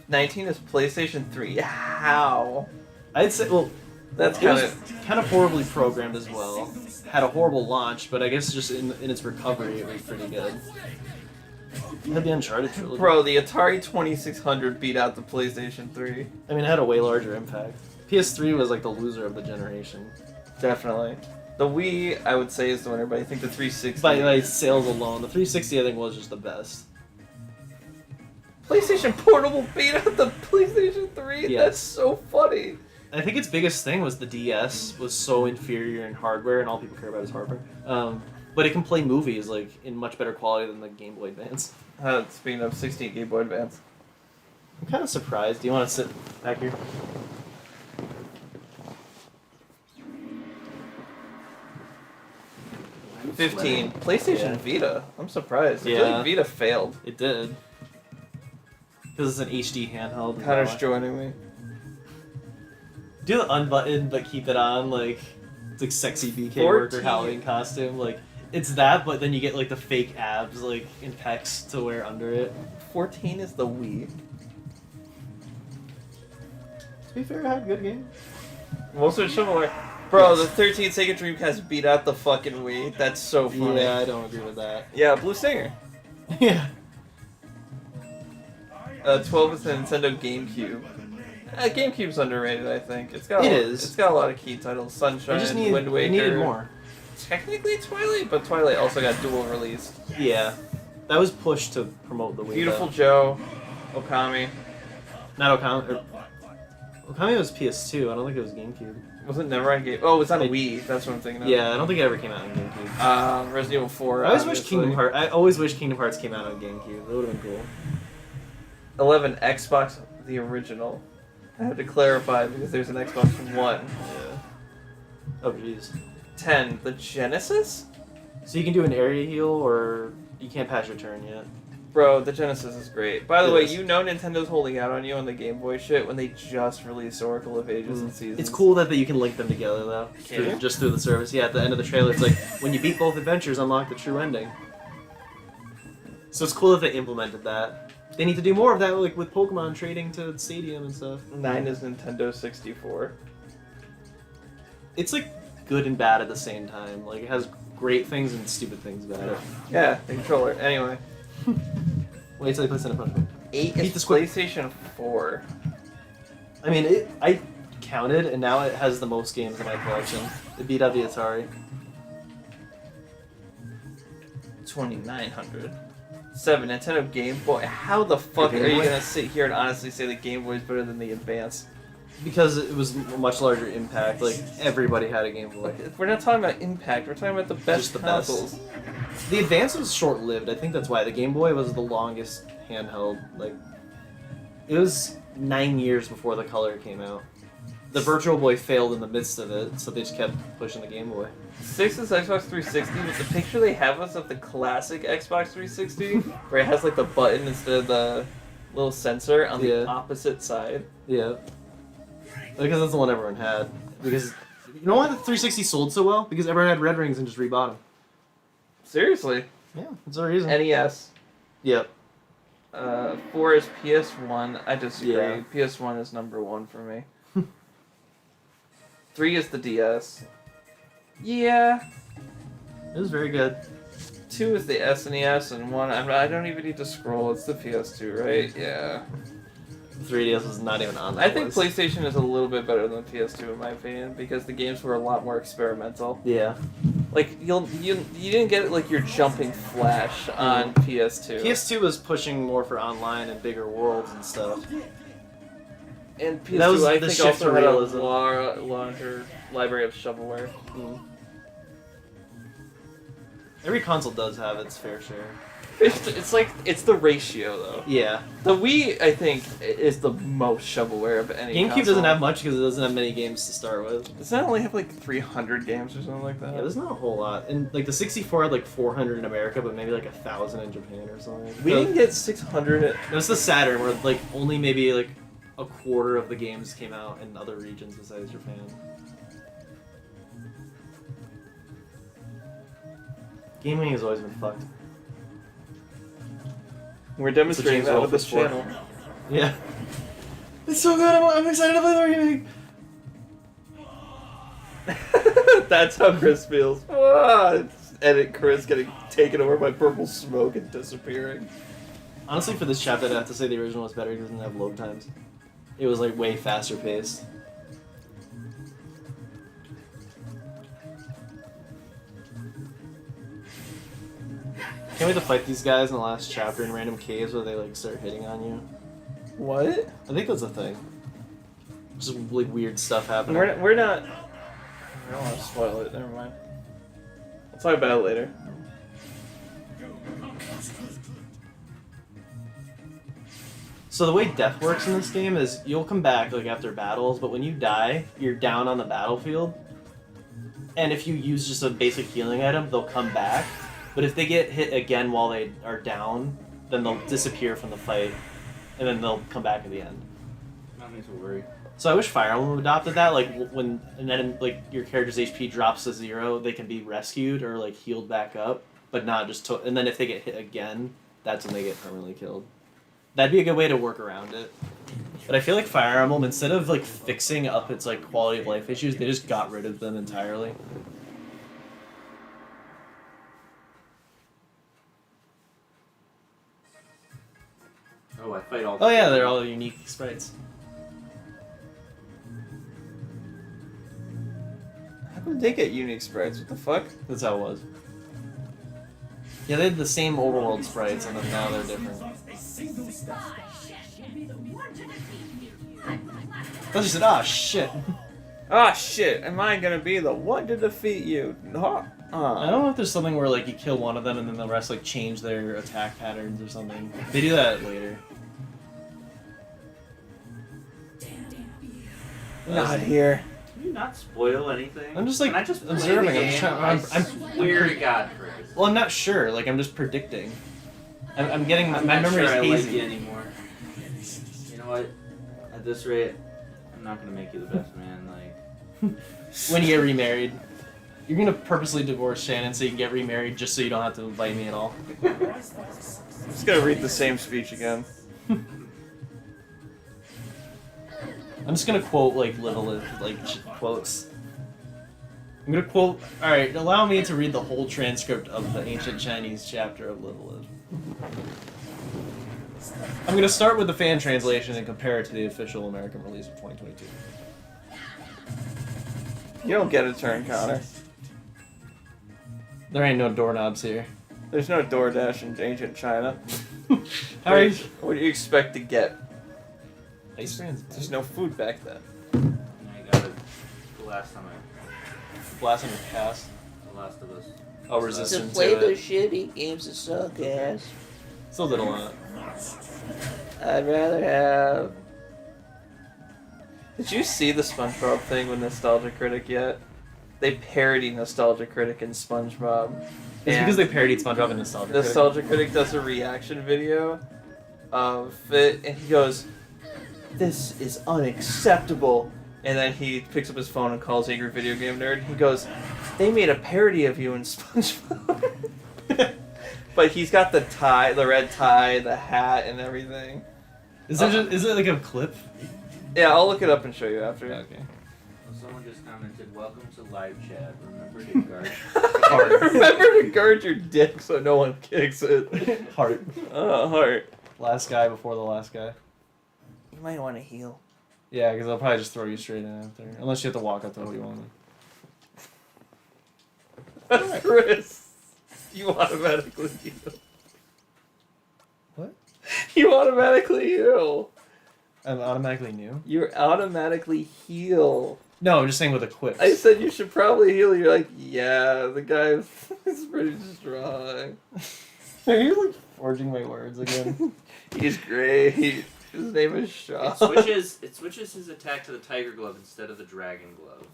19 is PlayStation 3. How? I'd say, well, That's it was kind kind of horribly programmed as well. Had a horrible launch, but I guess just in its recovery, it was pretty good. It had the Uncharted trilogy. Bro, the Atari 2600 beat out the PlayStation 3. I mean, it had a way larger impact. PS3 was like the loser of the generation. Definitely. The Wii, I would say, is the winner, but I think the 360... By sales alone, the 360 I think was just the best. PlayStation Portable beat out the PlayStation 3? Yes. That's so funny. I think its biggest thing was the DS was so inferior in hardware, and all people care about is hardware. But it can play movies like in much better quality than the Game Boy Advance. Speaking of 16 Game Boy Advance. I'm kind of surprised. Do you want to sit back here? I'm 15. PlayStation Yeah. Vita. I'm surprised. I feel Yeah. like Vita failed. It did. Because it's an HD handheld. Connor's joining me. Do the unbutton but keep it on, like it's like sexy BK 14. worker Halloween costume. Like it's that, but then you get like the fake abs, like in pecs to wear under it. 14 is the Wii. To be fair, I had good games. Most of similar. Bro, the 13 Sega Dreamcast beat out the fucking Wii. That's so funny. Yeah, I don't agree with that. Yeah, Blue Stinger. Yeah. 12 is the Nintendo GameCube. GameCube's underrated, I think. It's got It is. It's got a lot of key titles. Sunshine, I just need Wind Waker. it needed more. Technically Twilight, but Twilight also got dual released. Yeah. That was pushed to promote the Wii. Beautiful Joe, Okami. Not Okami. Okami was PS2. I don't think it was GameCube. Was it never on Game? Oh, it was on It- Wii. That's what I'm thinking of. Yeah, I don't think it ever came out on GameCube. Resident Evil 4. I always wish obviously. Kingdom Hearts. I always wish Kingdom Hearts came out on GameCube. That would have been cool. 11 Xbox, the original. I had to clarify because there's an Xbox One. Yeah. Oh jeez. 10 the Genesis. So you can do an area heal, or you can't pass your turn yet. Bro, the Genesis is great. By the It way, is. you know Nintendo's holding out on you on the Game Boy shit when they just released Oracle of Ages and Seasons. It's cool that you can link them together though, Can you? just through the service. Yeah, at the end of the trailer, it's like when you beat both adventures, unlock the true ending. So it's cool that they implemented that. They need to do more of that, like with Pokemon trading to Stadium and stuff. 9 is Nintendo 64. It's like good and bad at the same time. Like it has great things and stupid things about it. Yeah, the controller. Anyway. Wait till they put Cinnamon Punch. 8 Beat is the squid. PlayStation 4. I mean, I counted, and now it has the most games in my collection. It beat out the Atari. 2900. 7 Nintendo Game Boy. How the fuck Game are you Boy? gonna sit here and honestly say the Game Boy is better than the Advance? Because it was a much larger impact. Like, everybody had a Game Boy. We're not talking about impact. We're talking about the best Just the best. consoles. The Advance was short-lived. I think that's why. The Game Boy was the longest handheld. Like, it was 9 years before the Color came out. The Virtual Boy failed in the midst of it, so they just kept pushing the Game Boy. 6 is Xbox 360, but the picture they have us of the classic Xbox 360, where it has like the button instead of the little sensor on the Yeah. opposite side. Yeah. Because that's the one everyone had. Because, you know why the 360 sold so well? Because everyone had red rings and just rebought them. Seriously. Yeah, that's the reason. NES. Yep. 4 is PS1. I disagree. Yeah. PS1 is number 1 for me. 3 is the DS. Yeah. It was very good. 2 is the SNES, and 1. I don't even need to scroll. It's the PS2, right? Yeah. The 3DS was not even on that I think list. PlayStation is a little bit better than PS2 in my opinion because the games were a lot more experimental. Yeah. Like you didn't get like your jumping flash on PS2. PS2 was pushing more for online and bigger worlds and stuff. And PS2 That was I the think shift also to had a realism. larger library of shovelware. Every console does have its fair share. It's the ratio though. Yeah. The Wii I think is the most shovelware of any. GameCube console. doesn't have much because it doesn't have many games to start with. Does that only have like 300 games or something like that? Yeah, there's not a whole lot. And like the 64 had like 400 in America, but maybe like 1,000 in Japan or something. We didn't get 600. It was the Saturn where like only maybe like a quarter of the games came out in other regions besides Japan. Gaming has always been fucked. We're demonstrating James that with Wolfe this sport. channel. Yeah. It's so good. I'm excited to play the remake. That's how Chris feels. Ah, edit Chris getting taken over by purple smoke and disappearing. Honestly, for this chapter, I'd have to say the original was better because it didn't have load times. It was like way faster paced. Can't wait to fight these guys in the last chapter in random caves where they like start hitting on you. What? I think that's a thing. Just like weird stuff happening. We're not. I don't want to spoil it. Never mind. We'll talk about it later. So the way death works in this game is you'll come back like after battles, but when you die, you're down on the battlefield. And if you use just a basic healing item, they'll come back. But if they get hit again while they are down, then they'll disappear from the fight, and then they'll come back at the end. Nothing to worry. So I wish Fire Emblem adopted that. Like when and then like your character's HP drops to 0, they can be rescued or like healed back up, but not just and then if they get hit again, that's when they get permanently killed. That'd be a good way to work around it. But I feel like Fire Emblem, instead of like fixing up its like quality of life issues, they just got rid of them entirely. Oh, I fight all. Oh yeah, they're all unique sprites. How come they get unique sprites? What the fuck? That's how it was. Yeah, they had the same overworld sprites, and then now they're different. I just said, ah, shit. Ah, shit. Am I gonna be the one to defeat you? Huh? I don't know if there's something where like you kill one of them and then the rest like change their attack patterns or something. They do that later. Not here. Can you not spoil anything? I'm just like Can I just observing. Play the game? I'm swear to God, Chris. well, I'm not sure. Like I'm just predicting. I'm getting my I'm not memory sure I is like hazy. you anymore. You know what? At this rate, I'm not gonna make you the best man. Like, When you get remarried, you're gonna purposely divorce Shannon so you can get remarried just so you don't have to invite me at all. I'm just gonna read the same speech again. I'm just gonna quote like little quotes. I'm gonna quote. All right, allow me to read the whole transcript of the ancient Chinese chapter of Little Live. I'm gonna start with the fan translation and compare it to the official American release of 2022. You don't get a turn, Connor. There ain't no doorknobs here. There's no DoorDash in ancient China. How are you? What do you expect to get? Ice Brand's There's no food back then. I got it the last time blast on your cast. The Last of Us. Oh, resistant to it. shitty games that suck ass. Still little on it. I'd rather have. Did you see the SpongeBob thing with Nostalgia Critic yet? They parody Nostalgia Critic in SpongeBob. It's And because they parodied SpongeBob and Nostalgia Critic. Nostalgia Critic does a reaction video of it, and he goes, "This is unacceptable." And then he picks up his phone and calls Angry Video Game Nerd. He goes, "They made a parody of you in SpongeBob." But he's got the tie, the red tie, the hat, and everything. Is it like a clip? Yeah, I'll look it up and show you after. Okay. Well, someone just commented, "Welcome to live chat. Remember to guard." Remember to guard your dick so no one kicks it. Heart. Oh, heart. Last guy before the last guy. You might want to heal. Yeah, because they'll probably just throw you straight in after. Unless you have to walk up to what you want. Chris, you automatically heal. What? You automatically heal. I'm automatically new? You automatically heal. No, I'm just saying with equips. I said you should probably heal. You're like, yeah, the guy is pretty strong. Are you like forging my words again? He's great. His name is Shaw. It switches his attack to the Tiger Glove instead of the Dragon Glove.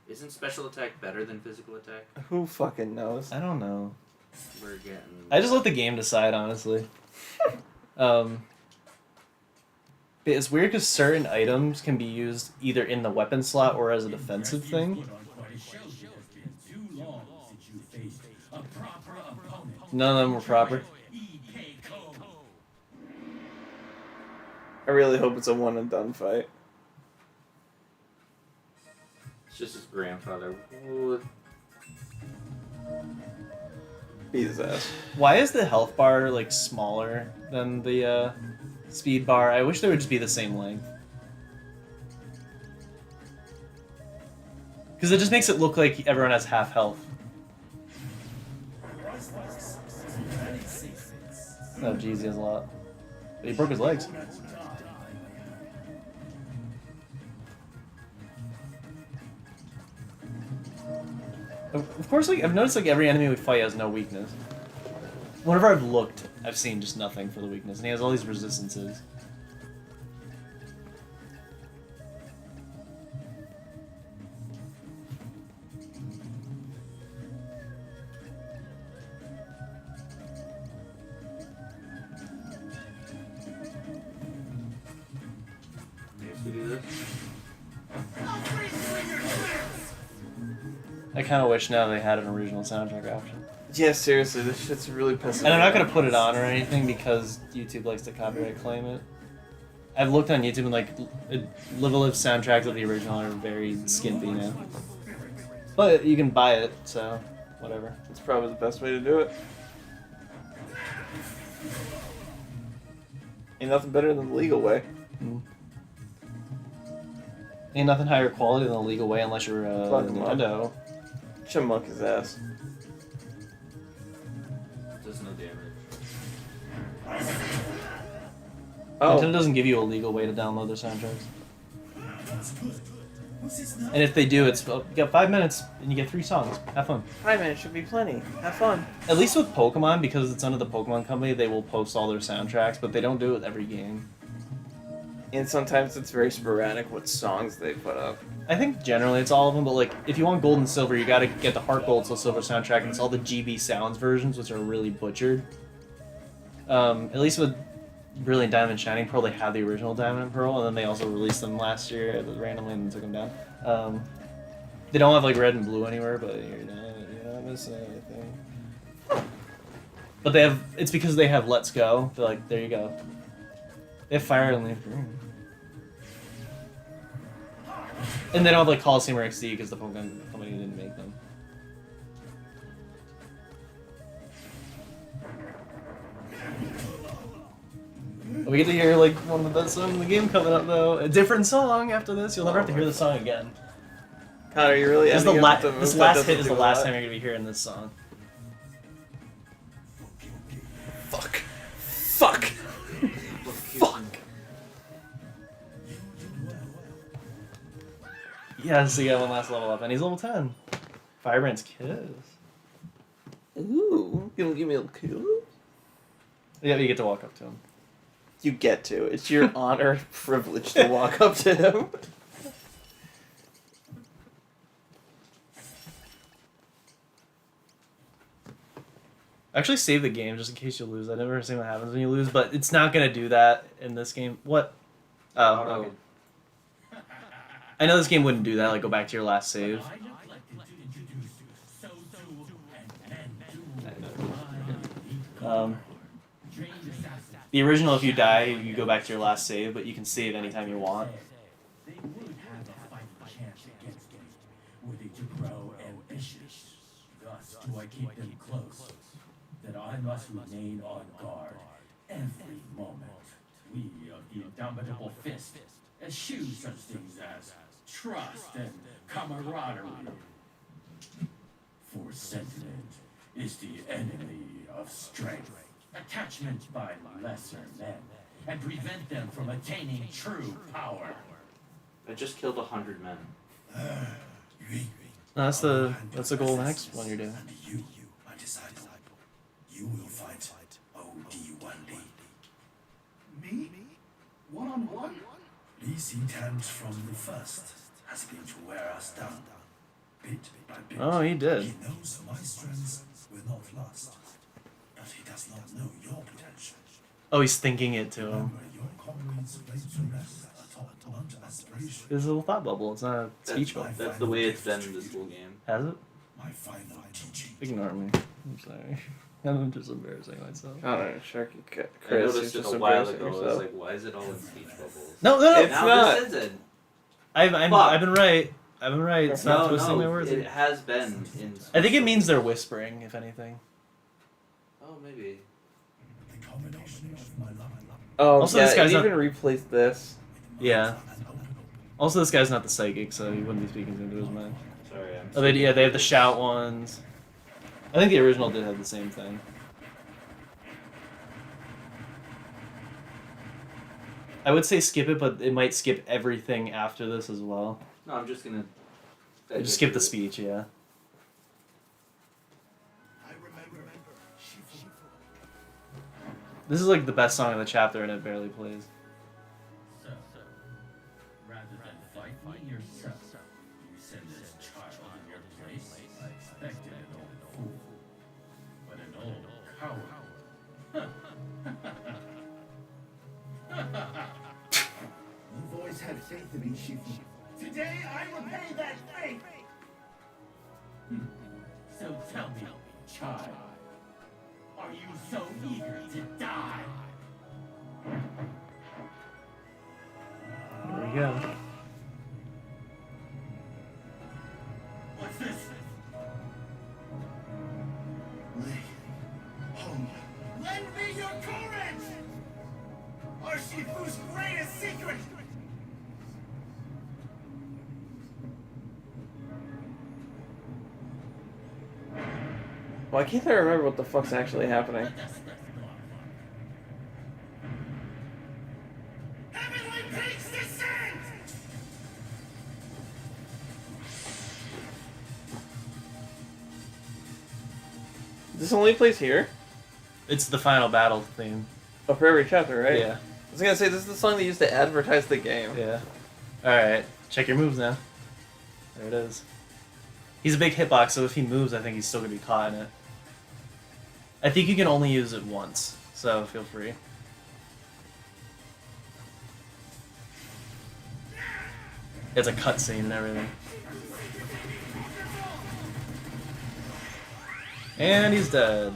Isn't special attack better than physical attack? Who fucking knows? I don't know. We're getting. I just let the game decide, honestly. But it's weird because certain items can be used either in the weapon slot or as a defensive thing. None of them were proper. I really hope it's a one and done fight. It's just his grandfather. Ooh. Beat his ass. Why is the health bar like smaller than the speed bar? I wish they would just be the same length. Because it just makes it look like everyone has half health. Oh, jeez, he has a lot. But he broke his legs. Of course, like I've noticed, like every enemy we fight has no weakness. Whenever I've looked, I've seen just nothing for the weakness, and he has all these resistances. I kind of wish now they had an original soundtrack option. Yeah, seriously, this shit's really pissing me And I'm not off. gonna put it on or anything because YouTube likes to copyright claim it. I've looked on YouTube and like Live soundtracks of the original are very skimpy now. But you can buy it, so whatever. It's probably the best way to do it. Ain't nothing better than the legal way. Ain't nothing higher quality than the legal way unless you're Fuck 'em up. Nintendo. Should monk his ass. Does no damage. Oh, Nintendo doesn't give you a legal way to download their soundtracks. That's good. What's this now? And if they do, it's you got 5 minutes and you get 3 songs. Have fun. 5 minutes should be plenty. Have fun. At least with Pokemon, because it's under the Pokemon Company, they will post all their soundtracks, but they don't do it with every game. And sometimes it's very sporadic what songs they put up. I think generally it's all of them, but like if you want Gold and Silver, you gotta get the Heart Gold, Soul Silver soundtrack, and it's all the GB Sounds versions, which are really butchered. At least with Brilliant Diamond and Shining Pearl, they have the original Diamond and Pearl, and then they also released them last year randomly and took them down. They don't have like Red and Blue anywhere, but you're not missing anything. But they have. It's because they have Let's Go. They're like, there you go. They have Fire and Leaf Green. And they don't have like Coliseum or XD because the Pokemon Company didn't make them. We get to hear like one of the best songs in the game coming up though. A different song after this. You'll never have to hear the song again. Connor, you really This, is the ending up with a this move that last doesn't hit is the do a last lot? time you're gonna be hearing this song. Fuck. Fuck. Fuck. Yes, he got one last level up, and he's level 10. Firebrand's Kiss. Ooh, you gonna give me a kiss? Yeah, you get to walk up to him. You get to. It's your honor and privilege to walk up to him. Actually, save the game just in case you lose. I never seen what happens when you lose, but it's not gonna do that in this game. What? Oh, okay. I know this game wouldn't do that. Like, go back to your last save. The original, if you die, you go back to your last save, but you can save anytime you want. They would have a fighting chance against me, were they to grow ambitious. Thus do I keep them close, that I must remain on guard every moment. We of the Indomitable Fist eschew such things as trust and camaraderie. For sentiment is the enemy of strength. Attachment by lesser men, and prevent them from attaining true power. I just killed 100 men. No, that's the goal next one you're doing. And you, my disciple, you will fight OD1D. Me? One-on-one? This intent from the first has been to wear us down, bit by bit. Oh, he did. He knows my strengths will not last, but he does not know your potential. Oh, he's thinking it to him. Remember, your comrades laid to rest atop Mount Aspiration. It's a little thought bubble. It's not a speech bubble. That's the way it's been in this whole game. Has it? My final teaching. Ignore me. I'm sorry. I'm just embarrassing myself. I don't know, Sharky I Chris. noticed You're it just a while embarrassing ago. I was yourself. like, why is it all in speech bubbles? No. It's Now not. this isn't. I've Fuck. been right. I've been right. Stop twisting my words. it has been in. I think it means they're whispering, if anything. Oh, maybe. The combination of my love and love. Oh, Also, yeah, this guy's it not- even replaced this. Yeah. Also, this guy's not the psychic, so he wouldn't be speaking into his mind. Sorry, I'm. Oh, they have the shout ones. I think the original did have the same thing. I would say skip it, but it might skip everything after this as well. No, I'm just gonna. Just skip the speech, yeah. I remember. Shifu. This is like the best song of the chapter, and it barely plays. So, rather than fight me yourself, you send this child in your place. I expected an old fool, but an old coward. You've always had faith in me, Shifu. Today I repay that faith! So tell me, child, are you so eager to die? There we go. What's this? Home. Lend me your courage! Our Shifu's greatest secret! Why can't I remember what the fuck's actually happening? Heavenly peaks descend! This only plays here? It's the final battle theme. Oh, for every chapter, right? Yeah. I was gonna say, this is the song they used to advertise the game. Yeah. Alright, check your moves now. There it is. He's a big hitbox, so if he moves, I think he's still gonna be caught in it. I think you can only use it once, so feel free. It's a cutscene and everything. And he's dead.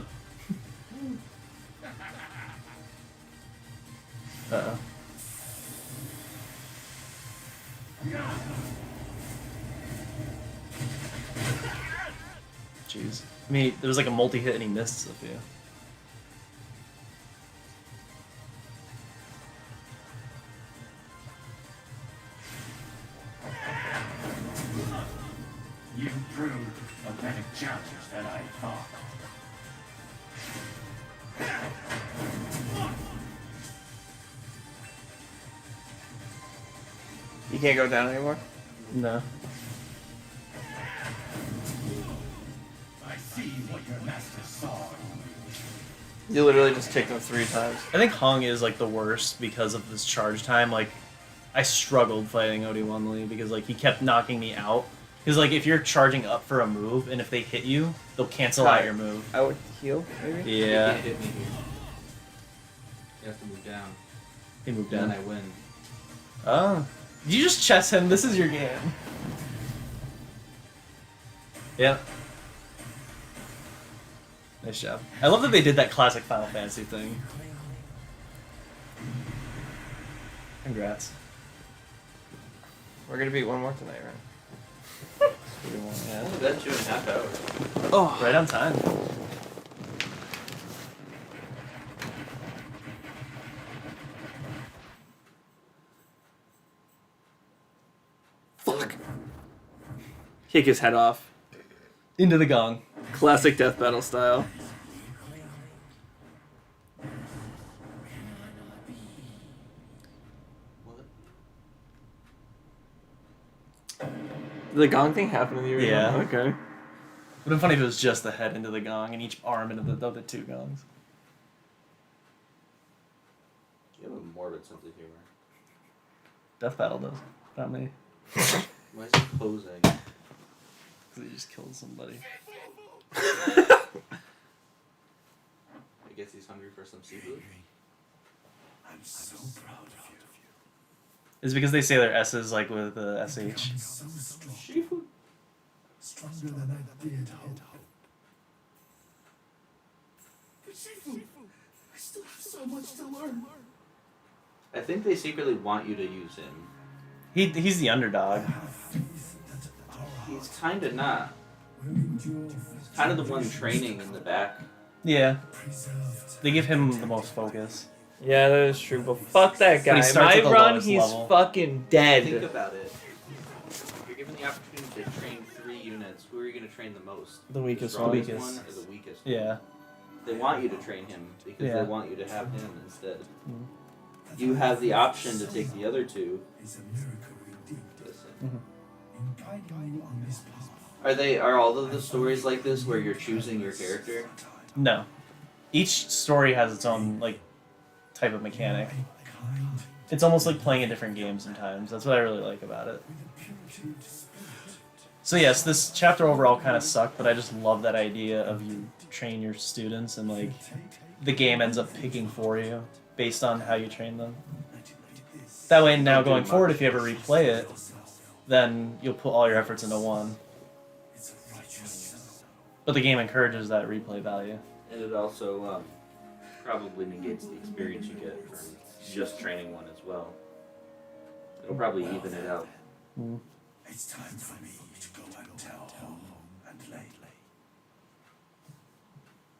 Uh-oh. Jeez. I mean, there was like a multi-hit and he missed Sophia. You proved a better challenger than I thought. You can't go down anymore? No. I see what your master saw. You literally just kicked him 3 times. I think Hong is like the worst because of this charge time. Like, I struggled fighting Odi Lee because like he kept knocking me out. Because like if you're charging up for a move and if they hit you, they'll cancel out your move. I would heal, maybe? You Yeah. can't hit me here. You have to move down. He moved Then down. I win. Oh. You just chess him. This is your game. Yeah. Nice job. I love that they did that classic Final Fantasy thing. Congrats. We're gonna beat one more tonight, right? Yeah. Only been 2.5 hours. Oh, Right on time. fuck. Kick his head off. Into the gong. Classic death battle style. Did the gong thing happen in the original? Yeah. Okay. Would have been funny if it was just the head into the gong and each arm into the other 2 gongs. You have a morbid sense of humor. Death Battle does. Not me. Why is he posing? Because he just killed somebody. I guess he's hungry for some seafood. I'm so proud of you. It's because they say their S's like with the SH. I'm so strong. Stronger than I did hope. I think they secretly want you to use him. He's the underdog. He's kind of not. Kind of the one training in the back. Yeah. They give him the most focus. Yeah, that is true. But fuck that But he guy. starts My at the run, lowest he's level. fucking Think dead. about it. You're given the opportunity to train 3 units. Who are you going to train the most? The weakest the one. strongest Weakest. one or the weakest one? Yeah. They want you to train him because Yeah. they want you to have him instead. You have the option to take the other 2. It's a miracle indeed. Listen. In guiding you on this path. Are all of the stories like this where you're choosing your character? No. Each story has its own like type of mechanic. Kind It's almost like playing a different game sometimes. That's what I really like about it. with a purity of spirit. So yes, this chapter overall kind of sucked, but I just love that idea of you train your students and like the game ends up picking for you based on how you train them. That way now going forward, if you ever replay it, then you'll put all your efforts into one. It's a righteous. But the game encourages that replay value. And it also probably negates the experience you get from just training one as well. It'll probably even it out. It's time for me to go and tell home and lately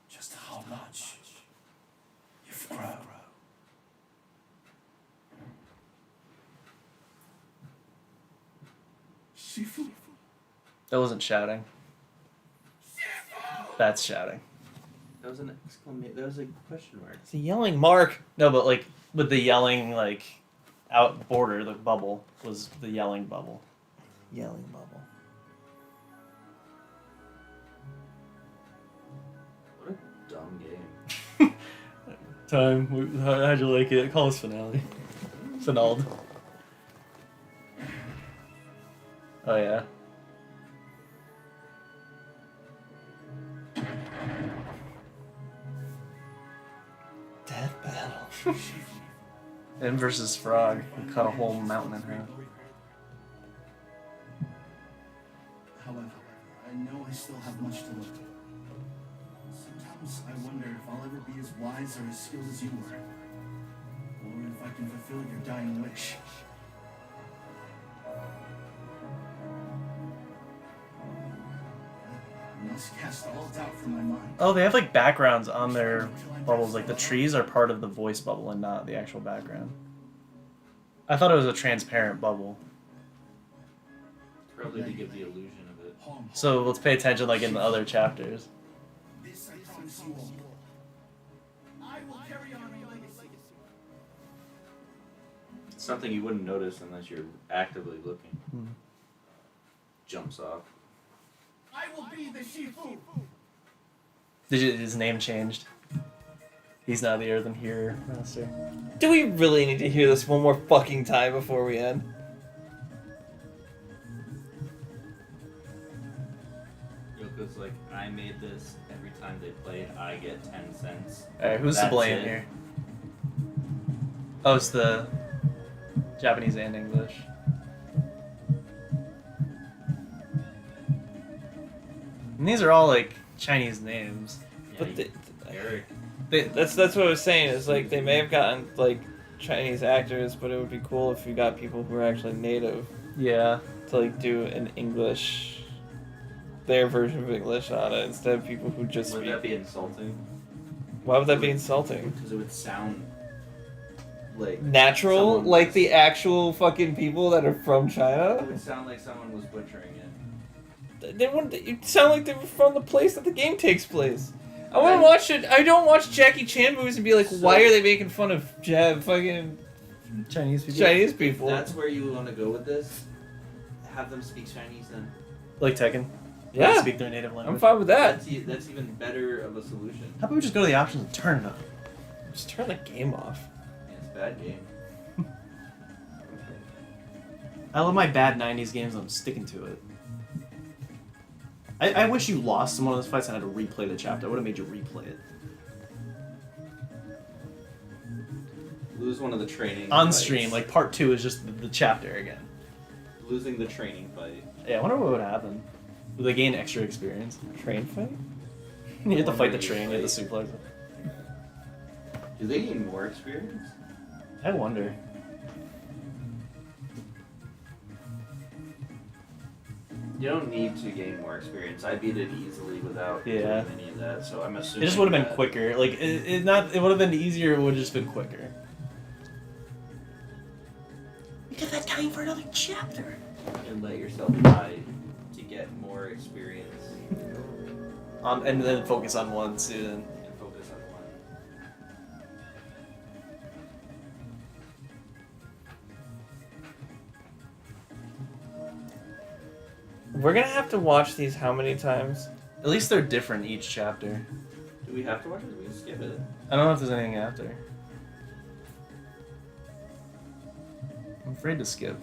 just how much you've grown. Shifu. That wasn't shouting. That's shouting. That was an exclamation. That was a question mark. It's a yelling mark. No, but like with the yelling like out border, the bubble was the yelling bubble. Yelling bubble. What a dumb game. Time. How'd you like it? Call us finale. Finald. Oh yeah. Death battle. Him versus Frog. He cut a whole mountain in half. However, I know I still have much to learn. Sometimes I wonder if I'll ever be as wise or as skilled as you were. Or if I can fulfill your dying wish. I must cast all doubt from my mind. Oh, they have like backgrounds on their bubbles. Like the trees are part of the voice bubble and not the actual background. I thought it was a transparent bubble. Probably to give the illusion of it. So let's pay attention like in the other chapters. This I promise you all. I will carry on your legacy. It's something you wouldn't notice unless you're actively looking. Jumps off. I will be the Shifu. His name changed. He's now the Earthen Hearer Master. Do we really need to hear this one more fucking time before we end? Yoko's like, I made this. Every time they play it, I get 10 cents. Alright, who's to That's blame it. here? Oh, it's the Japanese and English. And these are all like Chinese names. Yeah, But Eric. that's what I was saying. Is like they may have gotten like Chinese actors, but it would be cool if you got people who are actually native Yeah. to like do an English, their version of English on it instead of people who just Would speak. that be insulting? Why would that be insulting? Because it would sound like Natural, someone like was- the actual fucking people that are from It China. would sound like someone was butchering it. They wouldn't. It sound like they were from the place that the game takes place. I want to watch it. I don't watch Jackie Chan movies and be like, why are they making fun of fucking Chinese people. Chinese If people? that's where you want to go with this, have them speak Chinese then. Like Tekken. Yeah. Speak their native language. I'm fine with that. That's even better of a solution. How about we just go to the options and turn it on? Just turn the game off. Yeah, it's a bad game. I love my bad 90s games and I'm sticking to it. I wish you lost in one of those fights and had to replay the chapter. I would have made you replay it. Lose one of the training On fights. stream, like part 2 is just the chapter again. Losing the training fight. Yeah, I wonder what would happen. Would they gain extra experience? Train fight? You have to fight the Wonder train, you have to fight. suplex it. Do they gain more experience? I wonder. You don't need to gain more experience. I beat it easily without doing any of that, so I'm assuming It just would have been that- quicker. Like it would have been easier. It would have just been quicker. We got that time for another chapter. And let yourself die to get more experience And then focus on one student. and focus on one. We're gonna have to watch these how many times? At least they're different each chapter. Do we have to watch it? Or we can skip it. I don't know if there's anything after. I'm afraid to skip.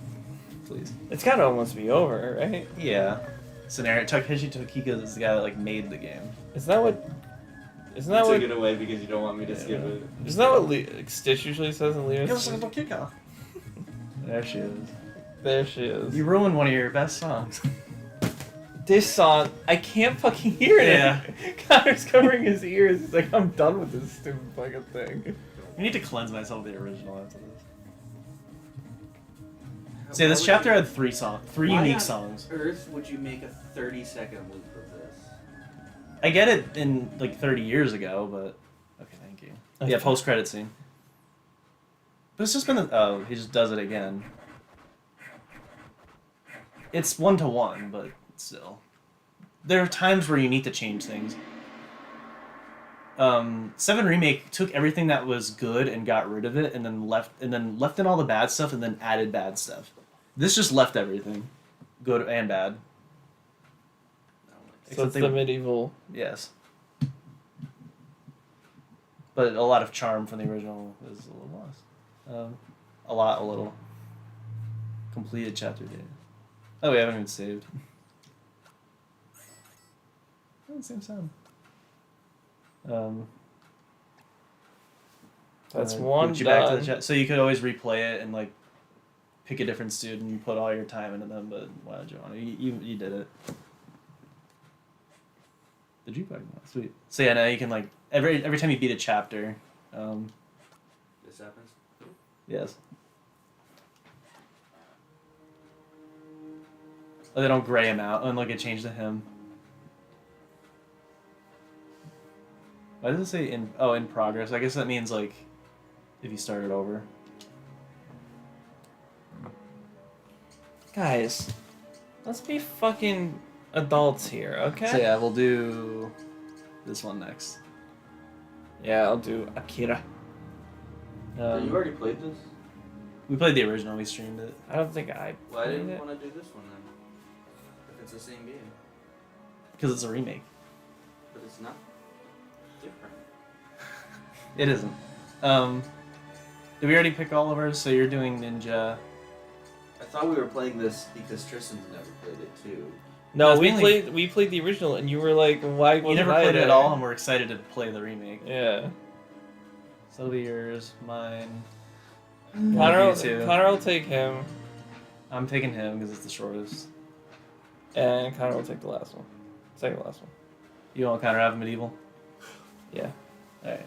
Please. It's gotta almost be over, right? Yeah. Scenario. Takeshi Tokika is the guy that like made the game. Isn't that what? Isn't I that took what? it away because you don't want me to skip it. Isn't that what Stitch usually says in Leo's? There she is. There she is. You ruined one of your best songs. This song, I can't fucking hear it. Yeah. Connor's covering his ears. He's like, I'm done with this stupid fucking thing. I need to cleanse myself of the original after this. See, this chapter had three unique songs. Earth, would you make a 30-second loop of this? I get it in like 30 years ago, but okay, thank you. Yeah, post-credit scene. But it's just been oh, he just does it again. It's 1-to-1, but still. There are times where you need to change things. 7 Remake took everything that was good and got rid of it, and then left in all the bad stuff, and then added bad stuff. This just left everything, good and bad. So it's the medieval. Yes. But a lot of charm from the original is a little lost. A little. Completed chapter data. Oh, we haven't even saved. Oh, same sound. That's put one you back to the done. chat. So you could always replay it and like pick a different student and put all your time into them. But why did you want to? You did it. The jukebox. Sweet. So yeah, now you can like every time you beat a chapter. This happens? Yes. Oh, they don't gray him out and like it changed to him. Why does it say in progress? I guess that means like if you started over. Guys, let's be fucking adults here, okay? So yeah, we'll do this one next. Yeah, I'll do Akira. You already played this? We played the original. We streamed it. I don't think I Why played didn't you it. want to do this one then? If it's the same game. Because it's a remake. But it's not different. It isn't. Did we already pick all of ours? So you're doing Ninja. I thought we were playing this because Tristan's never played it too. No, That's we mainly- played the original, and you were like, "Why?" You never played it at all, and we're excited to play the remake. Yeah. So be yours, mine. Connor you too. will take him, I'm taking him because it's the shortest. and Connor will take the last one. Second to last one. You want Connor have medieval? Yeah. All right.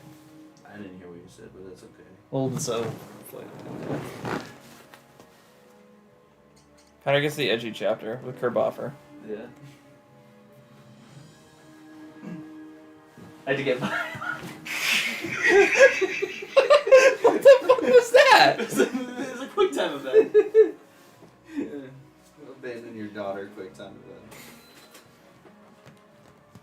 I didn't hear what you said, but that's okay. Well, so. Connor gets the edgy chapter with Kerboffer. Yeah. I had to get. What the fuck was that? It's a quick time event. Abandon your daughter, quick time event.